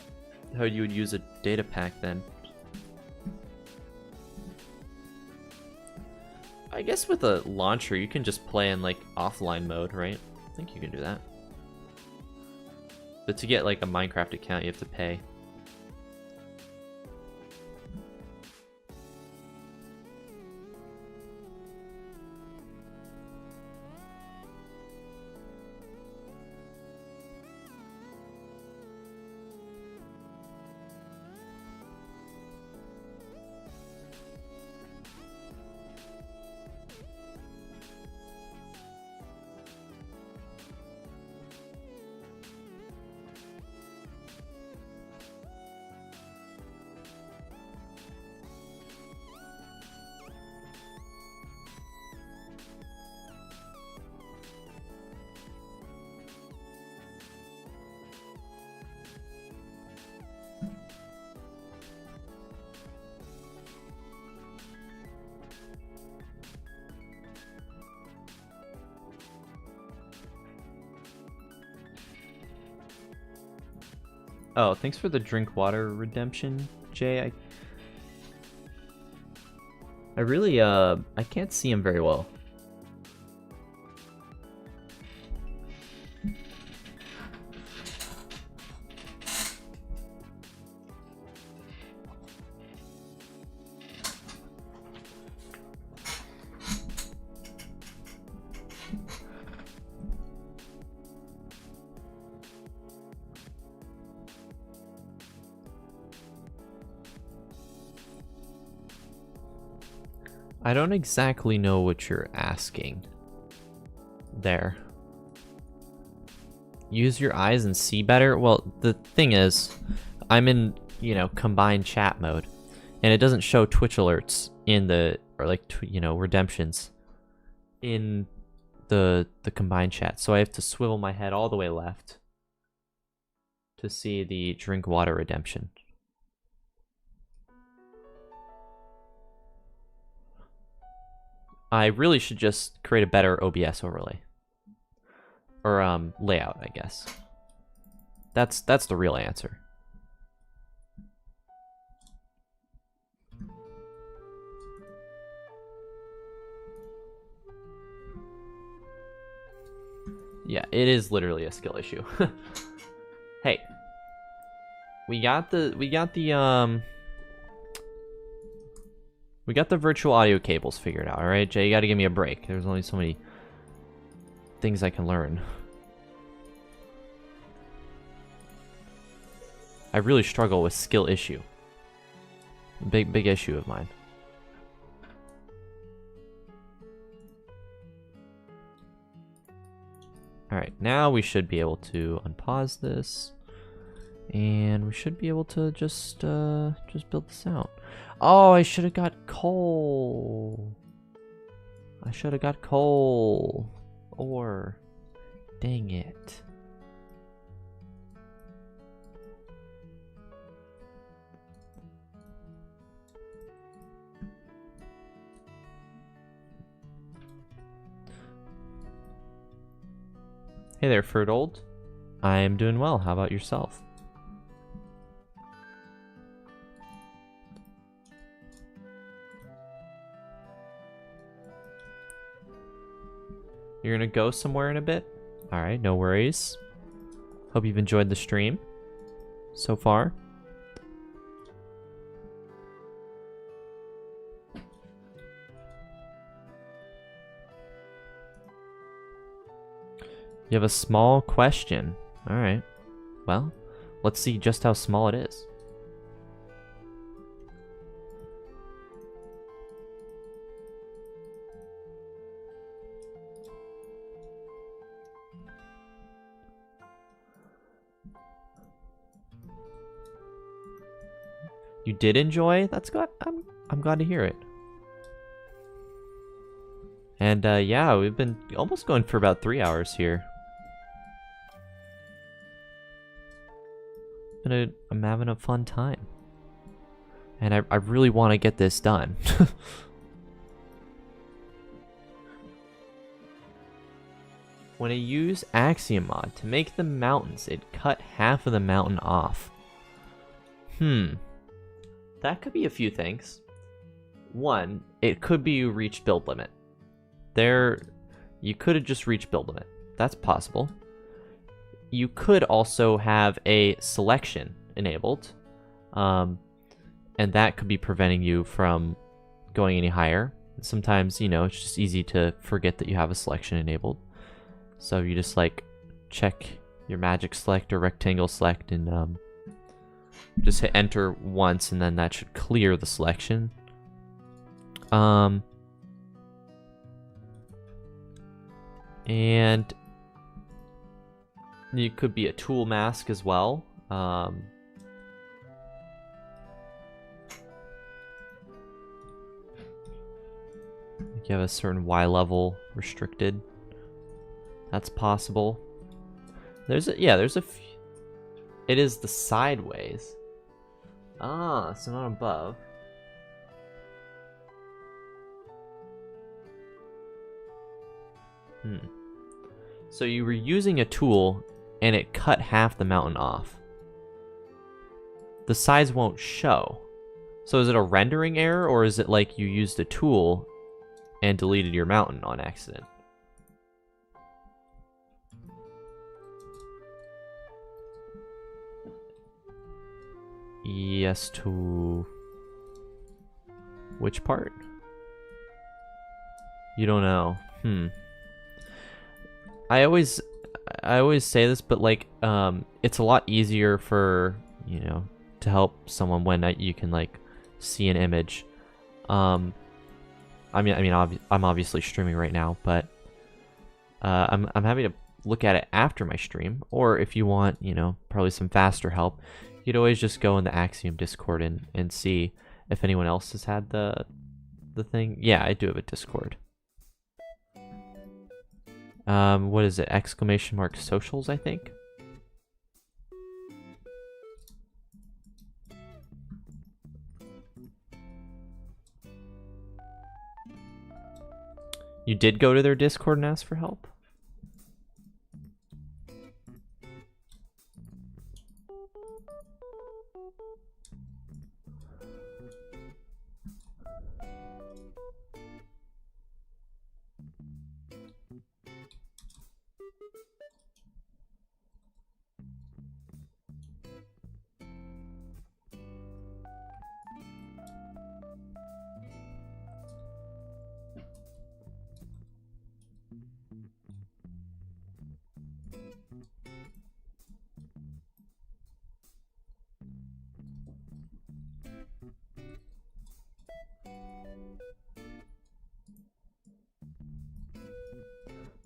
How you would use a data pack then. I guess with a launcher, you can just play in like offline mode, right? I think you can do that. But to get like a Minecraft account, you have to pay. Oh, thanks for the drink water redemption, Jay. I really, I can't see him very well. I don't exactly know what you're asking there. Use your eyes and see better? Well, the thing is, I'm in, you know, combined chat mode. And it doesn't show Twitch alerts in the, or like, you know, redemptions in the combined chat. So I have to swivel my head all the way left to see the drink water redemption. I really should just create a better OBS overlay. Or layout, I guess. That's the real answer. Yeah, it is literally a skill issue. Hey. We got the virtual audio cables figured out, alright? Jay, you gotta give me a break. There's only so many things I can learn. I really struggle with skill issue. Big issue of mine. Alright, now we should be able to unpause this. And we should be able to just build this out. Oh, I should have got coal. I should have got coal. Or, dang it. Hey there, Ferdold. I am doing well. How about yourself? You're gonna go somewhere in a bit? Alright, no worries. Hope you've enjoyed the stream so far. You have a small question. Alright. Well, let's see just how small it is. You did enjoy? That's good. I'm glad to hear it. And yeah, we've been almost going for about 3 hours here. I'm having a fun time. And I really want to get this done. When I use Axiom mod to make the mountains, it cut half of the mountain off. That could be a few things. One, it could be you reached build limit. You could have just reached build limit. That's possible. You could also have a selection enabled, and that could be preventing you from going any higher. Sometimes, you know, it's just easy to forget that you have a selection enabled. So you just like check your magic select or rectangle select and just hit enter once, and then that should clear the selection. And you could be a tool mask as well. You have a certain Y level restricted. That's possible. There's a few. It is the sideways. Ah, so not above. So you were using a tool and it cut half the mountain off. The sides won't show. So is it a rendering error, or is it like you used a tool and deleted your mountain on accident? Yes to which part? You don't know. I always say this, but like it's a lot easier for, you know, to help someone when you can like see an image. I'm obviously streaming right now, but I'm happy to look at it after my stream, or if you want, you know, probably some faster help, you'd always just go in the Axiom Discord and see. if anyone else has had the thing. Yeah, I do have a Discord. What is it? Exclamation mark socials, I think. You did go to their Discord and ask for help?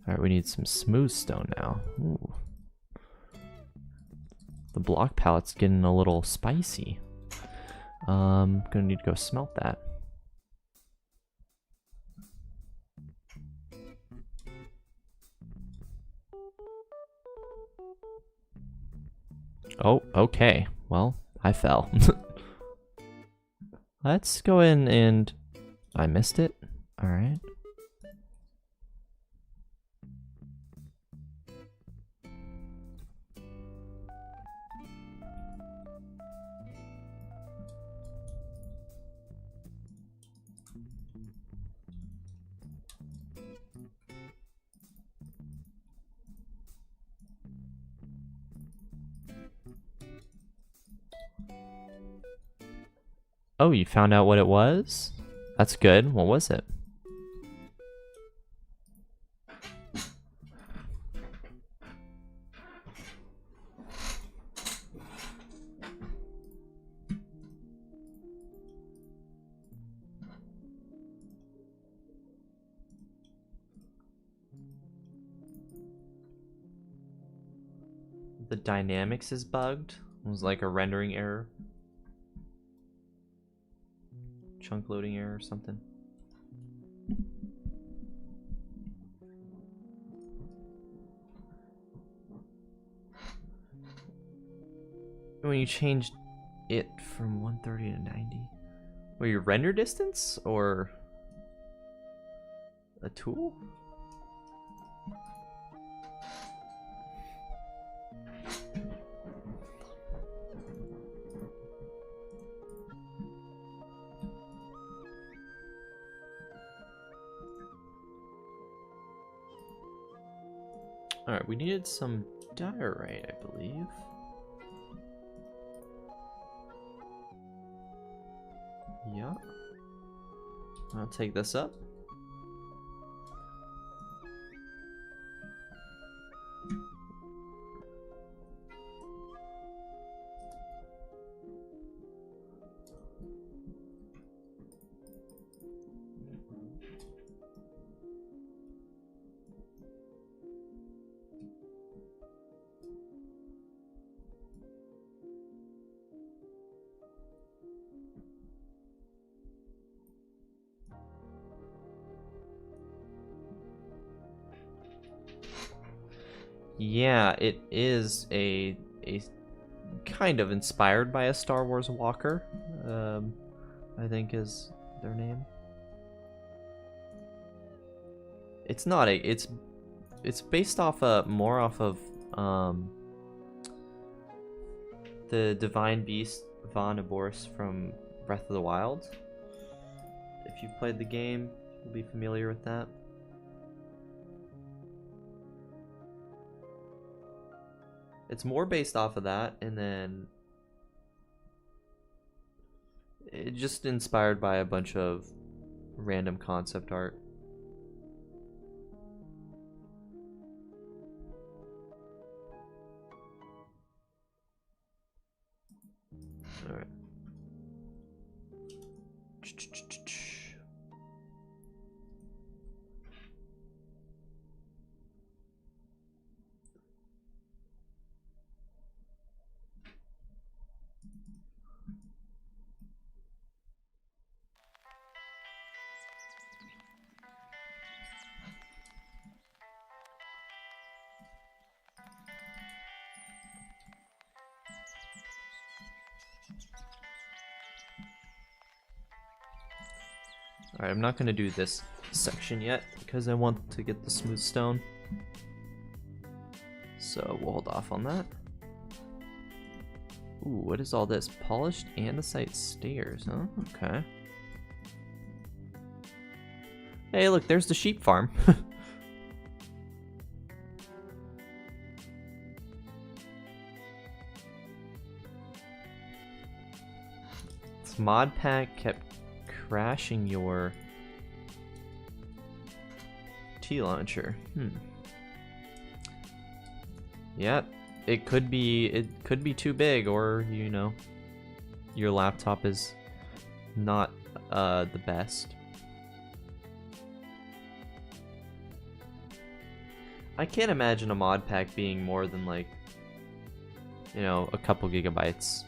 All right, we need some smooth stone now. Ooh. The block palette's getting a little spicy. Gonna need to go smelt that. Oh, okay. Well, I fell. Let's go in and... I missed it? Alright. Oh, you found out what it was? That's good. What was it? The dynamics is bugged. It was like a rendering error. Chunk loading error or something. When you changed it from 130 to 90. Were your render distance or a tool? Alright, we needed some diorite, I believe. Yeah. I'll take this up. Yeah, it is a kind of inspired by a Star Wars walker. I think is their name. It's not a. It's based off more off of the divine beast Von Aboris from Breath of the Wild. If you've played the game, you'll be familiar with that. It's more based off of that, and then it just inspired by a bunch of random concept art. All right. Alright, I'm not going to do this section yet because I want to get the smooth stone. So we'll hold off on that. Ooh, what is all this? Polished andesite stairs, huh? Okay. Hey, look, there's the sheep farm. This mod pack kept crashing your T-launcher. Yep, it could be too big, or you know, your laptop is not the best. I can't imagine a mod pack being more than like, you know, a couple gigabytes.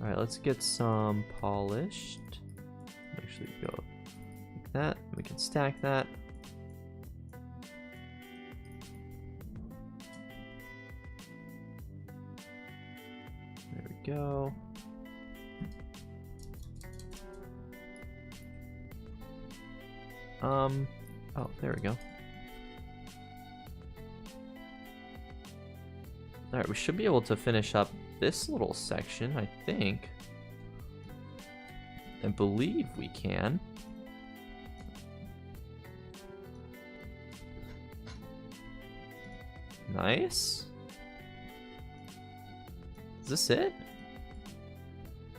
Alright, let's get some polished. Actually go like that. We can stack that. There we go. Oh, there we go. Alright, we should be able to finish up this little section, I think. I believe we can. Nice. Is this it?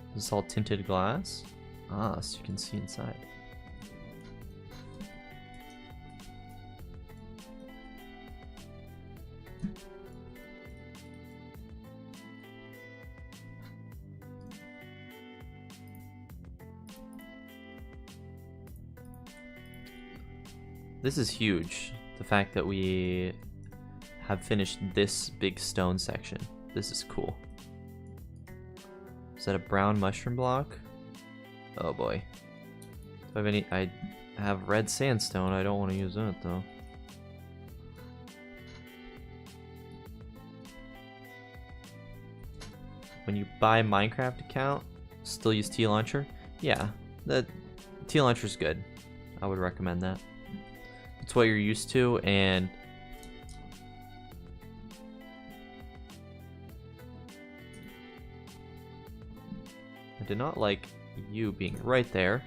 Is this all tinted glass? Ah, so you can see inside. This is huge, the fact that we have finished this big stone section. This is cool. Is that a brown mushroom block? Oh boy. Do I have any? I have red sandstone. I don't want to use that though. When you buy a Minecraft account, still use T-Launcher? Yeah, the T-Launcher is good. I would recommend that. It's what you're used to, and I did not like you being right there.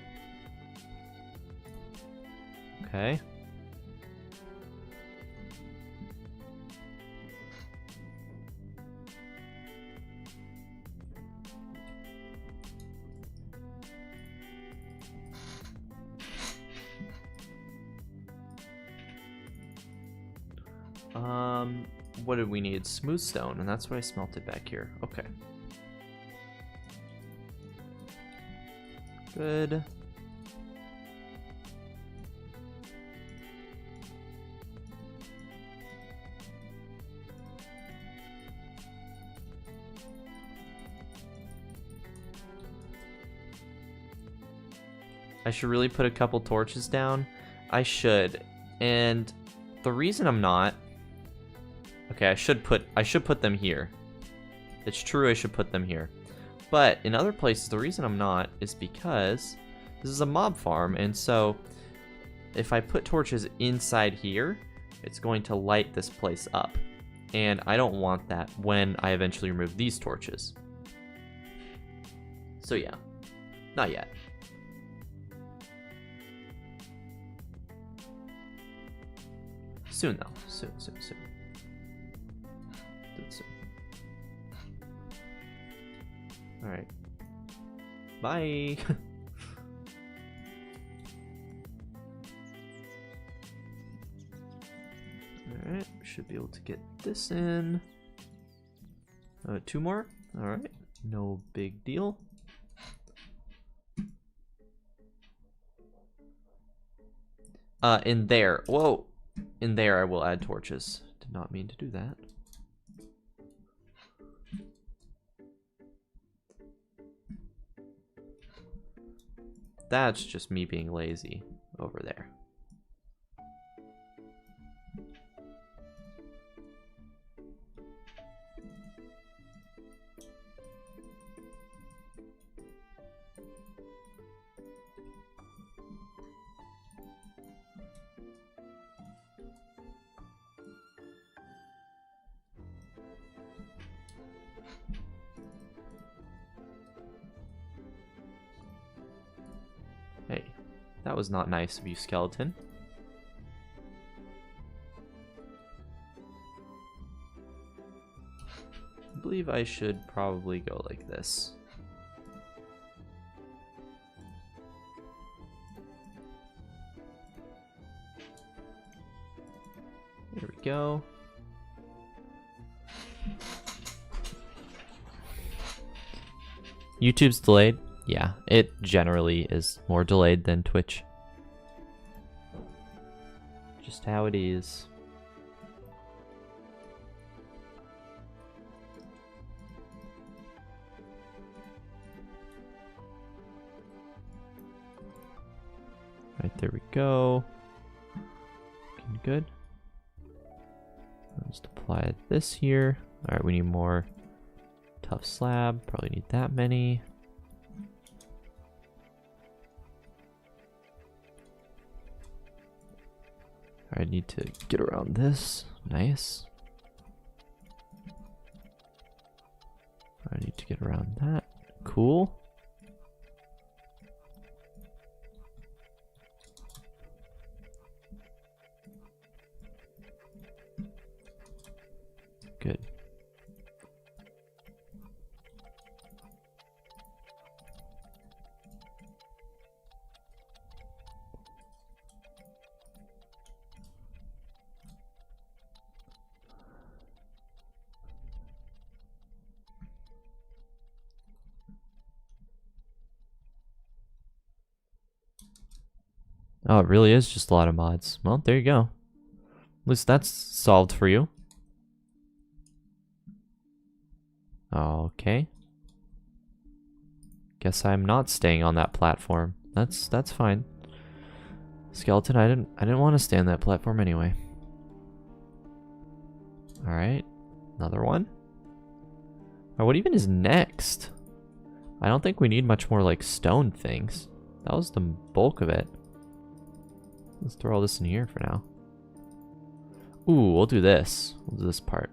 Okay. What did we need? Smooth stone, and that's what I smelted back here. Okay. Good. I should really put a couple torches down. I should. And the reason I'm not... Okay, I should put them here. It's true I should put them here. But in other places, the reason I'm not is because this is a mob farm, and so if I put torches inside here, it's going to light this place up. And I don't want that when I eventually remove these torches. So yeah, not yet. Soon though, soon. Do it soon. Alright. Bye! Alright, should be able to get this in. 2 more? Alright, no big deal. In there. Whoa! In there I will add torches. Did not mean to do that. That's just me being lazy over there. That was not nice of you, skeleton. I believe I should probably go like this. There we go. YouTube's delayed? Yeah, it generally is more delayed than Twitch. Just how it is. Right, there we go. Looking good. Let's apply this here. Alright, we need more tough slab. Probably need that many. I need to get around this. Nice. I need to get around that. Cool. Good. Oh, it really is just a lot of mods. Well, there you go. At least that's solved for you. Okay. Guess I'm not staying on that platform. That's fine. Skeleton, I didn't want to stay on that platform anyway. Alright. Another one. Alright, what even is next? I don't think we need much more like stone things. That was the bulk of it. Let's throw all this in here for now. Ooh, we'll do this. We'll do this part.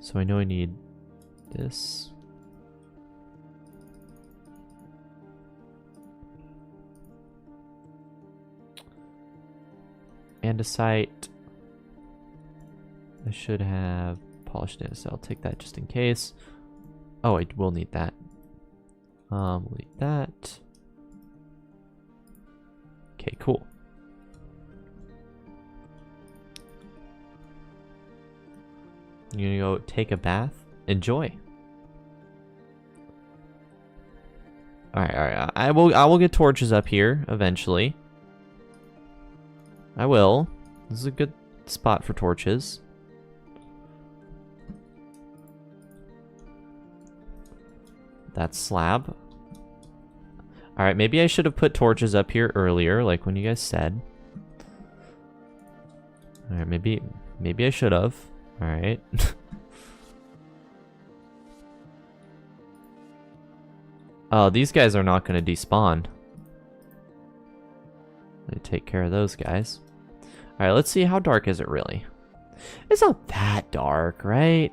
So I know I need this. Andesite. I should have polished andesite. I'll take that just in case. Oh, I will need that. We'll need that. Okay, cool. You're gonna go take a bath? Enjoy. Alright. I will get torches up here eventually. I will. This is a good spot for torches. That slab. Alright, maybe I should have put torches up here earlier, like when you guys said. Alright, maybe I should have. Alright. Oh, these guys are not going to despawn. Let me take care of those guys. Alright, let's see, how dark is it really? It's not that dark, right?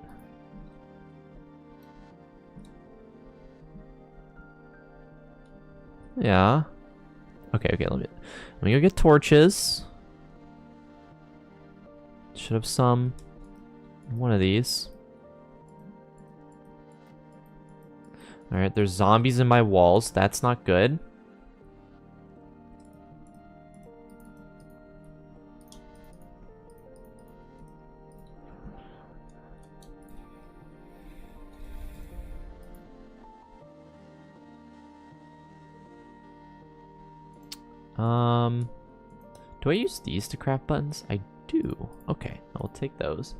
Yeah. Okay, let me go get torches. Should have some. One of these. Alright, there's zombies in my walls. That's not good. Do I use these to craft buttons? I do. Okay, I'll take those.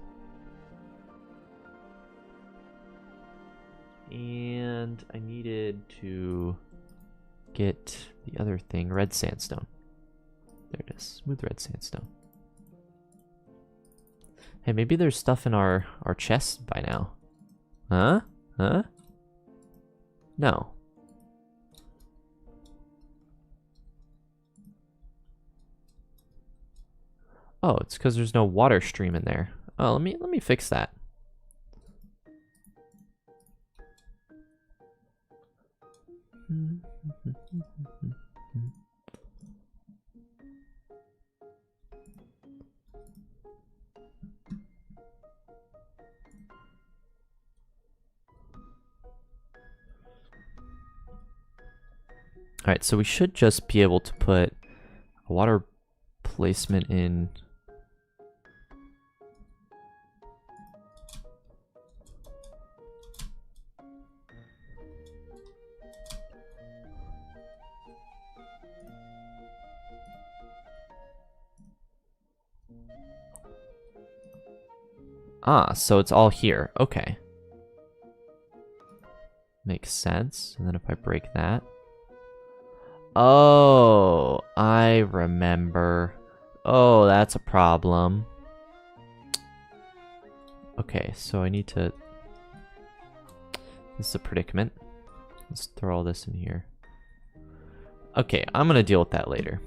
And I needed to get the other thing, red sandstone. There it is, smooth red sandstone. Hey, maybe there's stuff in our chests by now. Huh? Huh? No. Oh, it's because there's no water stream in there. Oh, let me fix that. Alright, so we should just be able to put a water placement in. Ah, so it's all here. Okay. Makes sense. And then if I break that. Oh, I remember. Oh, that's a problem. Okay, so I need to... This is a predicament. Let's throw all this in here. Okay, I'm gonna deal with that later.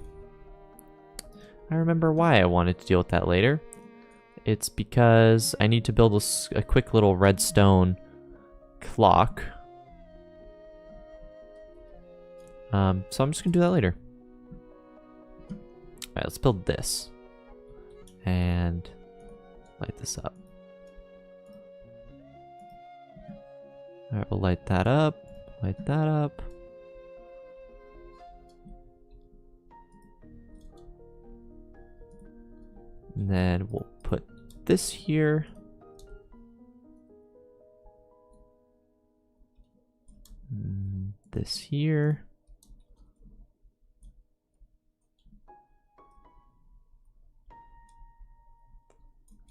I remember why I wanted to deal with that later. It's because I need to build a quick little redstone clock. So I'm just gonna do that later. Alright, let's build this. And light this up. Alright, we'll light that up. Light that up. And then we'll put this here. This here.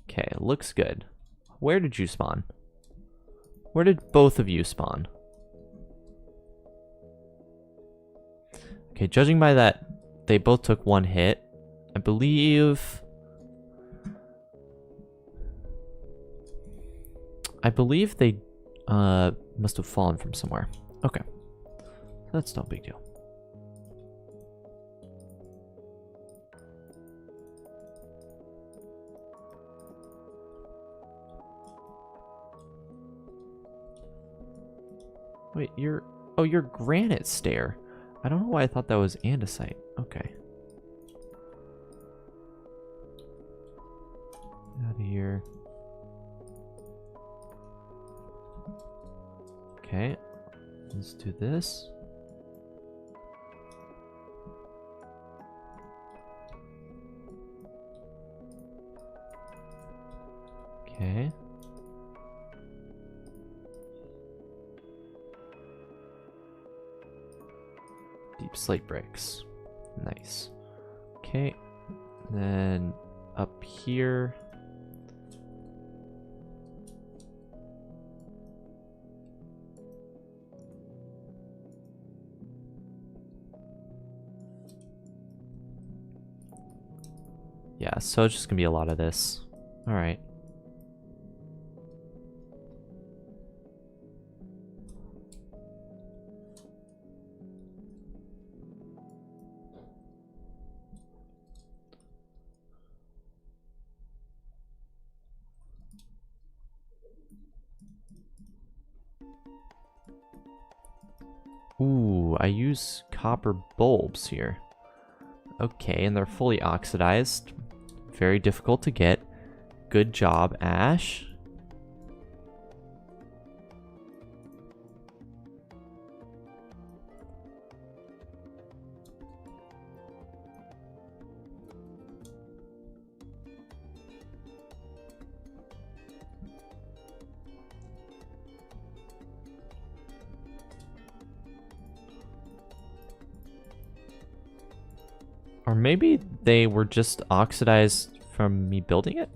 Okay, looks good. Where did you spawn? Where did both of you spawn? Okay, judging by that, they both took one hit. I believe they must have fallen from somewhere. Okay. That's no big deal. Wait, you're granite stair. I don't know why I thought that was andesite. Okay. Out of here. Okay. Let's do this. Okay. Deep slate bricks. Nice. Okay. Then up here. Yeah, so it's just gonna be a lot of this. Alright. Ooh, I use copper bulbs here. Okay, and they're fully oxidized. Very difficult to get. Good job, Ash. Or maybe they were just oxidized from me building it?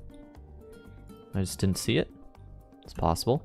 I just didn't see it. It's possible.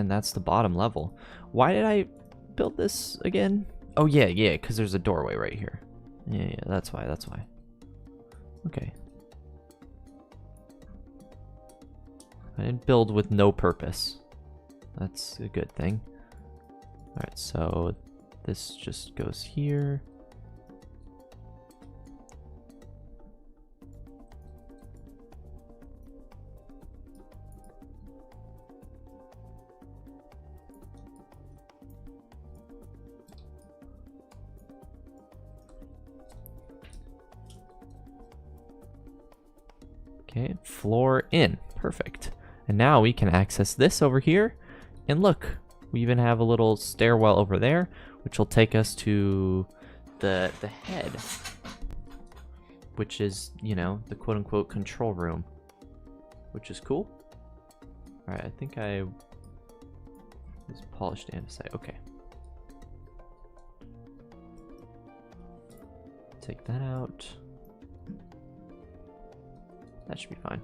And that's the bottom level. Why did I build this again? Oh yeah, because there's a doorway right here. Yeah, that's why. Okay. I didn't build with no purpose. That's a good thing. Alright, so this just goes here. Okay, floor in. Perfect. And now we can access this over here. And look, we even have a little stairwell over there, which will take us to the head, which is, you know, the quote-unquote control room, which is cool. All right, I think I was polished andesite. Okay. Take that out. That should be fine.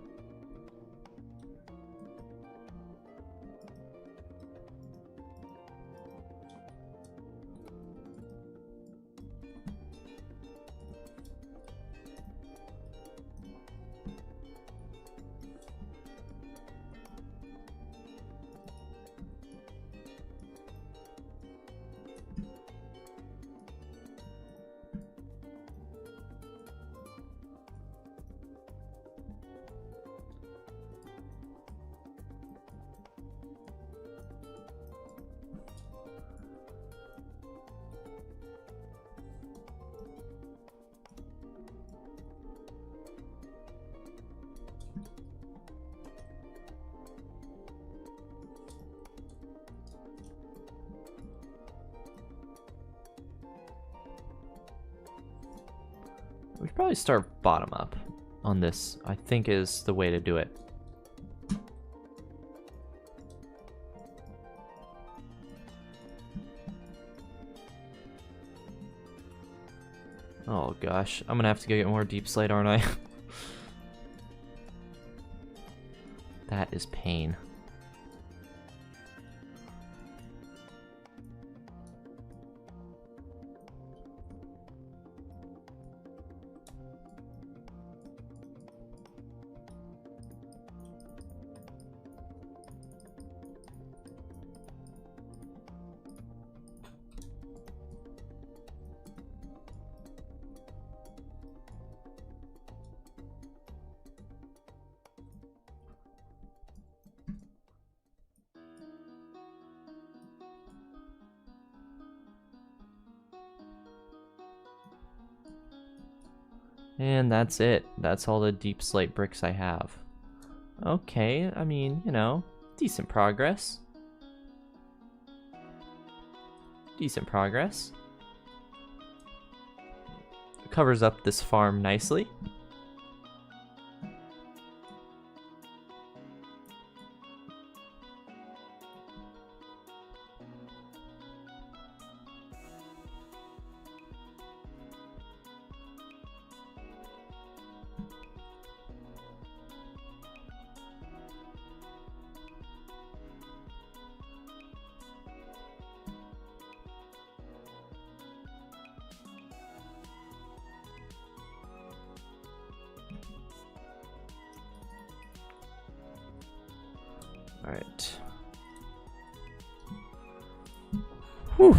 We should probably start bottom up on this, I think is the way to do it. Oh gosh, I'm gonna have to go get more deep slate, aren't I? That is pain. And that's it. That's all the deep slate bricks I have. Okay, I mean, you know, decent progress. Decent progress. It covers up this farm nicely. All right. Whew.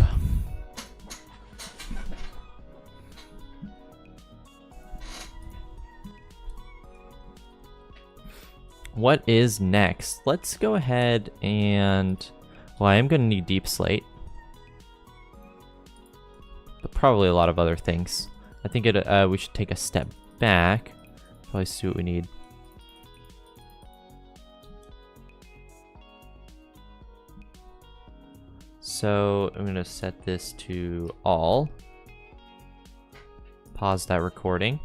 What is next? Let's go ahead and, well, I am going to need deep slate, but probably a lot of other things. I think we should take a step back, probably see what we need. So I'm going to set this to all. Pause that recording.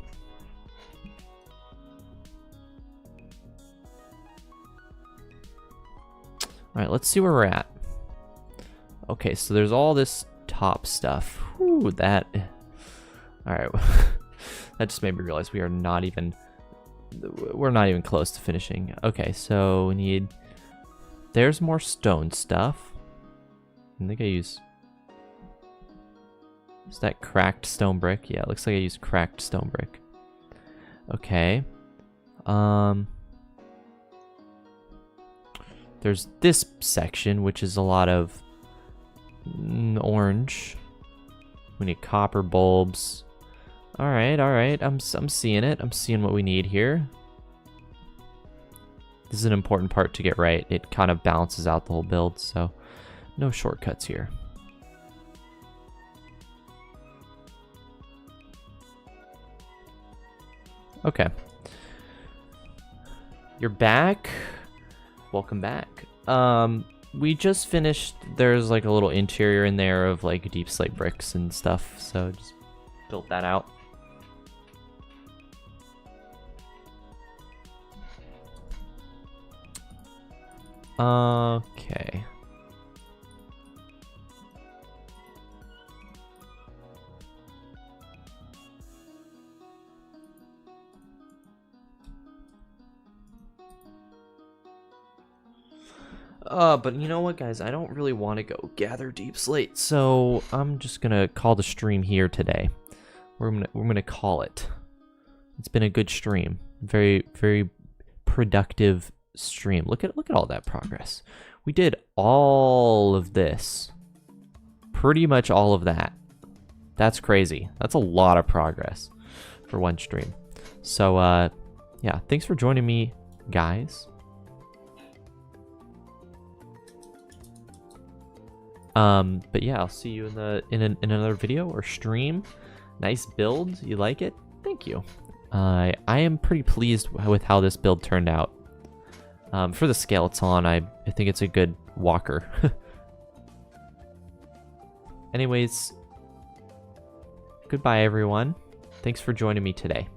All right, let's see where we're at. Okay, so there's all this top stuff. Whew, that. All right, that just made me realize we're not even close to finishing. Okay, so we need there's more stone stuff. I think I use... Is that cracked stone brick? Yeah, it looks like I used cracked stone brick. Okay. There's this section, which is a lot of orange. We need copper bulbs. Alright, alright. I'm seeing it. I'm seeing what we need here. This is an important part to get right. It kind of balances out the whole build, so no shortcuts here. Okay. You're back. Welcome back. We just finished, there's like a little interior in there of like deep slate bricks and stuff, so just built that out. Okay. But you know what, guys? I don't really want to go gather deep slate, so I'm just gonna call the stream here today. We're gonna call it. It's been a good stream, very productive stream. Look at all that progress. We did all of this, pretty much all of that. That's crazy. That's a lot of progress for one stream. So yeah, thanks for joining me, guys. But yeah, I'll see you in another video or stream. Nice build. You like it? Thank you. I am pretty pleased with how this build turned out. For the scale it's on, I think it's a good walker. Anyways, goodbye everyone. Thanks for joining me today.